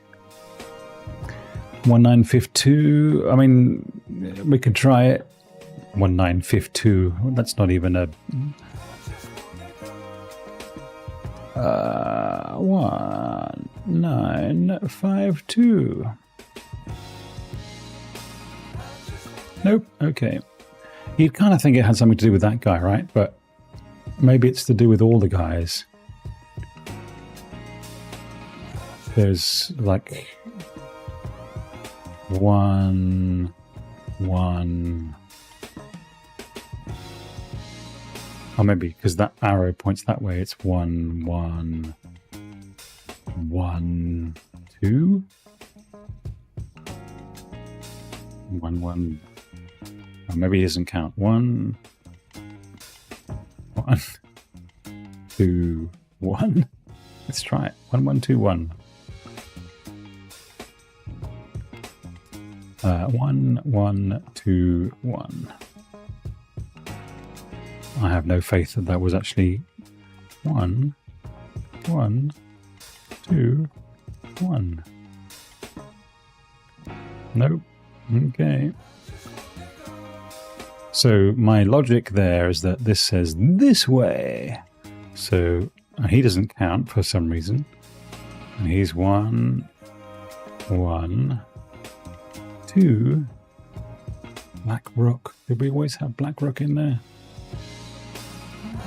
1952. I mean, we could try it. 1952. That's not even a... 1952. Nope. Okay. You'd kind of think it had something to do with that guy, right? But maybe it's to do with all the guys. There's like 1, 1. Or maybe because that arrow points that way, it's 1, 1, 1, 2, 1, 1. Or maybe he doesn't count. 1, 1, 2, 1. Let's try it. 1, 1, 2, 1. 1, 1, 2, 1. I have no faith that that was actually 1, 1, 2, 1. Nope. Okay. So my logic there is that this says this way. So he doesn't count for some reason. And he's 1, 1, 2. Black Rook. Did we always have Black Rook in there?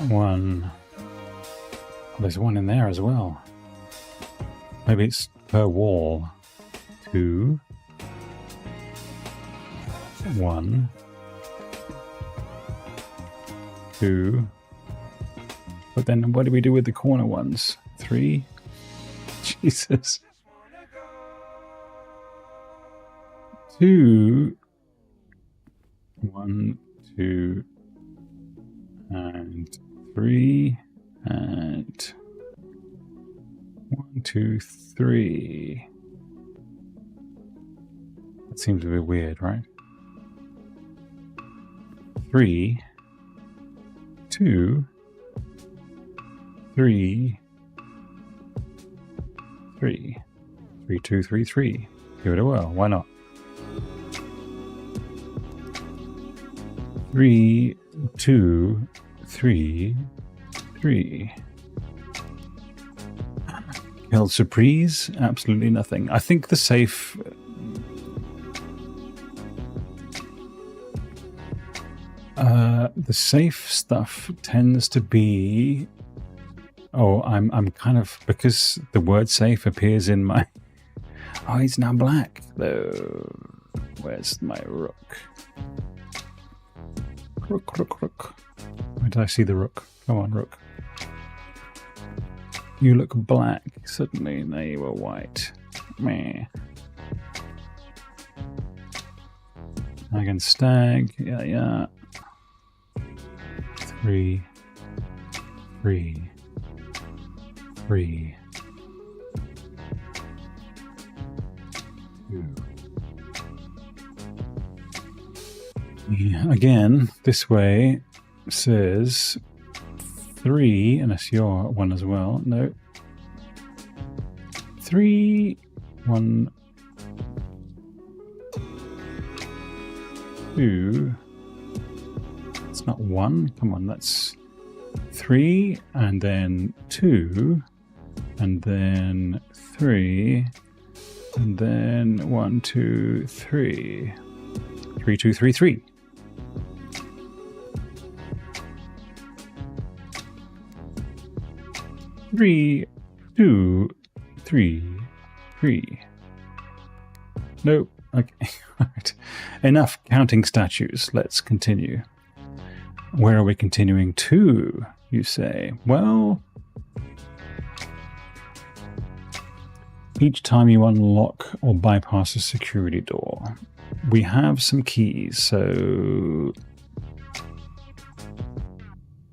1. There's one in there as well. Maybe it's per wall. 2. 1. 2. But then what do we do with the corner ones? 3. Jesus. 2. 1, 2, and 3, and 1, 2, 3. That seems a bit weird, right? 3, 2, 3, 3, 3, 2, 3, 3. Give it a whirl. Why not? 3, 2, 3, 3. Held surprise? Absolutely nothing. I think the safe... the safe stuff tends to be... Oh, I'm kind of... Because the word safe appears in my... Oh, it's now black, though. Where's my rook? Rook, rook, rook. Where did I see the rook? Come on, rook. You look black. Suddenly, now you were white. Meh. Again, stag. Yeah, yeah. 3, 3, 3. 2. Yeah, again, this way says 3, unless you're 1 as well. No. 3, 1, 2. It's not 1. Come on, that's 3, and then 2, and then 3, and then 1, 2, 3. 3, 2, 3, 3. Three, 2, 3, 3. Nope. Okay. Right. Enough counting statues. Let's continue. Where are we continuing to, you say? Well, each time you unlock or bypass a security door, we have some keys. So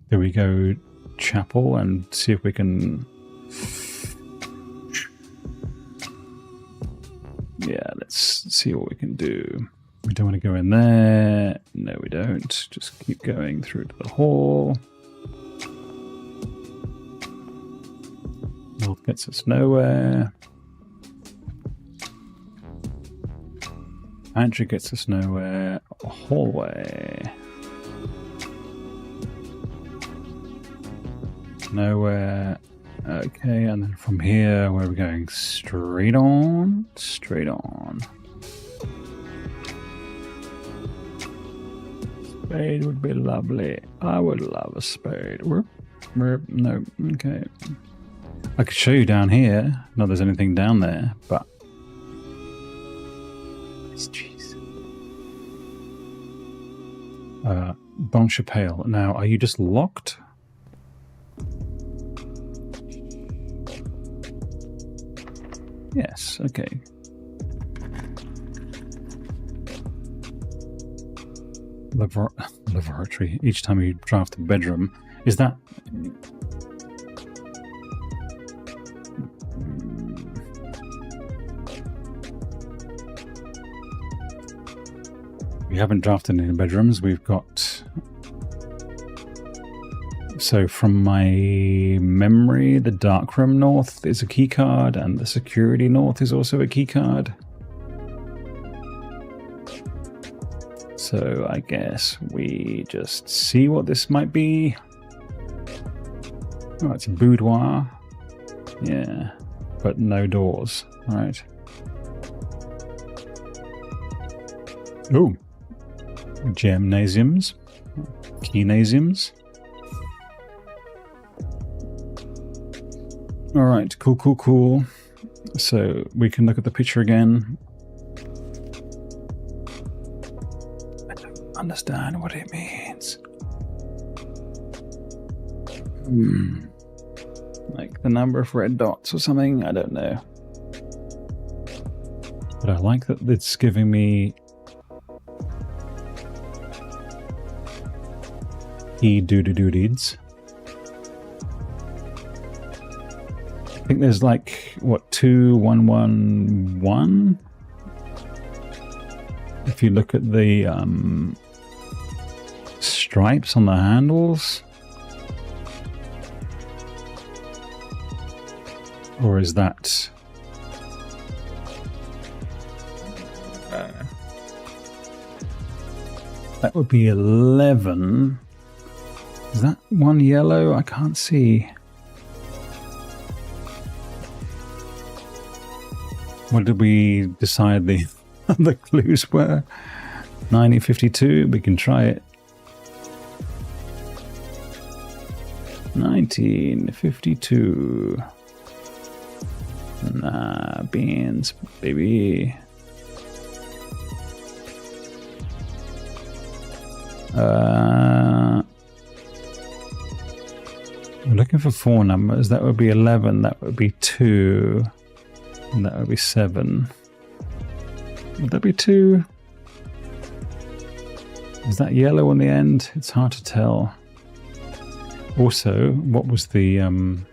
there we go. Chapel, and see if we can... Yeah, let's see what we can do. We don't want to go in there. No, we don't. Just keep going through to the hall. North gets us nowhere. Entry gets us nowhere. A hallway. Nowhere. Okay, and then from here, where are we going? Straight on? Straight on. Spade would be lovely. I would love a spade. No, okay. I could show you down here. Not there's anything down there, but... Jeez. Bon Chapelle. Now, are you just locked? Yes, okay. Laboratory. Each time you draft a bedroom. Is that... We haven't drafted any bedrooms. We've got... So from my memory, the darkroom north is a key card, and the security north is also a key card. So I guess we just see what this might be. Oh, it's a boudoir. Yeah, but no doors. All right. Oh, gymnasiums, keynasiums. All right, cool, cool, cool. So we can look at the picture again. I don't understand what it means. Like the number of red dots or something? I don't know. But I like that it's giving me doo-doo-doo-deeds. I think there's like, what, 2, 1, 1, 1? If you look at the stripes on the handles. Or is that... That would be 11. Is that one yellow? I can't see. What did we decide the the clues were? 1952. We can try it. 1952. Nah, beans, baby. We're looking for 4 numbers. That would be 11. That would be 2. And that would be 7. Would that be 2? Is that yellow on the end? It's hard to tell. Also, what was the... Come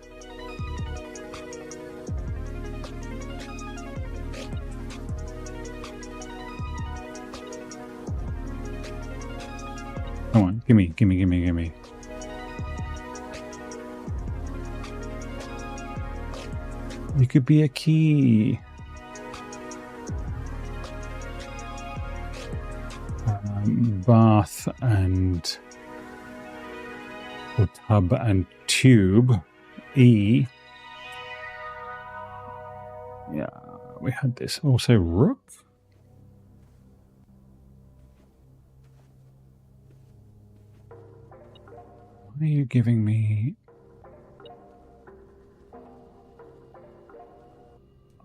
on, gimme. You could be a key. Bath and... or tub and tube. E. Yeah, we had this. Also rook. What are you giving me?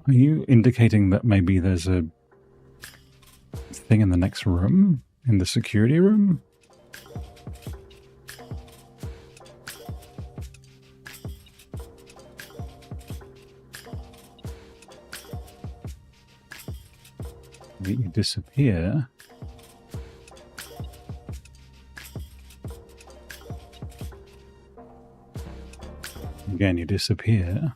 Are you indicating that maybe there's a thing in the next room? In the security room? You disappear. Again, you disappear.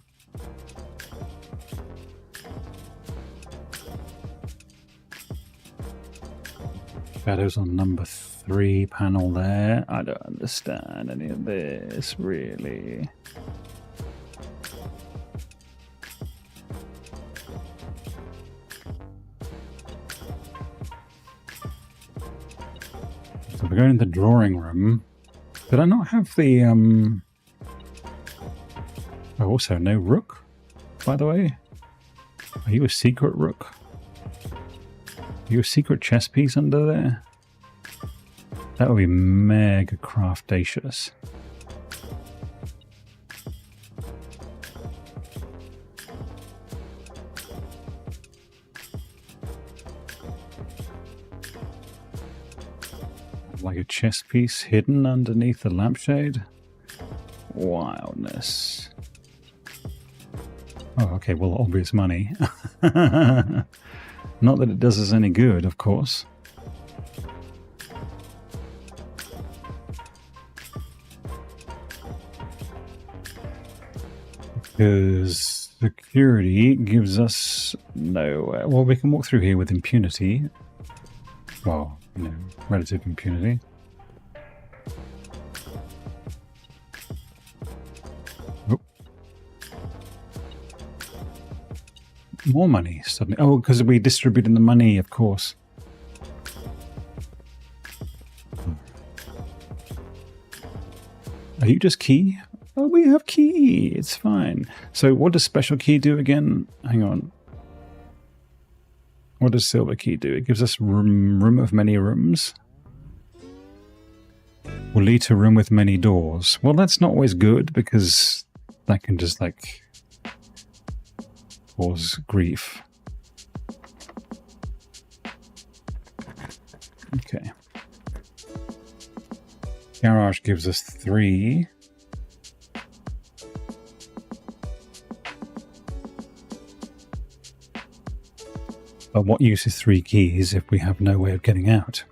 Shadows on number 3 panel there. I don't understand any of this, really. So we're going to the drawing room. Did I not have the... Oh, also no rook, by the way. Are you a secret rook? Are you a secret chess piece under there? That would be mega craftacious. Like a chess piece hidden underneath the lampshade? Wildness. Oh, okay, well, obvious money. Not that it does us any good, of course. Because security gives us no... Well, we can walk through here with impunity. Well, you know, relative impunity. Oh. More money suddenly. Oh, because we distributed the money, of course. Are you just key? Oh, we have key. It's fine. So what does special key do again? Hang on. What does silver key do? It gives us room of many rooms. Will lead to room with many doors. Well, that's not always good because that can just like cause grief. Okay. Garage gives us 3. But what use is 3 keys if we have no way of getting out?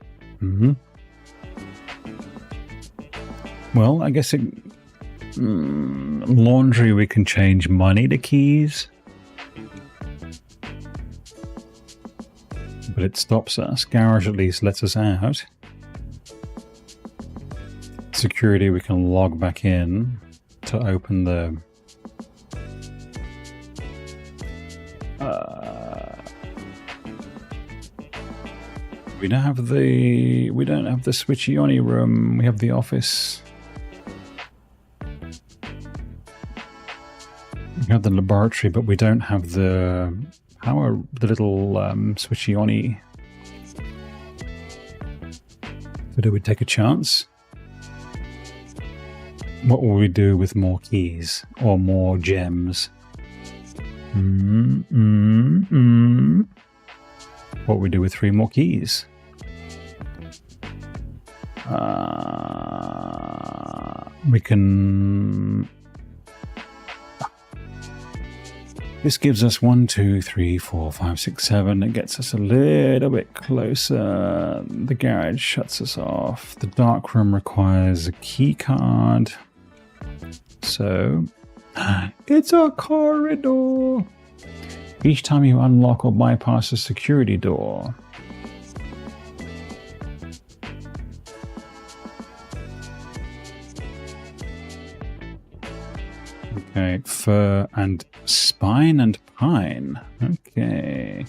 Well, I guess it... laundry, we can change money to keys. But it stops us. Garage at least lets us out. Security, we can log back in to open the... We don't have the switchy-on room. We have the office. We have the laboratory, but we don't have the power, the little switchy-on. So do we take a chance? What will we do with more keys or more gems? What will we do with 3 more keys? We can... This gives us 1, 2, 3, 4, 5, 6, 7. It gets us a little bit closer. The garage shuts us off. The dark room requires a key card. So, it's a corridor. Each time you unlock or bypass a security door. Okay, fur and spine and pine. Okay.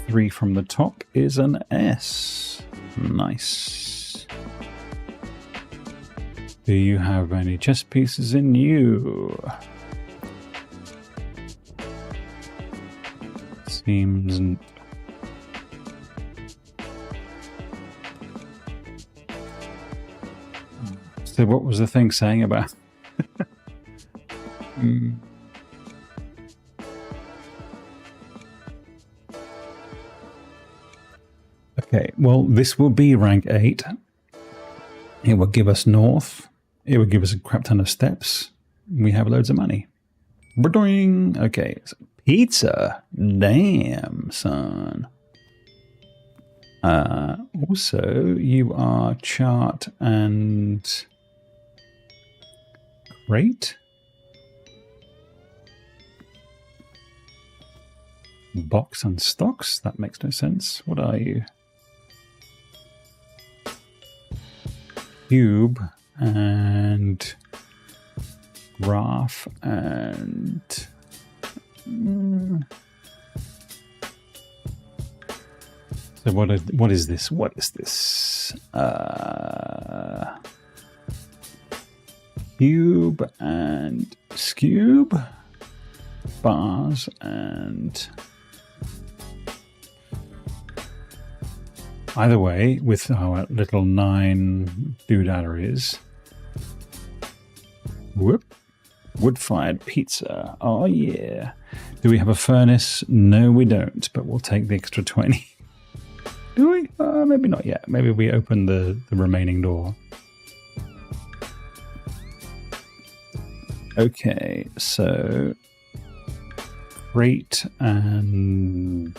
3 from the top is an S. Nice. Do you have any chess pieces in you? Seems... So what was the thing saying about... Okay, well, this will be rank 8. It will give us north. It will give us a crap ton of steps. We have loads of money. Ba-doing! Okay, so pizza. Damn, son. Also, you are chart and crate. Box and stocks? That makes no sense. What are you? Cube and graph and... So what is this? What is this? Cube and scube. Bars and... Either way, with our little 9 doodaderies. Whoop. Wood-fired pizza. Oh, yeah. Do we have a furnace? No, we don't, but we'll take the extra 20. Do we? Maybe not yet. Maybe we open the remaining door. Okay, so... crate and...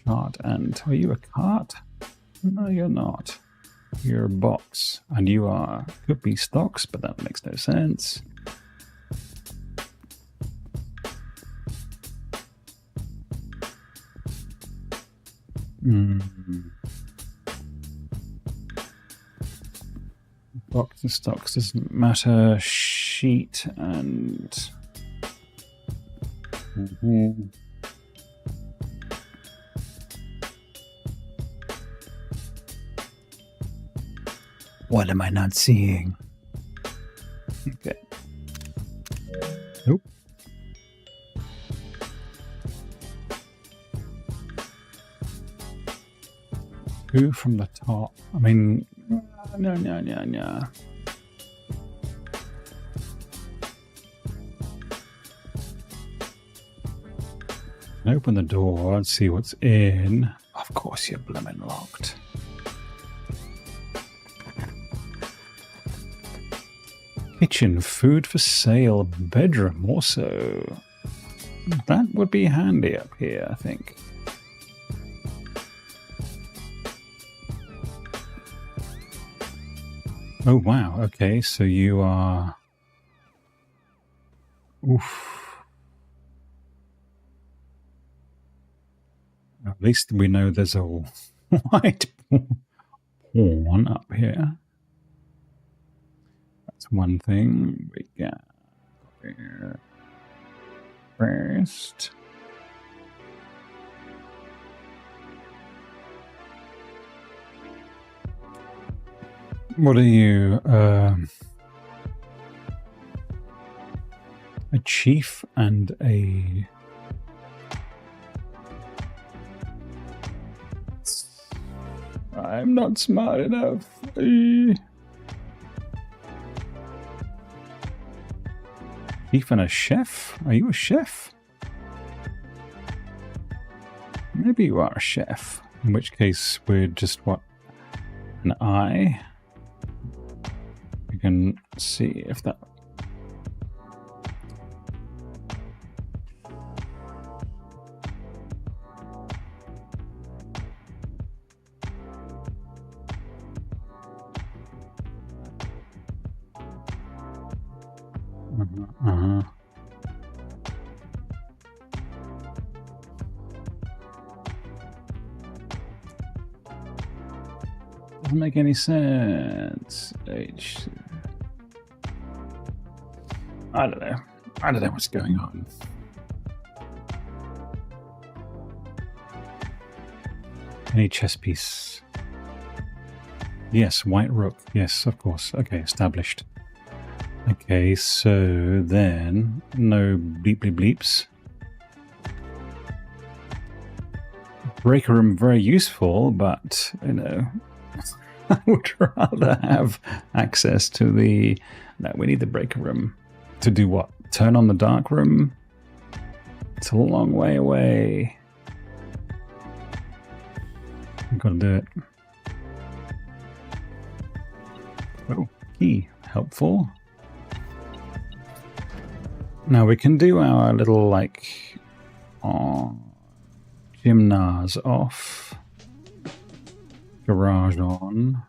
chart and... Are you a cart? No, you're not. You're a box. And you are... Could be stocks, but that makes no sense. Box and stocks doesn't matter. Sheet and... What am I not seeing? Okay. Nope. Two from the top. I mean, no. Open the door and see what's in. Of course you're blooming locked. Kitchen, food for sale, bedroom also. That would be handy up here, I think. Oh wow, okay, so you are... Oof. At least we know there's a white pawn up here. That's one thing. We got First. What are you? A chief and a... I'm not smart enough. Chief and a chef? Are you a chef? Maybe you are a chef. In which case, we're just what? An eye? We can see if that... Doesn't make any sense. I don't know. I don't know what's going on. Any chess piece? Yes, white rook. Yes, of course. Okay, established. Okay, so then no bleeply bleeps. Breaker room very useful, but you know, I would rather have access to the... No, we need the breaker room. To do what? Turn on the dark room? It's a long way away. I've got to do it. Oh, key. Helpful. Now we can do our little, like, gymnase off. Garage on.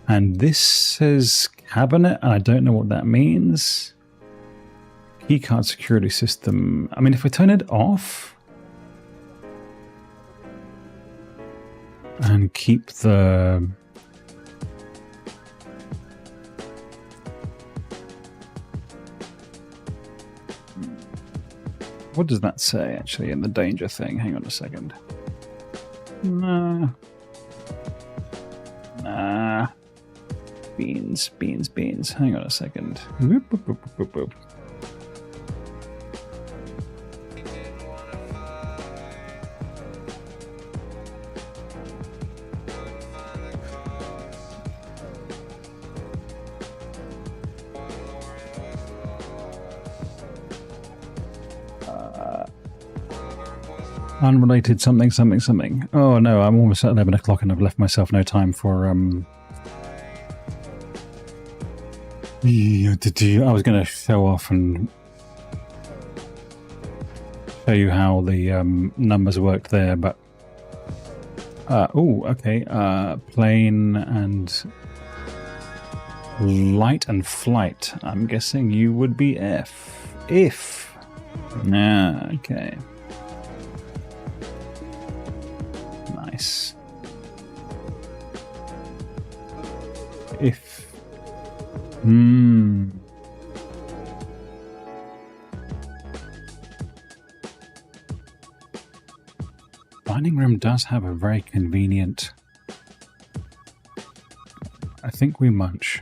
And this says cabinet, and I don't know what that means. Keycard security system. I mean, if we turn it off and keep the... What does that say, actually, in the danger thing? Hang on a second. Nah. Nah. Beans, beans, beans. Hang on a second. Whoop, whoop, whoop, whoop, whoop. Unrelated something, something, something. Oh no, I'm almost at 11 o'clock and I've left myself no time for... I was going to show off and show you how the numbers worked there, but... oh, okay. Plane and... light and flight. I'm guessing you would be F. If. Yeah, okay. Nice. If. Dining room does have a very convenient... I think we munch.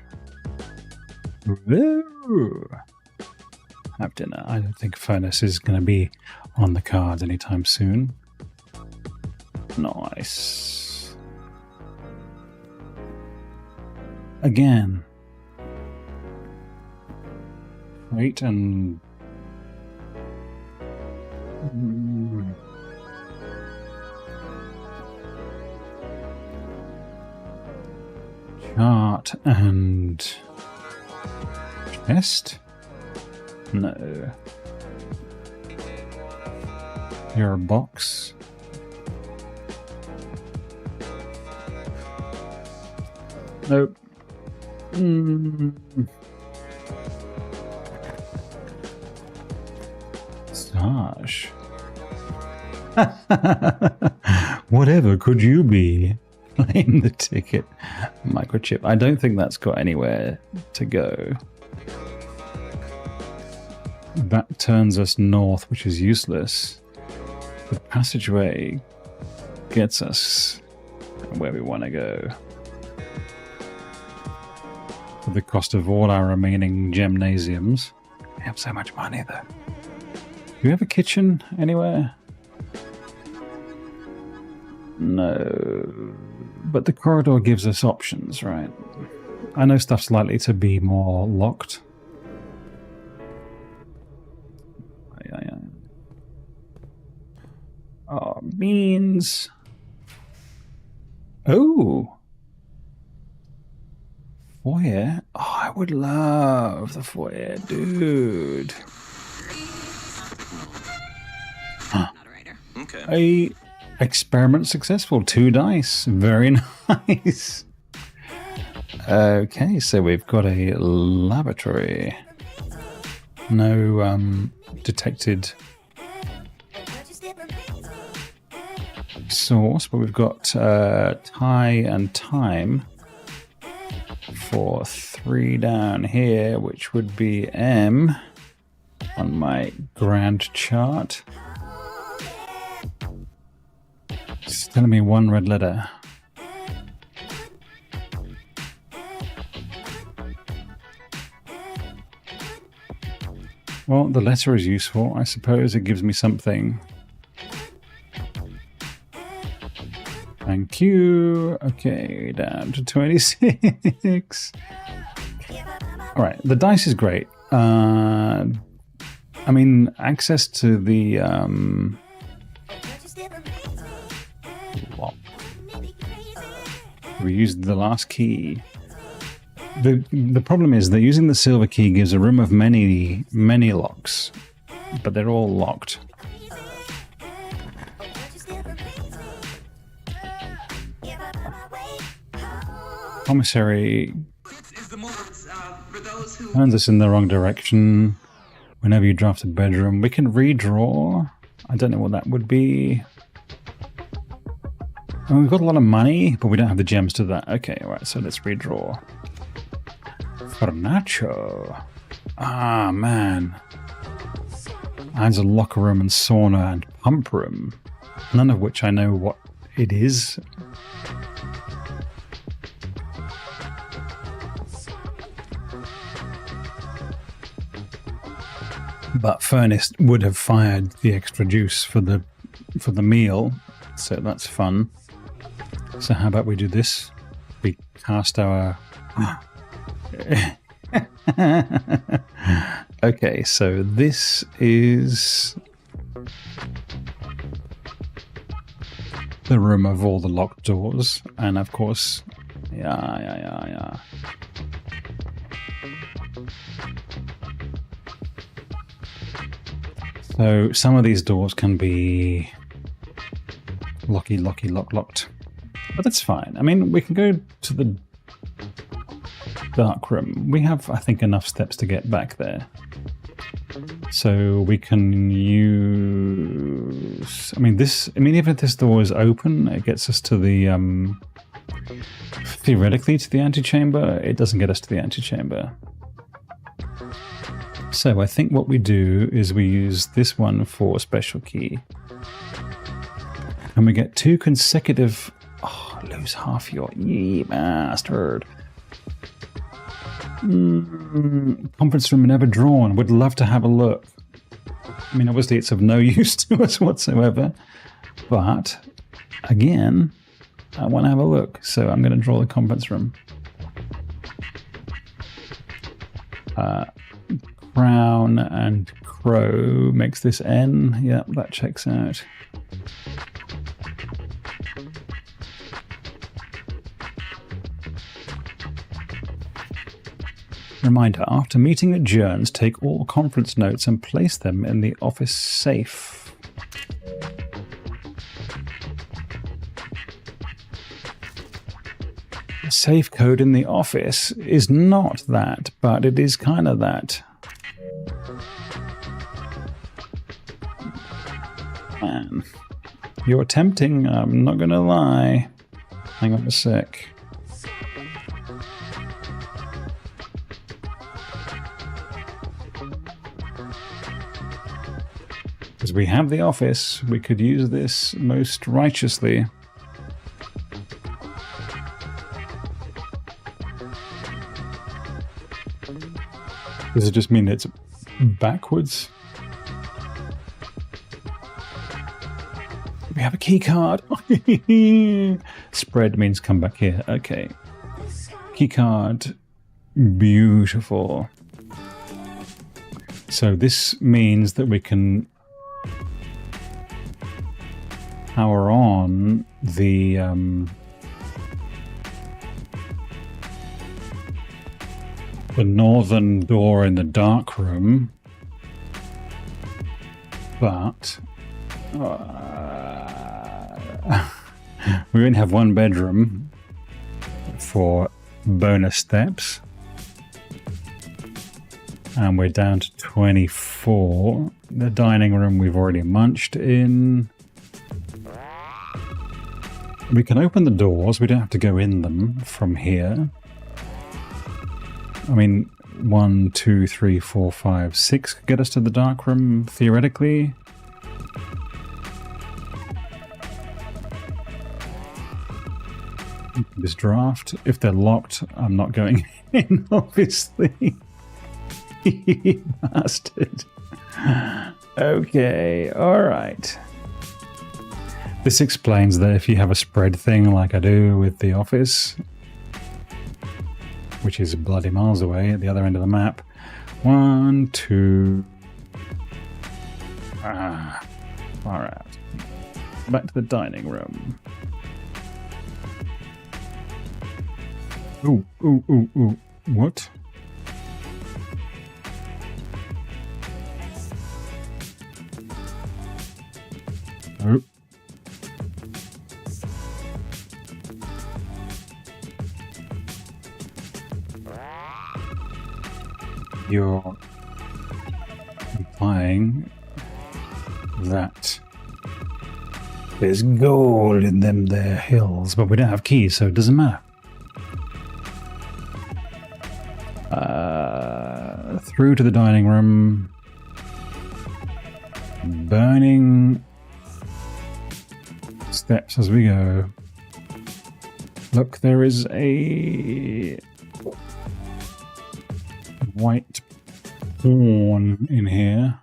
Woo! Have dinner. I don't think furnace is going to be on the cards anytime soon. Nice. Again. Wait and... Chart and... chest? No. You're a box. Nope. Stash. Whatever could you be? Claim the ticket. Microchip. I don't think that's got anywhere to go. That turns us north, which is useless. The passageway gets us where we want to go. For the cost of all our remaining gymnasiums. We have so much money, though. Do we have a kitchen anywhere? No. But the corridor gives us options, right? I know stuff's likely to be more locked. Oh, beans. Oh. Foyer? Oh, I would love the foyer, dude. Huh. Okay. Experiment successful. 2 dice. Very nice. Okay, so we've got a lavatory. No detected source, but we've got tie and time for 3 down here, which would be M on my grand chart. It's telling me 1 red letter. Well, the letter is useful. I suppose it gives me something. Thank you. Okay, down to 26. All right, the dice is great. I mean, access to the lock. We used the last key. The problem is that using the silver key gives a room of many locks, but they're all locked. Commissary turns us in the wrong direction. Whenever you draft a bedroom, we can redraw. I don't know what that would be. And we've got a lot of money, but we don't have the gems to that. Okay, all right, so let's redraw. Fornacho. Ah, man. Adds a locker room and sauna and pump room. None of which I know what it is. But Furnace would have fired the extra juice for the meal, so that's fun. So how about we do this? We cast our... Okay, so this is the room of all the locked doors, and of course, yeah. So some of these doors can be locked. But that's fine. I mean, we can go to the dark room. We have, I think, enough steps to get back there. So we can use... even if this door is open, it gets us to the... theoretically to the antechamber. It doesn't get us to the antechamber. So I think what we do is we use this one for special key. And we get 2 consecutive... Oh, lose half your... Ye bastard. Conference room never drawn. Would love to have a look. I mean, obviously it's of no use to us whatsoever. But, again, I want to have a look. So I'm going to draw the conference room. Crown and crow makes this N. Yep, that checks out. Reminder, after meeting adjourns, take all conference notes and place them in the office safe. The safe code in the office is not that, but it is kind of that. Man, you're tempting, I'm not gonna lie. Hang on a sec. we have the office. We could use this most righteously. Does it just mean it's backwards? We have a key card. Spread means come back here. Okay. Key card. Beautiful. So this means that we can power on the northern door in the dark room, but we only have one bedroom for bonus steps, and we're down to 24. The dining room we've already munched in. We can open the doors, we don't have to go in them from here. I mean, 1, 2, 3, 4, 5, 6 could get us to the dark room, theoretically. This draft, if they're locked, I'm not going in, obviously. Bastard. Okay, alright. This explains that if you have a spread thing like I do with the office, which is bloody miles away at the other end of the map. 1, 2... far out. Back to the dining room. Ooh, ooh, ooh, ooh. What? Oh. You're implying that there's gold in them there hills, but we don't have keys, so it doesn't matter. Through to the dining room. Burning steps as we go. Look, there is a white pawn in here.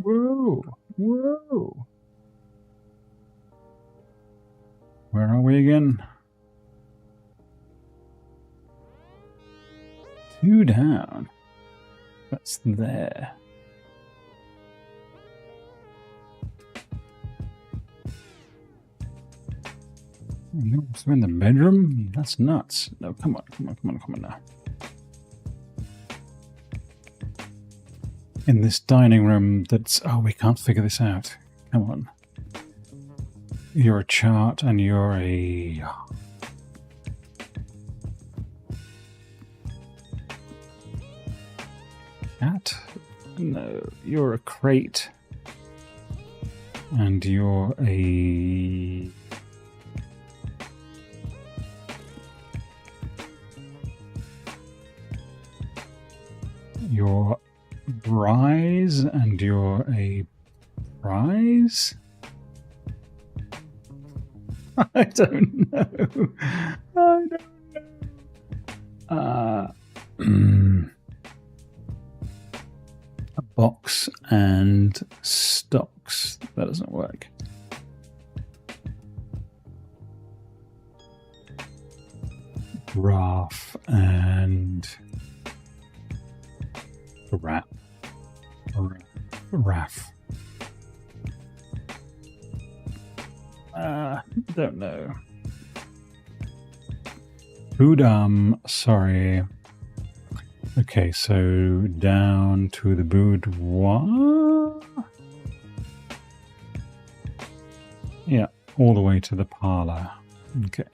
Whoa, whoa. Where are we again? 2 down. That's there. No, so in the bedroom? That's nuts. No, come on, come on, come on, come on now. In this dining room that's... Oh, we can't figure this out. Come on. You're a chart and you're a... Cat? No, you're a crate. And you're a... You're Bryce, and you're a prize? I don't know. I don't know. A box and stocks. That doesn't work. Graph and... Raff. Don't know. Hoodam, sorry. Okay, so down to the boudoir? Yeah, all the way to the parlor. Okay.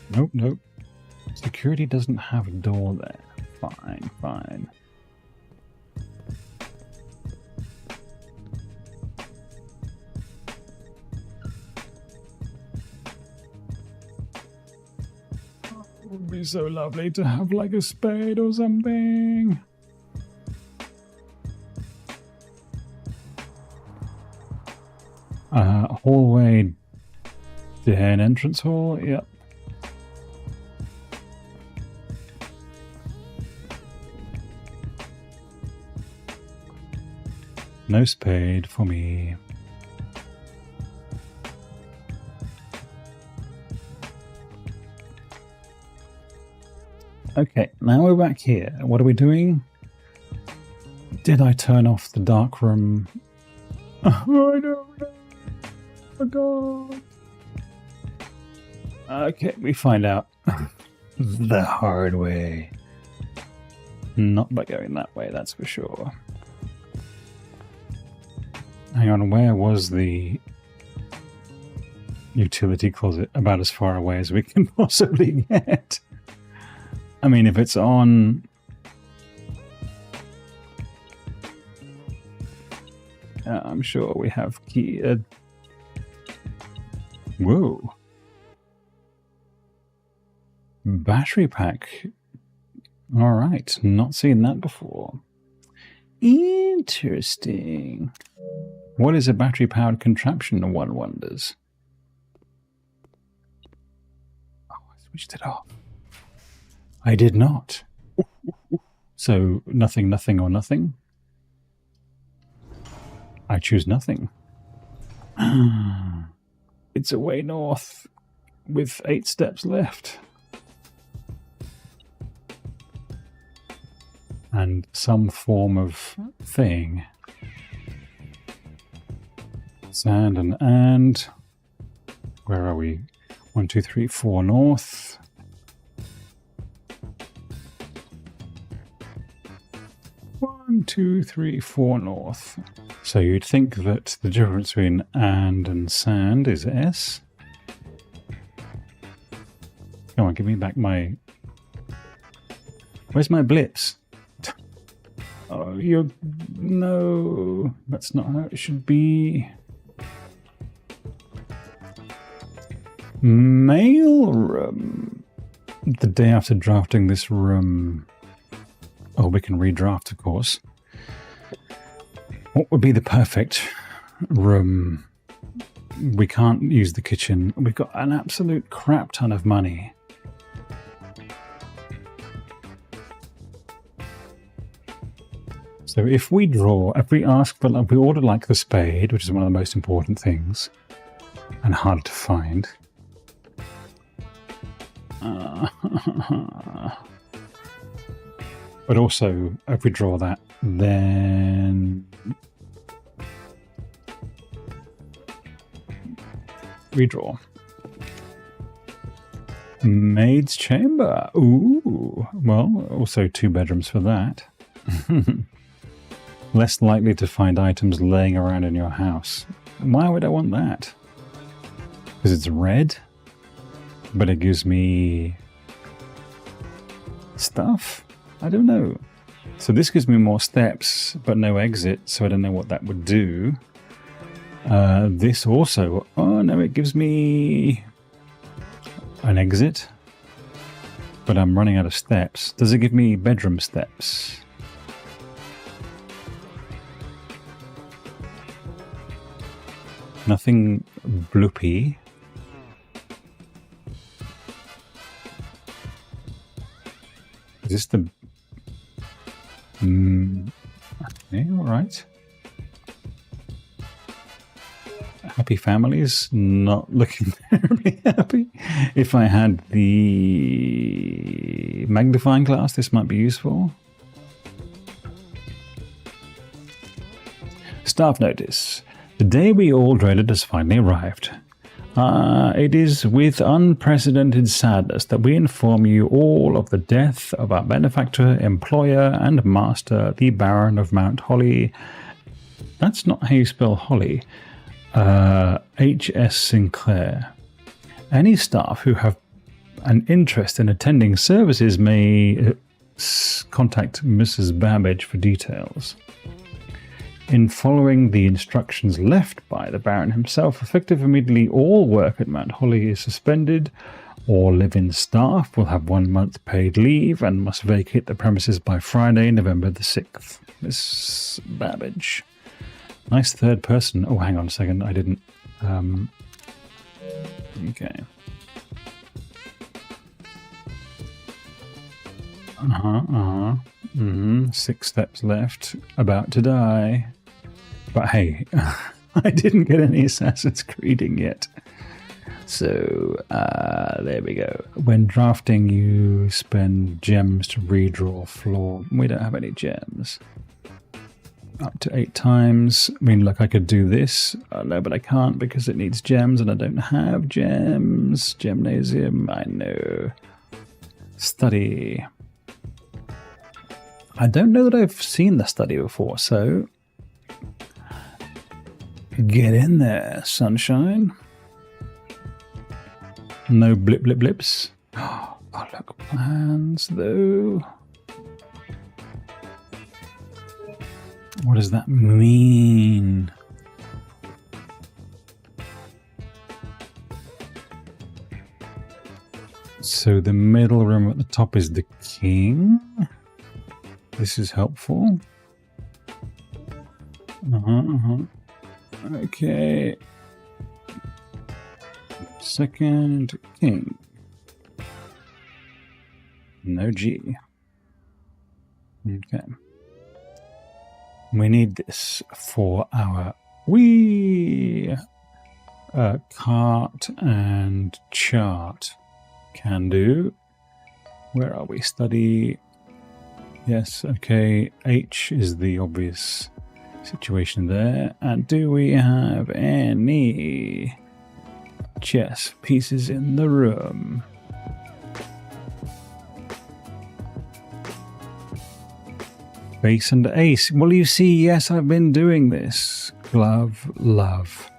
Nope, nope. Security doesn't have a door there. Fine, fine. It would be so lovely to have like a spade or something. Hallway, den entrance hall, yep. No spade for me. Okay, now we're back here. What are we doing? Did I turn off the dark room? Oh, I don't know. I forgot. Okay, we find out the hard way. Not by going that way, that's for sure. Hang on, where was the utility closet? About as far away as we can possibly get. I mean, if it's on... I'm sure we have key... Whoa. Battery pack. Alright, not seen that before. Interesting. What is a battery-powered contraption, one wonders? Oh, I switched it off. I did not. So, nothing, nothing, or nothing? I choose nothing. It's a way north with 8 steps left. And some form of thing. Sand and... Where are we? 1, 2, 3, 4 north. One, 2, 3, 4 north. So you'd think that the difference between and sand is S. Come on, give me back my... Where's my blips? Oh, you're... No, that's not how it should be. Mail room. The day after drafting this room... Oh, we can redraft, of course. What would be the perfect room? We can't use the kitchen. We've got an absolute crap ton of money. So if we draw, if we ask for, if we order like the spade, which is one of the most important things, and hard to find. But also, if we draw that, then redraw. Maid's chamber. Ooh, well, also 2 bedrooms for that. Less likely to find items laying around in your house. Why would I want that? Because it's red, but it gives me stuff? I don't know. So this gives me more steps, but no exit, so I don't know what that would do. This also... Oh, no, it gives me an exit, but I'm running out of steps. Does it give me bedroom steps? Nothing bloopy. Is this the... Okay, alright. Happy families, not looking terribly happy. If I had the magnifying glass, this might be useful. Staff notice. The day we all dreaded has finally arrived. It is with unprecedented sadness that we inform you all of the death of our benefactor, employer, and master, the Baron of Mount Holly. That's not how you spell Holly. H.S. Sinclair. Any staff who have an interest in attending services may contact Mrs. Babbage for details. In following the instructions left by the Baron himself, effective immediately, all work at Mount Holly is suspended. All live-in staff will have 1 month paid leave and must vacate the premises by Friday, November the 6th. Miss Babbage. Nice third person. Oh, hang on a second. I didn't... okay. 6 steps left. About to die. But hey, I didn't get any Assassin's Creeding yet. So, there we go. When drafting, you spend gems to redraw floor. We don't have any gems. Up to 8 times. I mean, look, I could do this. No, but I can't because it needs gems and I don't have gems. Gymnasium, I know. Study. I don't know that I've seen the study before, so... get in there, sunshine. No blip blip blips. Oh, look, plans though. What does that mean? So the middle room at the top is the king. This is helpful. Okay. Second king. No G. Okay. We need this for our cart and chart. Can do. Where are we? Study. Yes, okay. H is the obvious situation there. And do we have any chess pieces in the room? Base and ace. Well, you see, yes, I've been doing this. Glove, love.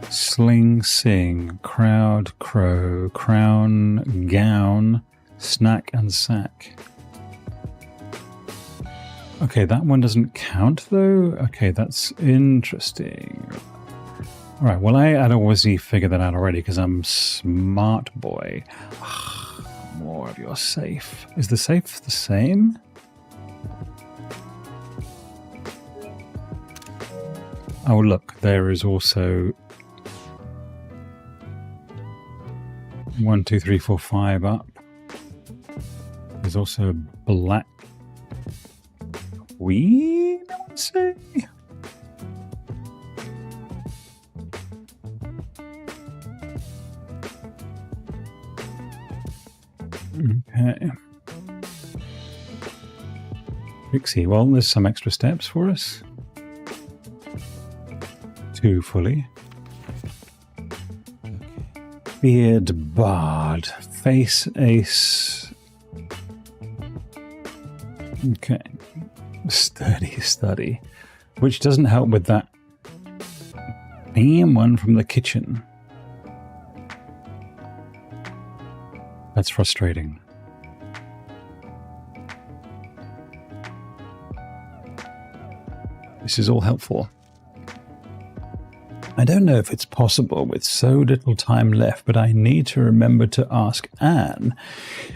Sling, sing. Crowd, crow. Crown, gown. Snack and sack. Okay, that one doesn't count, though. Okay, that's interesting. All right, well, I'd obviously figured that out already because I'm smart boy. More of your safe. Is the safe the same? Oh, look, there is also 1, 2, 3, 4, 5 up. There's also a black queen, I would say. Okay. Pixie, well, there's some extra steps for us. 2 fully. Okay. Beard, bard, face, ace. Okay. Study. Which doesn't help with that one from the kitchen. That's frustrating. This is all helpful. I don't know if it's possible with so little time left, but I need to remember to ask Anne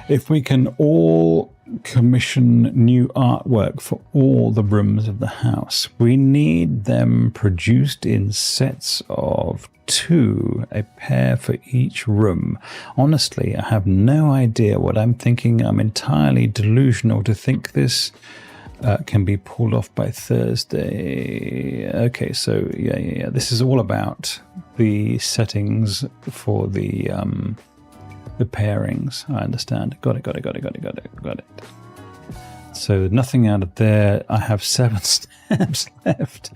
if we can all commission new artwork for all the rooms of the house. We need them produced in sets of 2, a pair for each room. Honestly, I have no idea what I'm thinking. I'm entirely delusional to think this can be pulled off by Thursday. Okay, so yeah. This is all about the settings for the pairings. I understand. Got it. So nothing out of there. I have 7 steps left.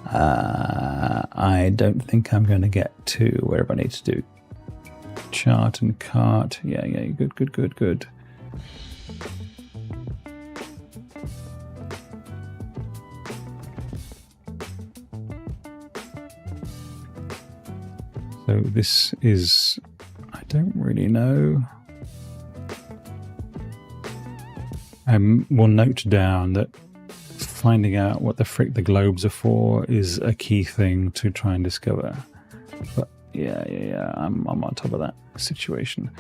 I don't think I'm going to get to wherever I need to do. Chart and cart. Yeah. Good. So this is, I don't really know. I will note down that finding out what the frick the globes are for is a key thing to try and discover. But Yeah. I'm on top of that situation.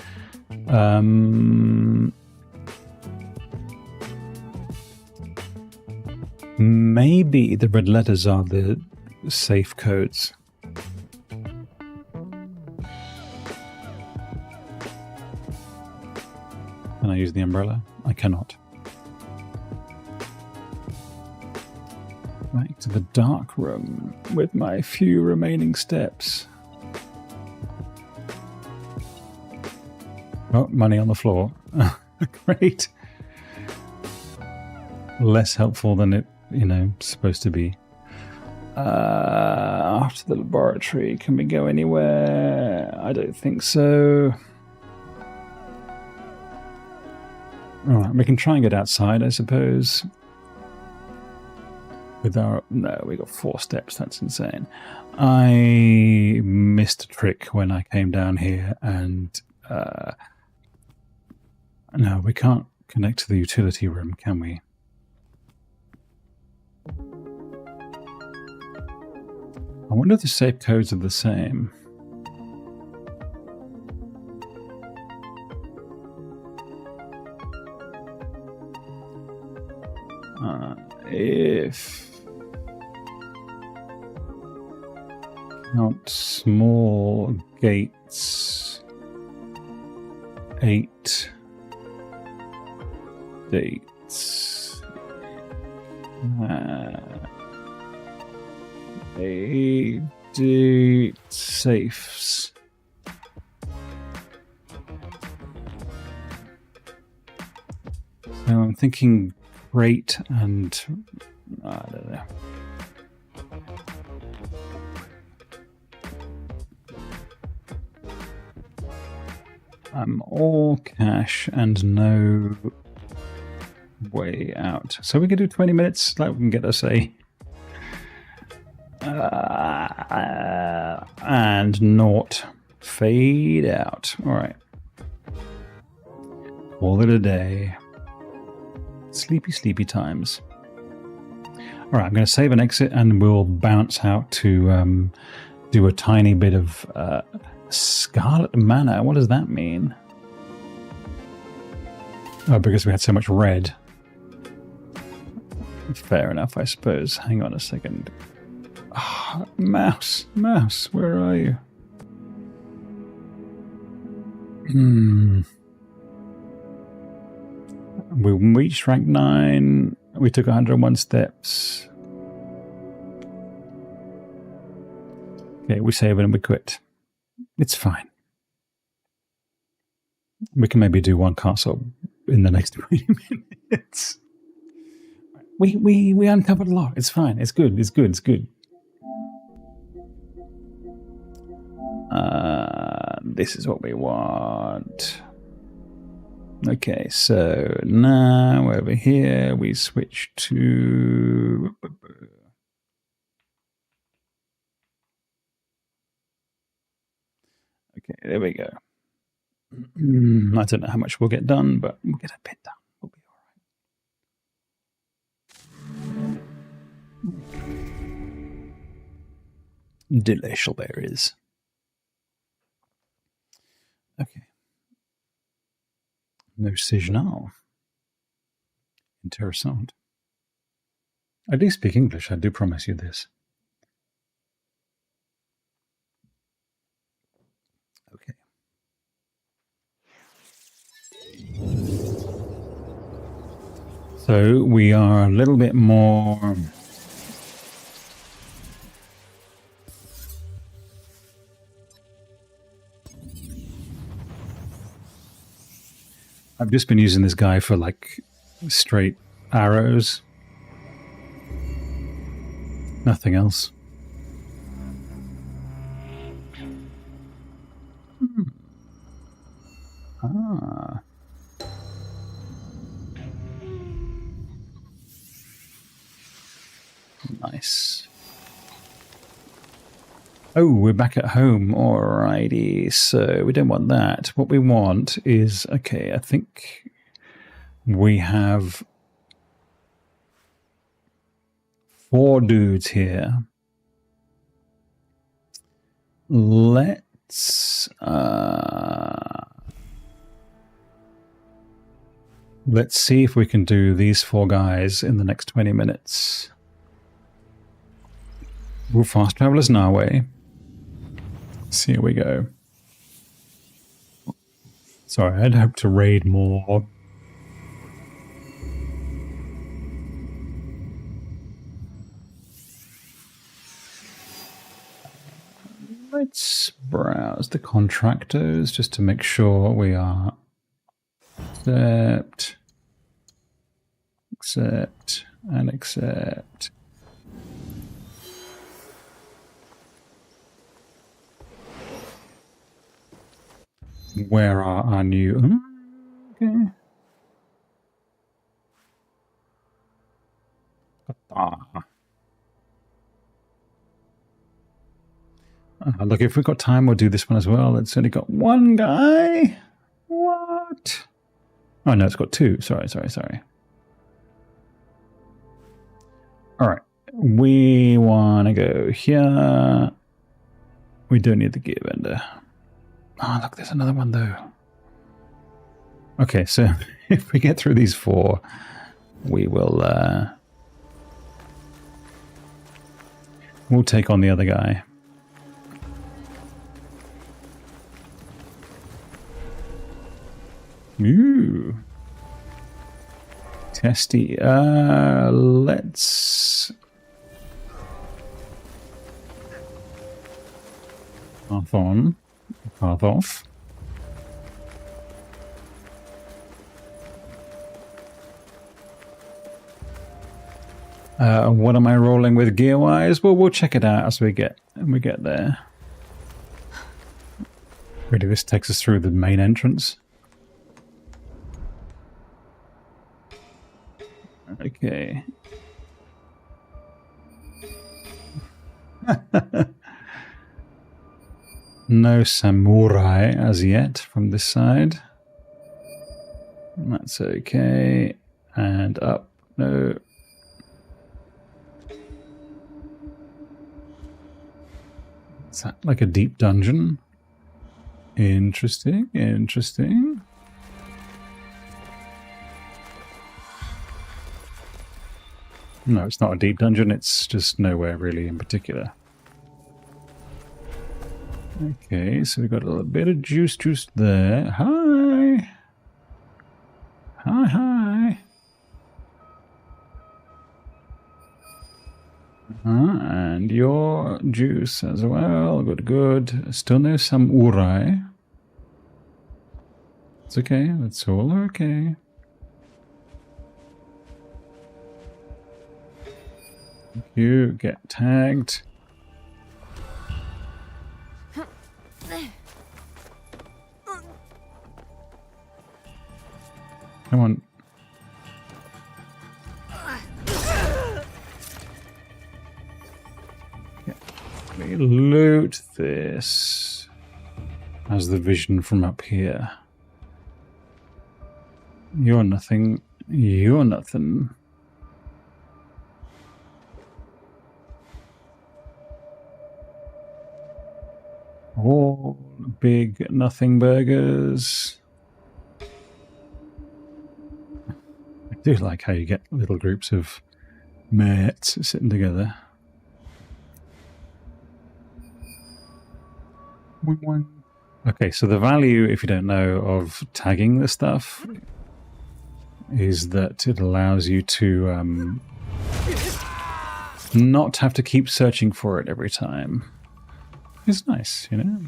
Maybe the red letters are the safe codes. Can I use the umbrella? I cannot. Back to the dark room with my few remaining steps. Oh, money on the floor. Great. Less helpful than it, supposed to be. After the laboratory, can we go anywhere? I don't think so. Alright, we can try and get outside, I suppose. No, we got 4 steps, that's insane. I missed a trick when I came down here, and no, we can't connect to the utility room, can we? I wonder if the safe codes are the same. If count small gates, 8 dates, 8 date safes. So I'm thinking crate and I don't know. I'm all cash and no way out. So we can do 20 minutes, that can get us a... and not fade out. Alright. Call it a day. Sleepy, sleepy times. Alright, I'm going to save and exit and we'll bounce out to do a tiny bit of Scarlet Mana. What does that mean? Oh, because we had so much red. Fair enough, I suppose. Hang on a second. Oh, mouse, where are you? We reached rank 9. We took 101 steps. Okay, we save it and we quit. It's fine. We can maybe do one castle in the next 20 minutes. We uncovered a lot. It's fine. It's good. This is what we want. Okay, so now over here we switch to... Okay, there we go. I don't know how much we'll get done, but we'll get a bit done. We'll be all right. Delicious berries. Okay. No signal. Interessant. I do speak English, I do promise you this. Okay. So we are a little bit more... I've just been using this guy for like straight arrows. Nothing else. Ah. Nice. Oh, we're back at home. Alrighty. So we don't want that. What we want is, okay, I think we have 4 dudes here. Let's let's see if we can do these 4 guys in the next 20 minutes. We'll fast travelers in our way. See how we go. Sorry, I'd hope to raid more. Let's browse the contractors just to make sure we are accept, and accept. Where are our new... Okay. Look, if we've got time, we'll do this one as well. It's only got 1 guy. What? Oh, no, it's got 2. Sorry. All right. We want to go here. We don't need the gear vendor. Oh, look, there's another one, though. Okay, so if we get through these 4, we will... we'll take on the other guy. Ooh. Testy. Let's... Path on. Path off. What am I rolling with gear-wise? Well, we'll check it out as we get there. Really, this takes us through the main entrance. Okay. No samurai as yet from this side. That's okay. And up. No. Is that like a deep dungeon? Interesting, interesting. No, it's not a deep dungeon, it's just nowhere really in particular. Okay, so we've got a little bit of juice there. Hi! Hi. And your juice as well. Good. Still no samurai. It's okay, that's all okay. You get tagged. Come on. We loot this as the vision from up here. You're nothing. You're nothing. All big nothing burgers. I do like how you get little groups of mates sitting together. Okay, so the value, if you don't know, of tagging this stuff is that it allows you to not have to keep searching for it every time. It's nice, you know?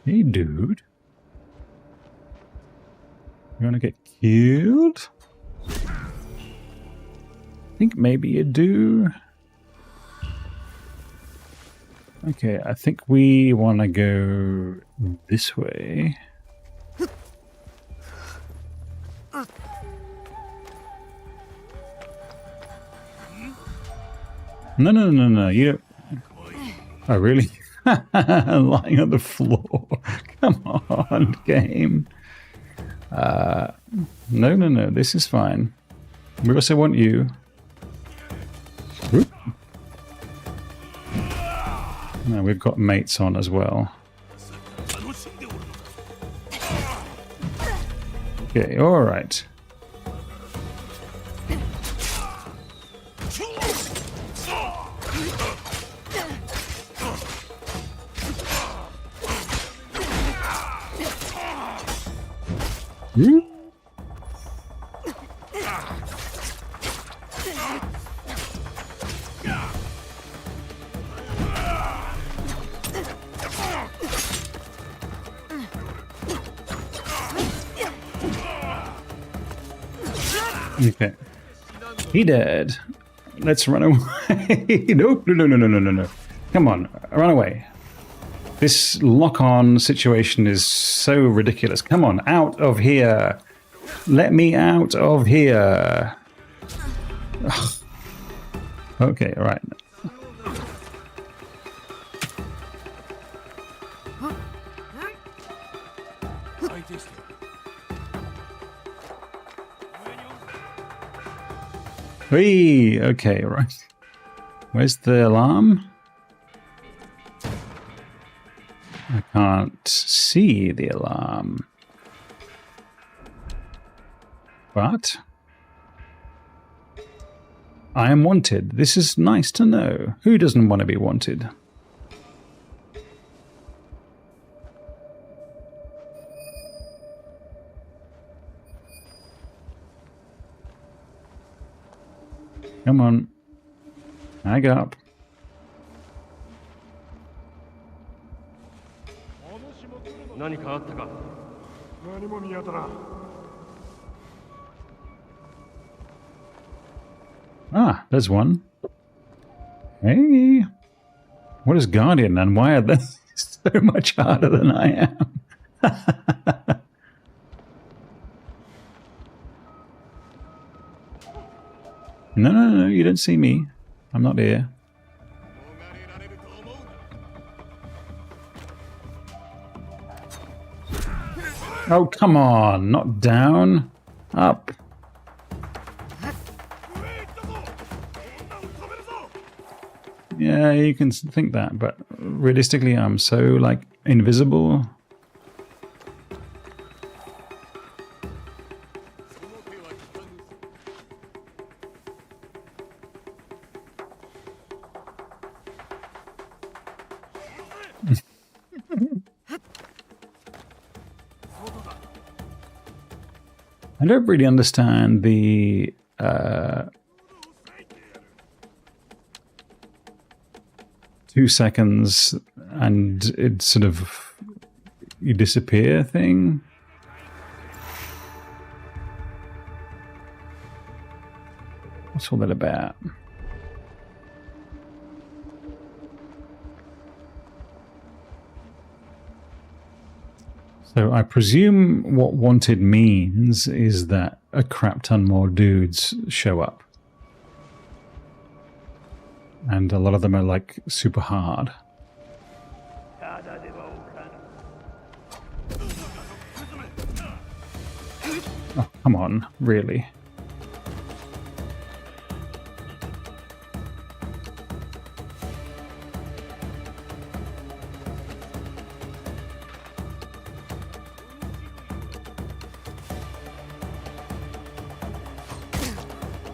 Hey, dude. You want to get killed? I think maybe you do. Okay, I think we want to go this way. No, you don't... Oh, really? Lying on the floor. Come on, game. No. This is fine. We also want you. Whoop. Now we've got mates on as well. Okay, alright. Okay. He dead. Let's run away. Nope. No. Come on, run away. This lock-on situation is so ridiculous. Come on, out of here. Let me out of here. Ugh. Okay, all right. Whee! Okay, right. Where's the alarm? I can't see the alarm. But I am wanted. This is nice to know. Who doesn't want to be wanted? Come on. Hang up. Ah, there's one. Hey. What is Guardian and why are they so much harder than I am? No, you don't see me. I'm not here. Oh, come on. Not down. Up. Yeah, you can think that, but realistically, I'm so, like, invisible. I don't really understand the 2 seconds and it sort of you disappear thing. What's all that about? So I presume what wanted means is that a crap ton more dudes show up. And a lot of them are like super hard. Oh, come on, really?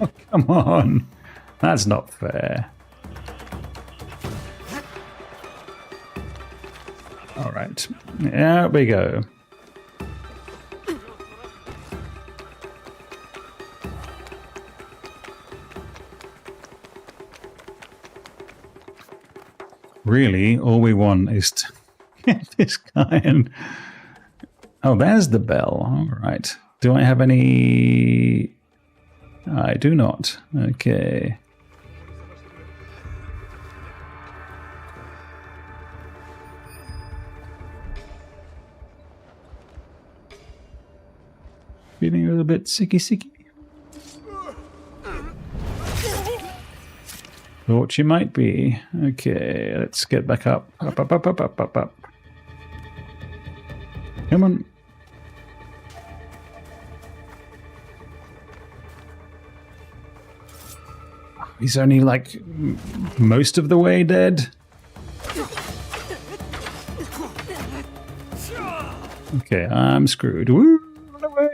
Oh, come on. That's not fair. All right. There we go. Really, all we want is to get this guy and... Oh, there's the bell. All right. Do I have any... I do not. Okay. Feeling a little bit sicky. Thought you might be. Okay, let's get back up. Up. Come on. He's only like most of the way dead. Okay, I'm screwed. Woo, run away.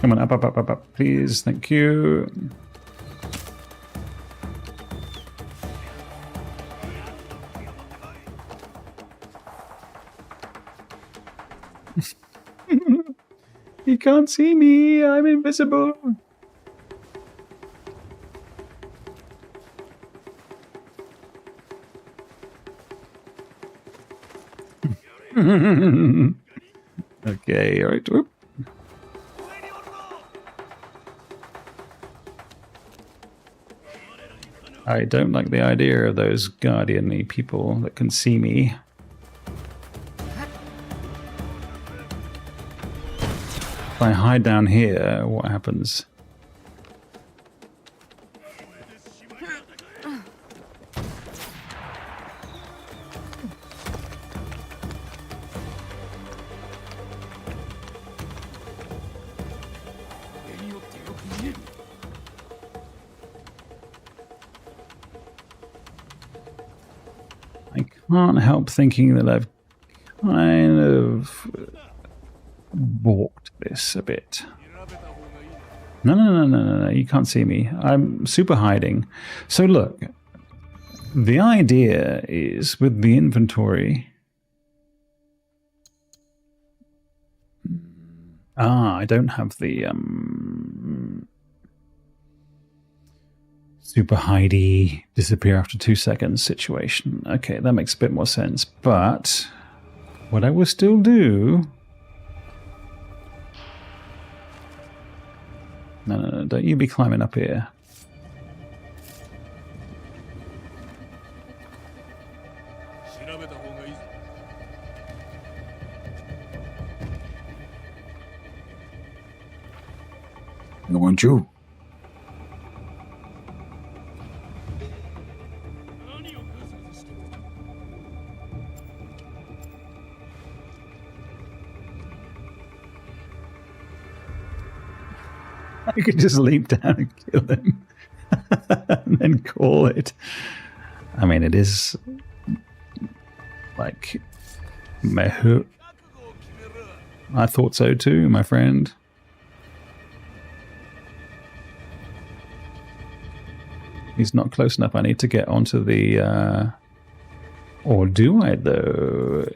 Come on, up, please. Thank you. He can't see me. I'm invisible. Okay, all right. Whoop. I don't like the idea of those guardian-y people that can see me. If I hide down here, what happens? I can't help thinking that I've kind of balked this a bit. No, you can't see me. I'm super hiding. So look, the idea is with the inventory... I don't have the super hidey, disappear after 2 seconds situation. Okay, that makes a bit more sense. But what I will still do... No, don't you be climbing up here. I want you. I could just leap down and kill him. And then call it. I mean, it is like Mehu. I thought so too, my friend. He's not close enough. I need to get onto the... Or do I, though?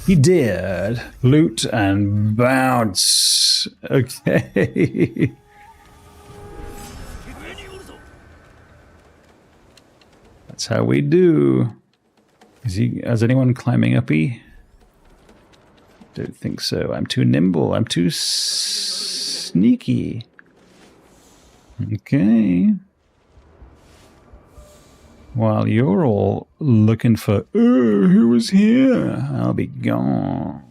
He did. Loot and bounce. Okay. That's how we do. Is anyone climbing uppy? Don't think so. I'm too nimble. I'm too sneaky. Okay. While you're all looking for, who was here? I'll be gone.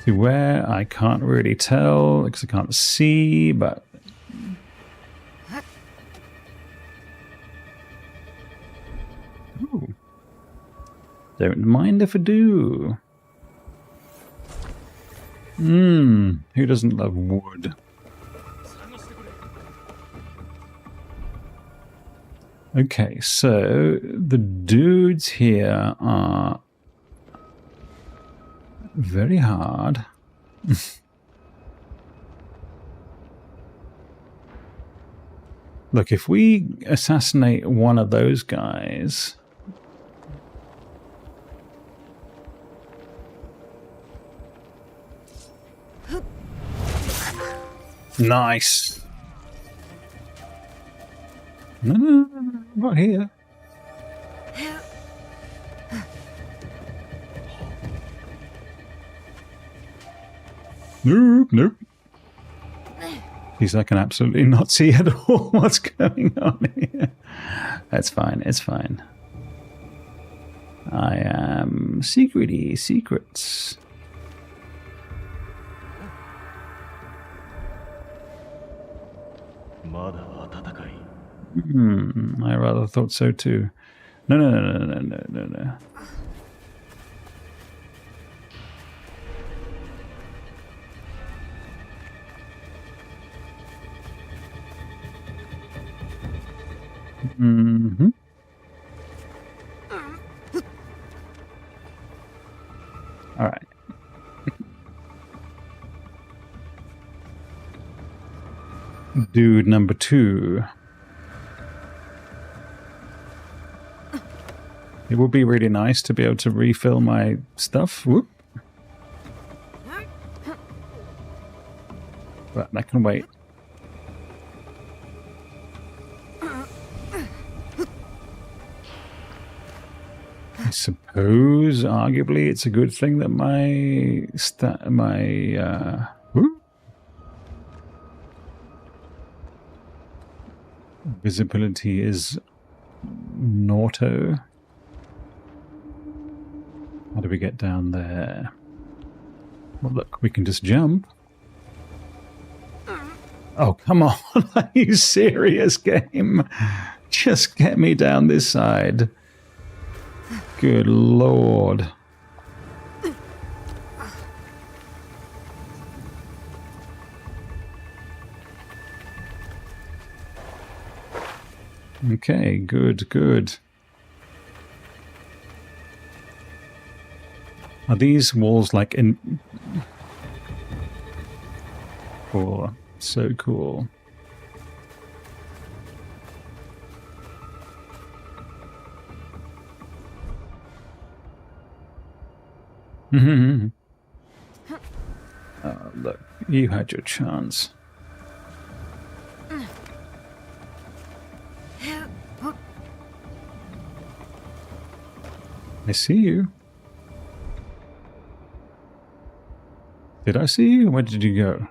To where? I can't really tell because I can't see, but... Ooh. Don't mind if I do. Who doesn't love wood? Okay, so the dudes here are very hard. Look, if we assassinate one of those guys... Nice. No, not here. Nope. Because I can absolutely not see at all what's going on here. That's fine, it's fine. I am secrets. I rather thought so too. No, no, no, no, no, no, no, no. Mm-hmm. All right. Dude number 2. It would be really nice to be able to refill my stuff. Whoop. But that can wait. I suppose, arguably, it's a good thing that my visibility is Nauto. How do we get down there? Well, look, we can just jump. Oh, come on. Are you serious, game? Just get me down this side. Good lord. Okay, good, good. Are these walls like in... Cool. So cool. Oh, look, you had your chance. I see you. Did I see you? Where did you go?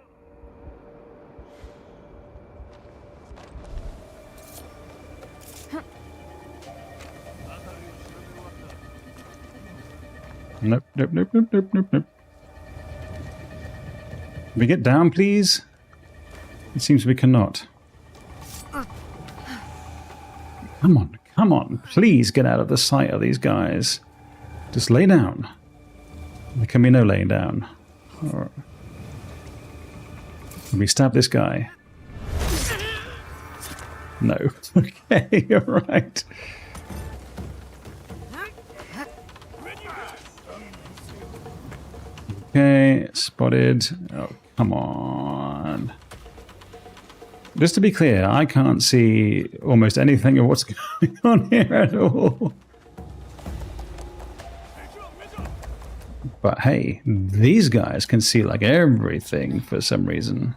Nope, nope, nope, nope, nope, nope, nope. Can we get down, please? It seems we cannot. Come on, please get out of the sight of these guys. Just lay down. There can be no laying down. Or... Can we stab this guy? No. Okay, you're right. Okay, spotted. Oh, come on. Just to be clear, I can't see almost anything of what's going on here at all. But hey, these guys can see like everything for some reason.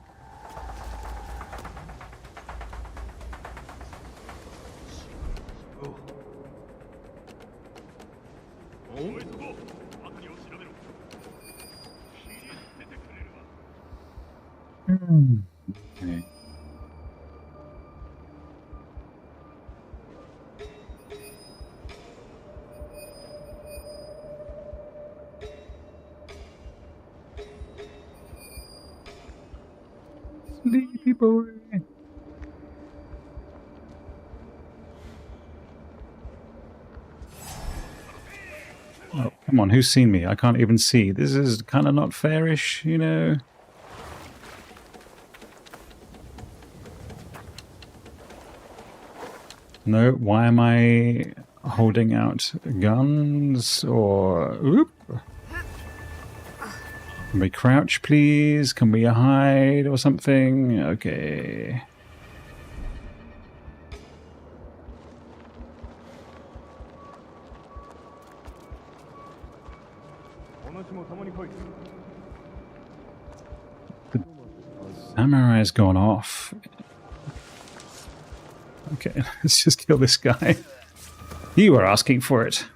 Okay. Sleepy boy. Oh, come on, who's seen me? I can't even see. This is kind of not fairish, you know? No, why am I holding out guns? Or... Oop. Can we crouch, please? Can we hide or something? Okay. The samurai's gone off. Okay, let's just kill this guy. You were asking for it.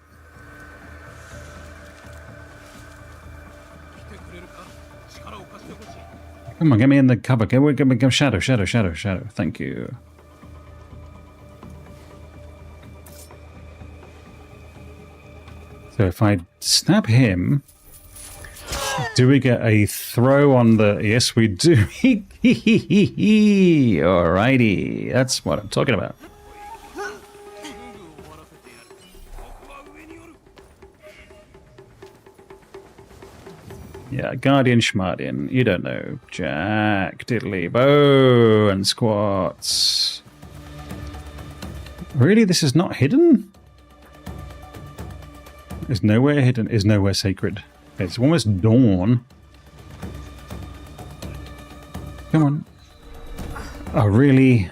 Come on, get me in the cover. Get me shadow. Thank you. So if I snap him, do we get a throw on the... Yes, we do. Alrighty. That's what I'm talking about. Yeah, Guardian Schmardian. You don't know. Jack, diddly, bow, and squats. Really? This is not hidden? It's nowhere hidden. It's nowhere sacred. It's almost dawn. Come on. Oh, really?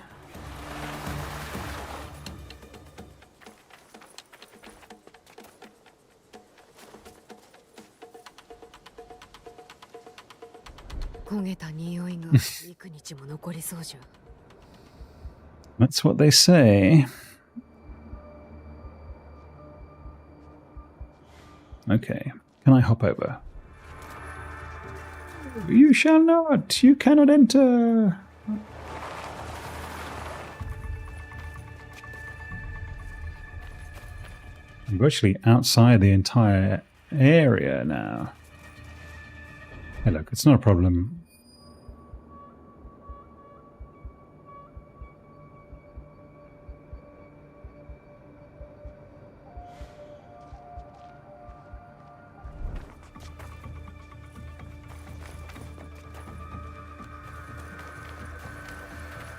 That's what they say. Okay. Can I hop over? You shall not. You cannot enter. I'm virtually outside the entire area now. Hey, look, it's not a problem.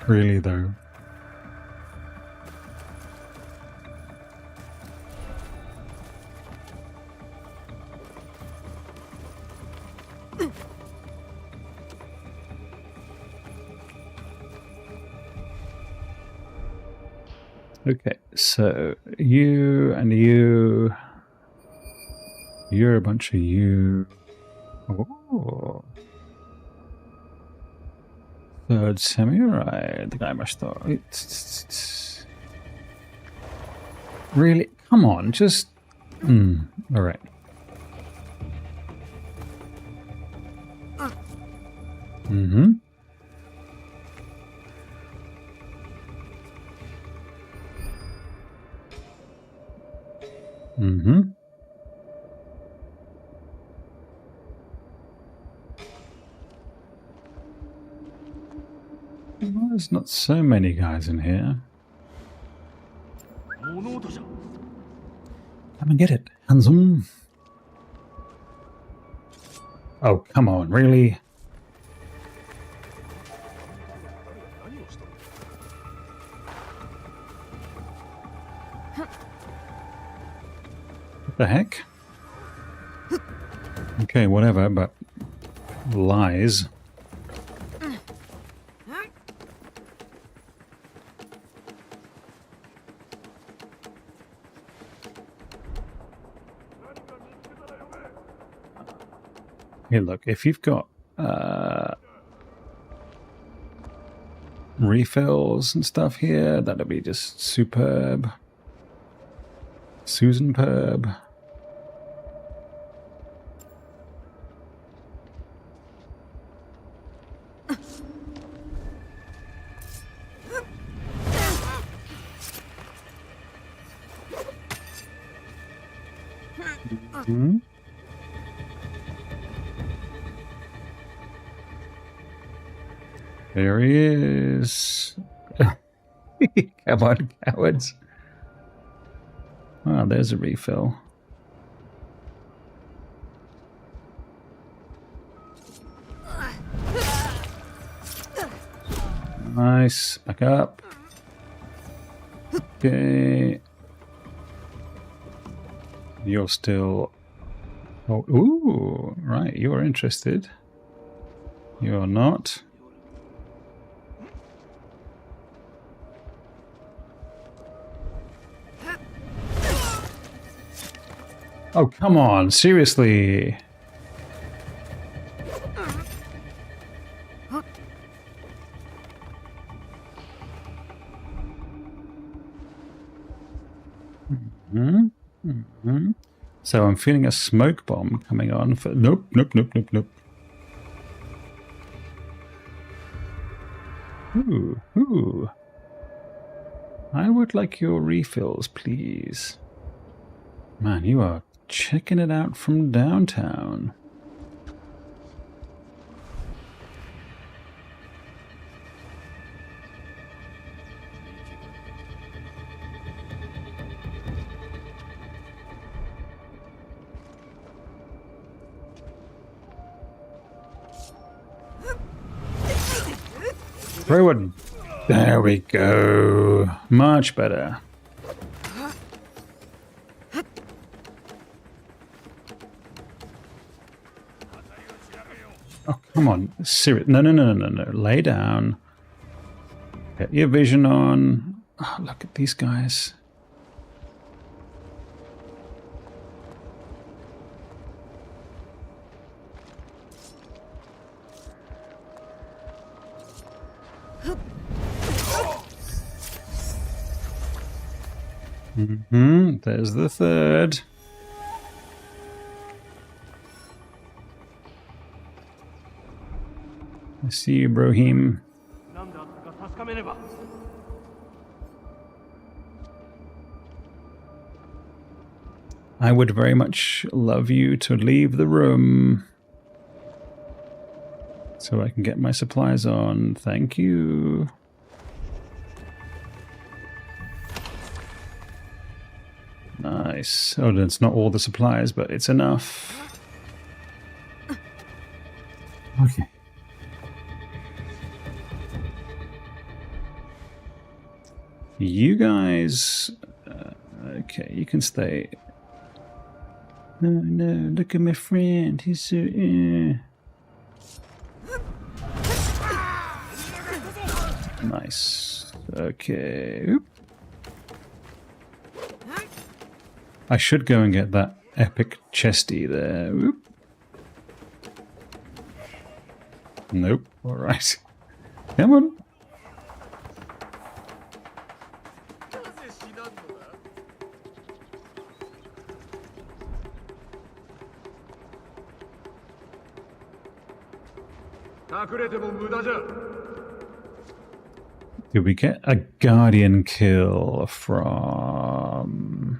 Really, though. Okay, so you and you. You're a bunch of you. Oh. Third samurai. The guy must thought. Really? Come on, just. Alright. Mm-hmm. Mm-hmm. Well, there's not so many guys in here. Come and get it, handsome. Oh, come on, really? What the heck? Okay, whatever, but lies. Hey, look, if you've got refills and stuff here, that'll be just superb. Susan-perb. Mm-hmm. There he is. Come on, cowards. Oh, there's a refill. Nice. Back up. Okay. You're still... Oh, ooh, right. You're interested. You're not. Oh, come on. Seriously. So I'm feeling a smoke bomb coming on for... Nope. Ooh. I would like your refills, please. Man, you are checking it out from downtown. Throw it. There we go. Much better. Oh, come on. Serious. No, no, no, no, no, no. Lay down. Get your vision on. Oh, look at these guys. There's the third. I see you, Brohim. I would very much love you to leave the room so I can get my supplies on. Thank you. Nice. Oh, it's not all the supplies, but it's enough. Okay. You guys... okay, you can stay. Oh no, look at my friend. He's so... Nice. Okay. Oop. I should go and get that epic chesty there. Oop. Nope. Alright. Come on. Did we get a guardian kill from...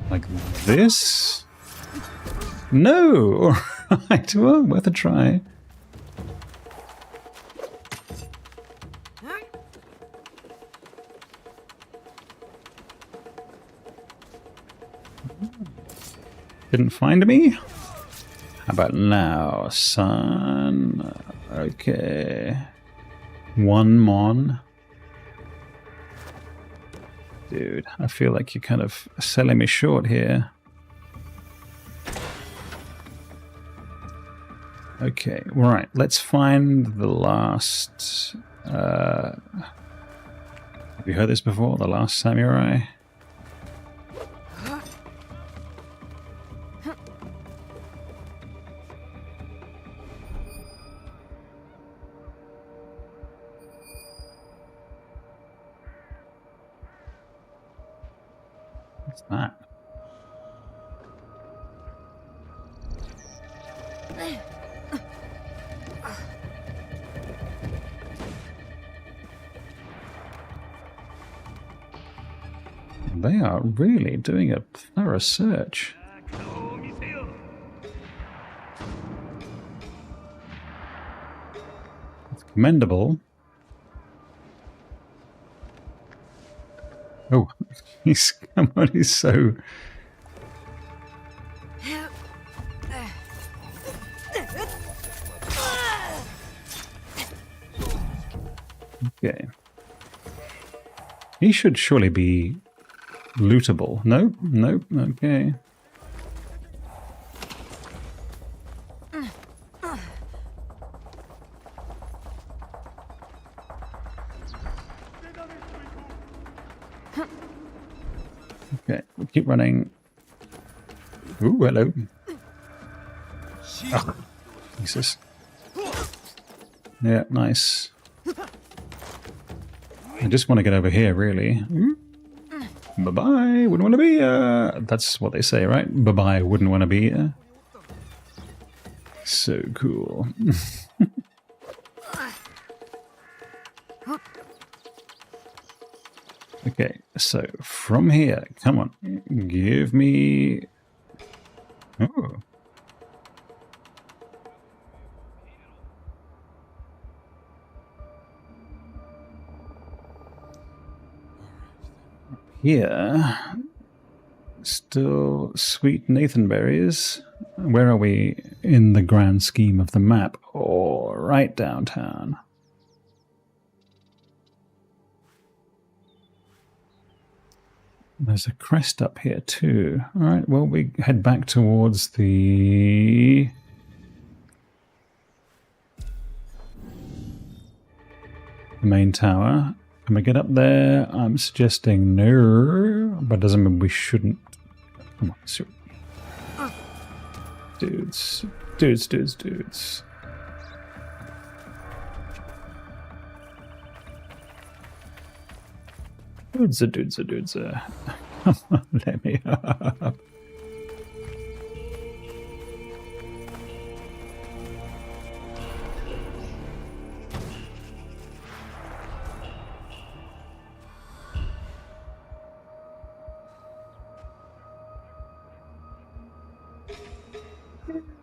like this? No! Alright, well, worth a try. Didn't find me? How about now, son? Okay. One mon. Dude, I feel like you're kind of selling me short here. Okay, right, let's find the last... have you heard this before? The last samurai? What's that? They are really doing a thorough search. It's commendable. Oh, he's come on, he's so... Okay. He should surely be lootable. Nope, nope, okay. Okay, we'll keep running. Ooh, hello. Oh, Jesus. Yeah, nice. I just want to get over here, really. Bye-bye, wouldn't want to be that's what they say, right? Bye-bye, wouldn't want to be so cool. Okay, so from here, come on, give me... Oh. Here, still sweet Nathan berries. Where are we in the grand scheme of the map? Oh, right downtown. There's a crest up here too. All right, well, we head back towards the... main tower. Can we get up there? I'm suggesting no, but doesn't mean we shouldn't. Come on, dudes. Dudes. Dudes. Come on, let me up.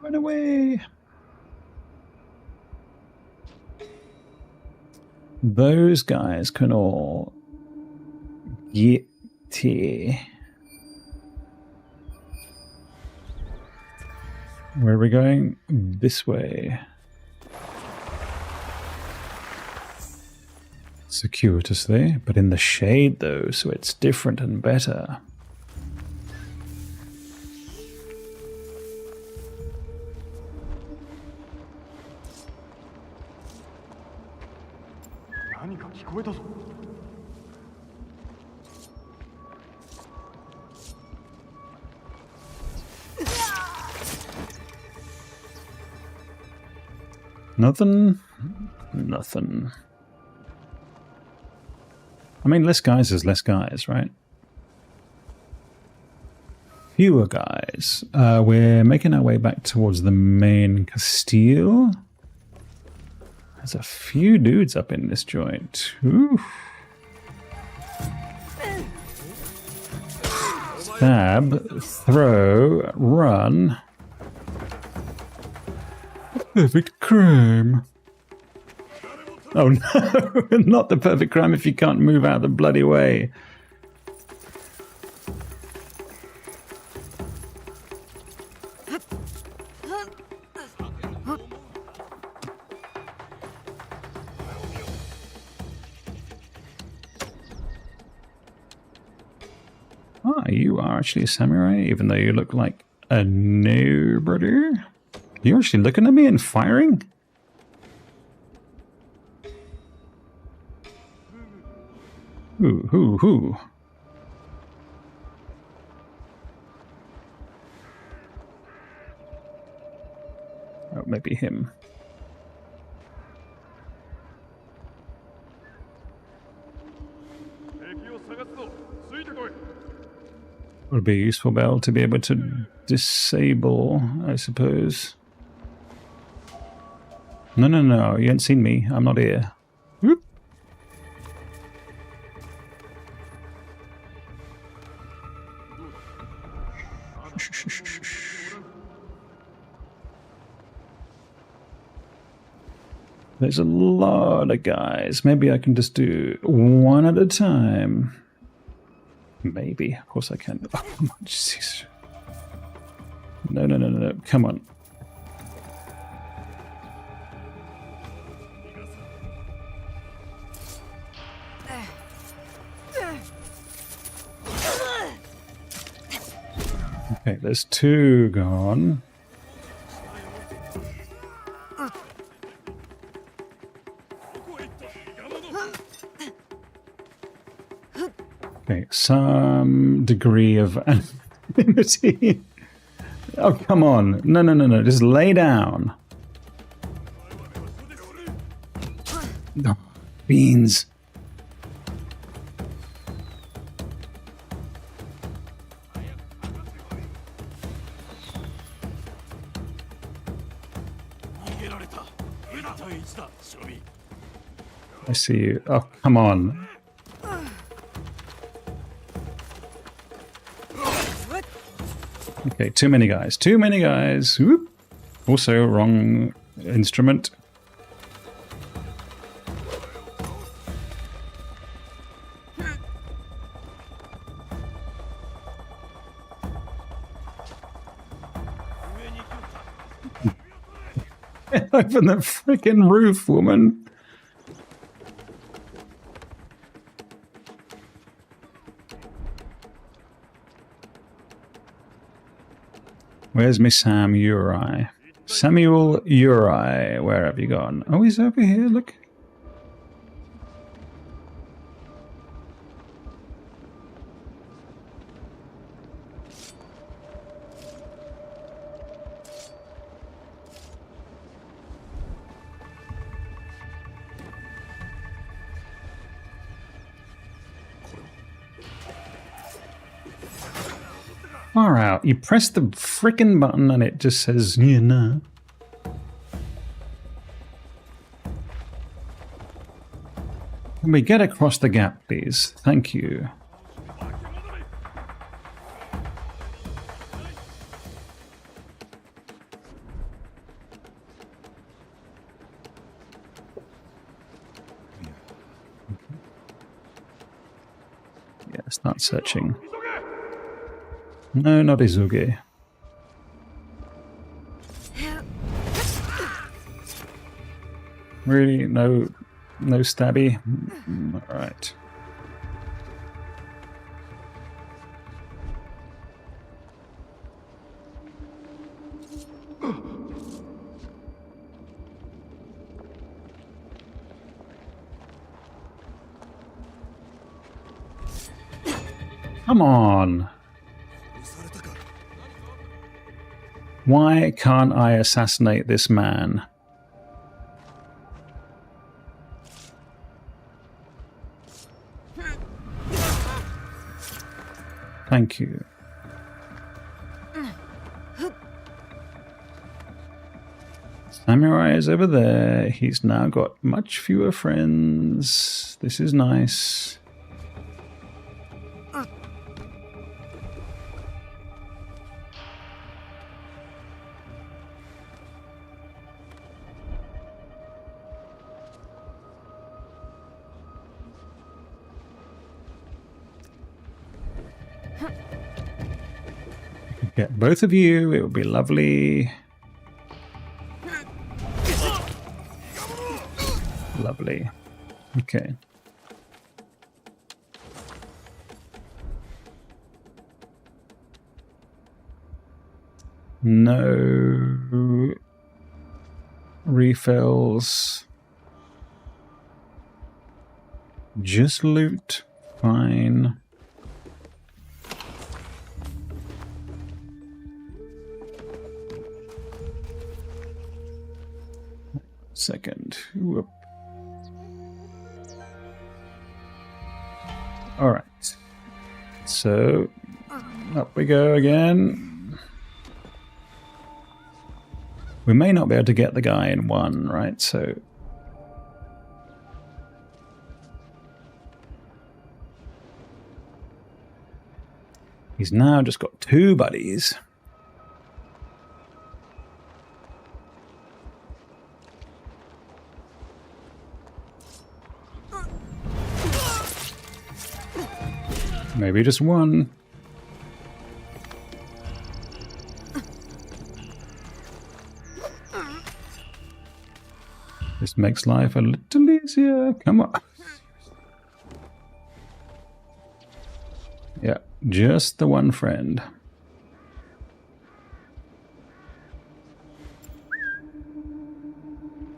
Run away. Those guys can all get here. Where are we going? This way. Circuitously, but in the shade though, so it's different and better. Nothing. I mean, less guys is less guys, right? Fewer guys. We're making our way back towards the main Castile. There's a few dudes up in this joint. Oof. Stab, throw, run. Perfect crime. Oh no, not the perfect crime if you can't move out of the bloody way. Ah, you are actually a samurai, even though you look like a nobody. You're actually looking at me and firing? Who? Oh, maybe him. Would be a useful bell to be able to disable, I suppose. No, you ain't seen me. I'm not here. Whoop. There's a lot of guys. Maybe I can just do one at a time. Maybe. Of course I can. Oh, jeez. No. Come on. Okay, there's two gone. Okay, some degree of anonymity. Oh, come on. No. Just lay down. Oh, beans. I see you. Oh, come on. Okay, too many guys. Whoop. Also, wrong instrument. Open the freaking roof, woman. Where's Miss Sam Uri? Samuel Uri, where have you gone? Oh, he's over here, look. Far out. You press the frickin' button and it just says, yeah, no. Can we get across the gap, please? Thank you. Yeah, start searching. No, not Izugi. Really? No stabby? Alright. Come on! Why can't I assassinate this man? Thank you. Samurai is over there. He's now got much fewer friends. This is nice. Get both of you, it would be lovely. Lovely. Okay. No refills. Just loot. Fine. Second. Whoop. All right. So up we go again. We may not be able to get the guy in one, right? So he's now just got two buddies. Maybe just one. This makes life a little easier. Come on. Yeah, just the one friend.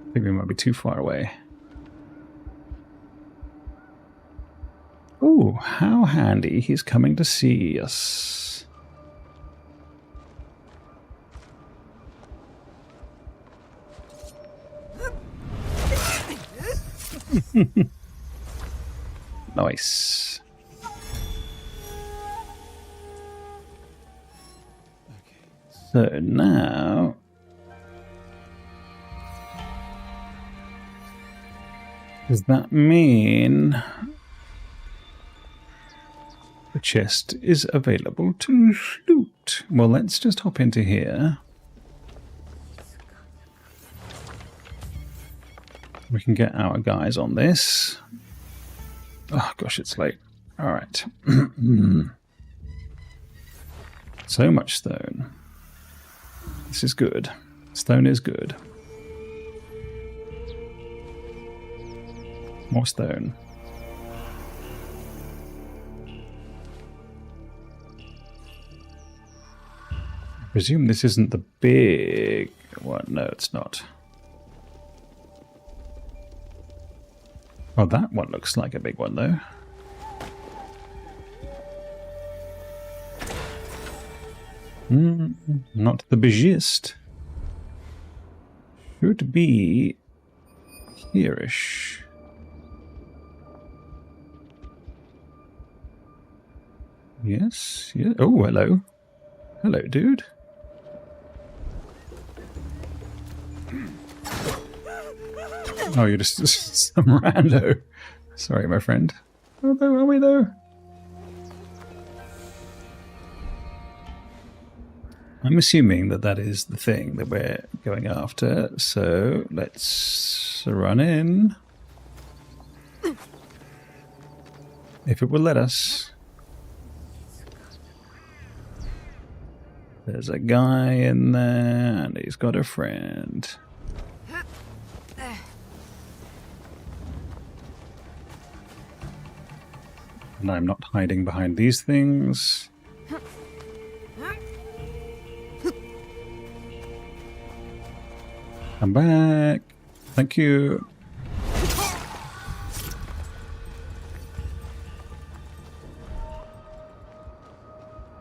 I think we might be too far away. Oh, how handy. He's coming to see us. Nice. So now does that mean the chest is available to loot? Well, let's just hop into here. We can get our guys on this. Oh gosh, it's late. All right. So much stone. This is good. Stone is good. More stone. I presume this isn't the big one. No, it's not. Oh, that one looks like a big one, though. Not the biggest. Should be here-ish. Yes, yeah. Oh, hello. Hello, dude. Oh, you're just some rando. Sorry, my friend. Although, are we though? I'm assuming that that is the thing that we're going after, so let's run in. If it will let us. There's a guy in there, and he's got a friend. And I'm not hiding behind these things. I'm back. Thank you.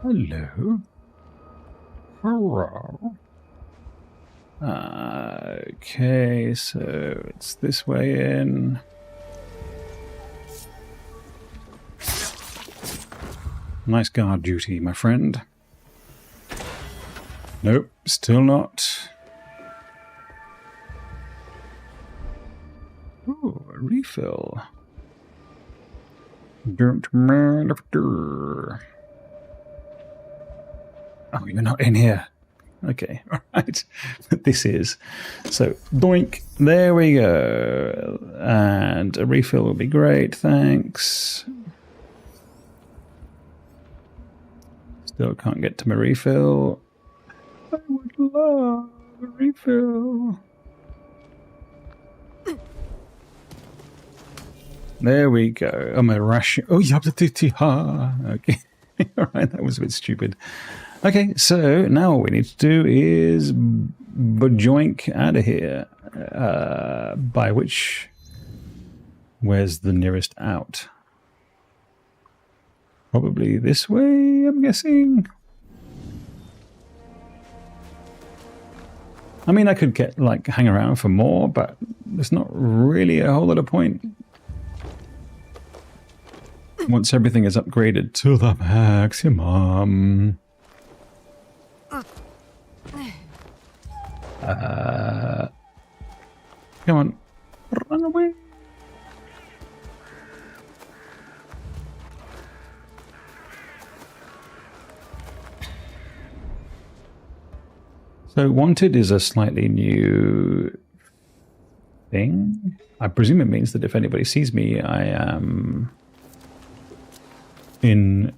Hello. Hello. Okay, so it's this way in. Nice guard duty, my friend. Nope, still not. Ooh, a refill. Don't mind after. Oh, you're not in here. Okay, alright. This is. So, doink. There we go. And a refill will be great, thanks. Still can't get to my refill. I would love a refill. There we go. Oh, my ration. Oh, ha. Okay. Alright, that was a bit stupid. Okay, so now what we need to do is bajoink out of here. By which... Where's the nearest out? Probably this way, I'm guessing. I mean, I could get, like, hang around for more, but there's not really a whole lot of point. Once everything is upgraded to the maximum. Come on. Run away. So wanted is a slightly new thing. I presume it means that if anybody sees me, I am in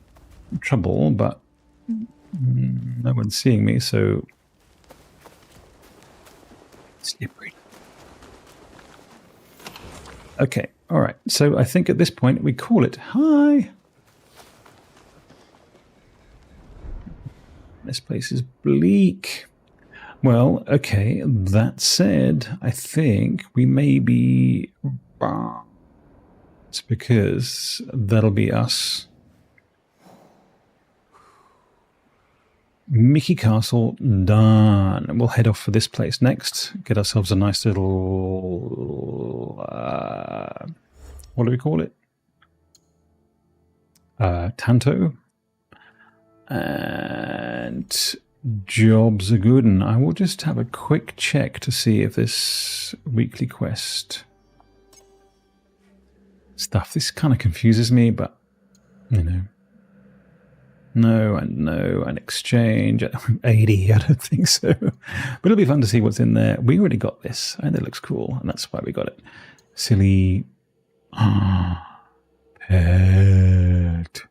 trouble, but no one's seeing me, so slippery. Okay, all right. So I think at this point we call it hi. This place is bleak. Well, okay, that said, I think we may be... It's because that'll be us. Miki Castle done. We'll head off for this place next. Get ourselves a nice little... what do we call it? Tanto. And... Jobs are good, and I will just have a quick check to see if this weekly quest stuff, this kind of confuses me, but, you know. No, and no, and exchange, 80, I don't think so. But it'll be fun to see what's in there. We already got this, and it looks cool, and that's why we got it. Silly. Pet.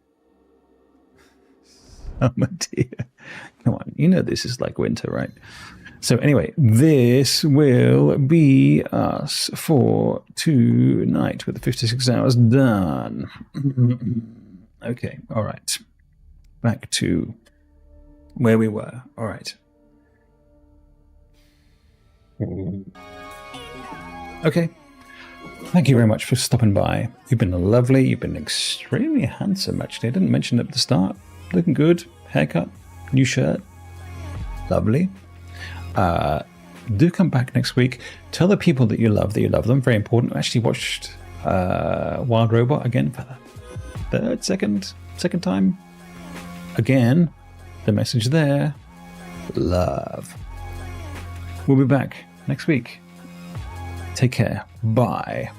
Oh my dear. Come on, you know this is like winter, right? So anyway, this will be us for tonight with the 56 hours done. Okay, all right. Back to where we were. All right. Okay. Thank you very much for stopping by. You've been lovely. You've been extremely handsome, actually. I didn't mention it at the start. Looking good. Haircut. New shirt. Lovely. Do come back next week. Tell the people that you love them. Very important. I actually watched Wild Robot again for the second time. Again, the message there. Love. We'll be back next week. Take care. Bye.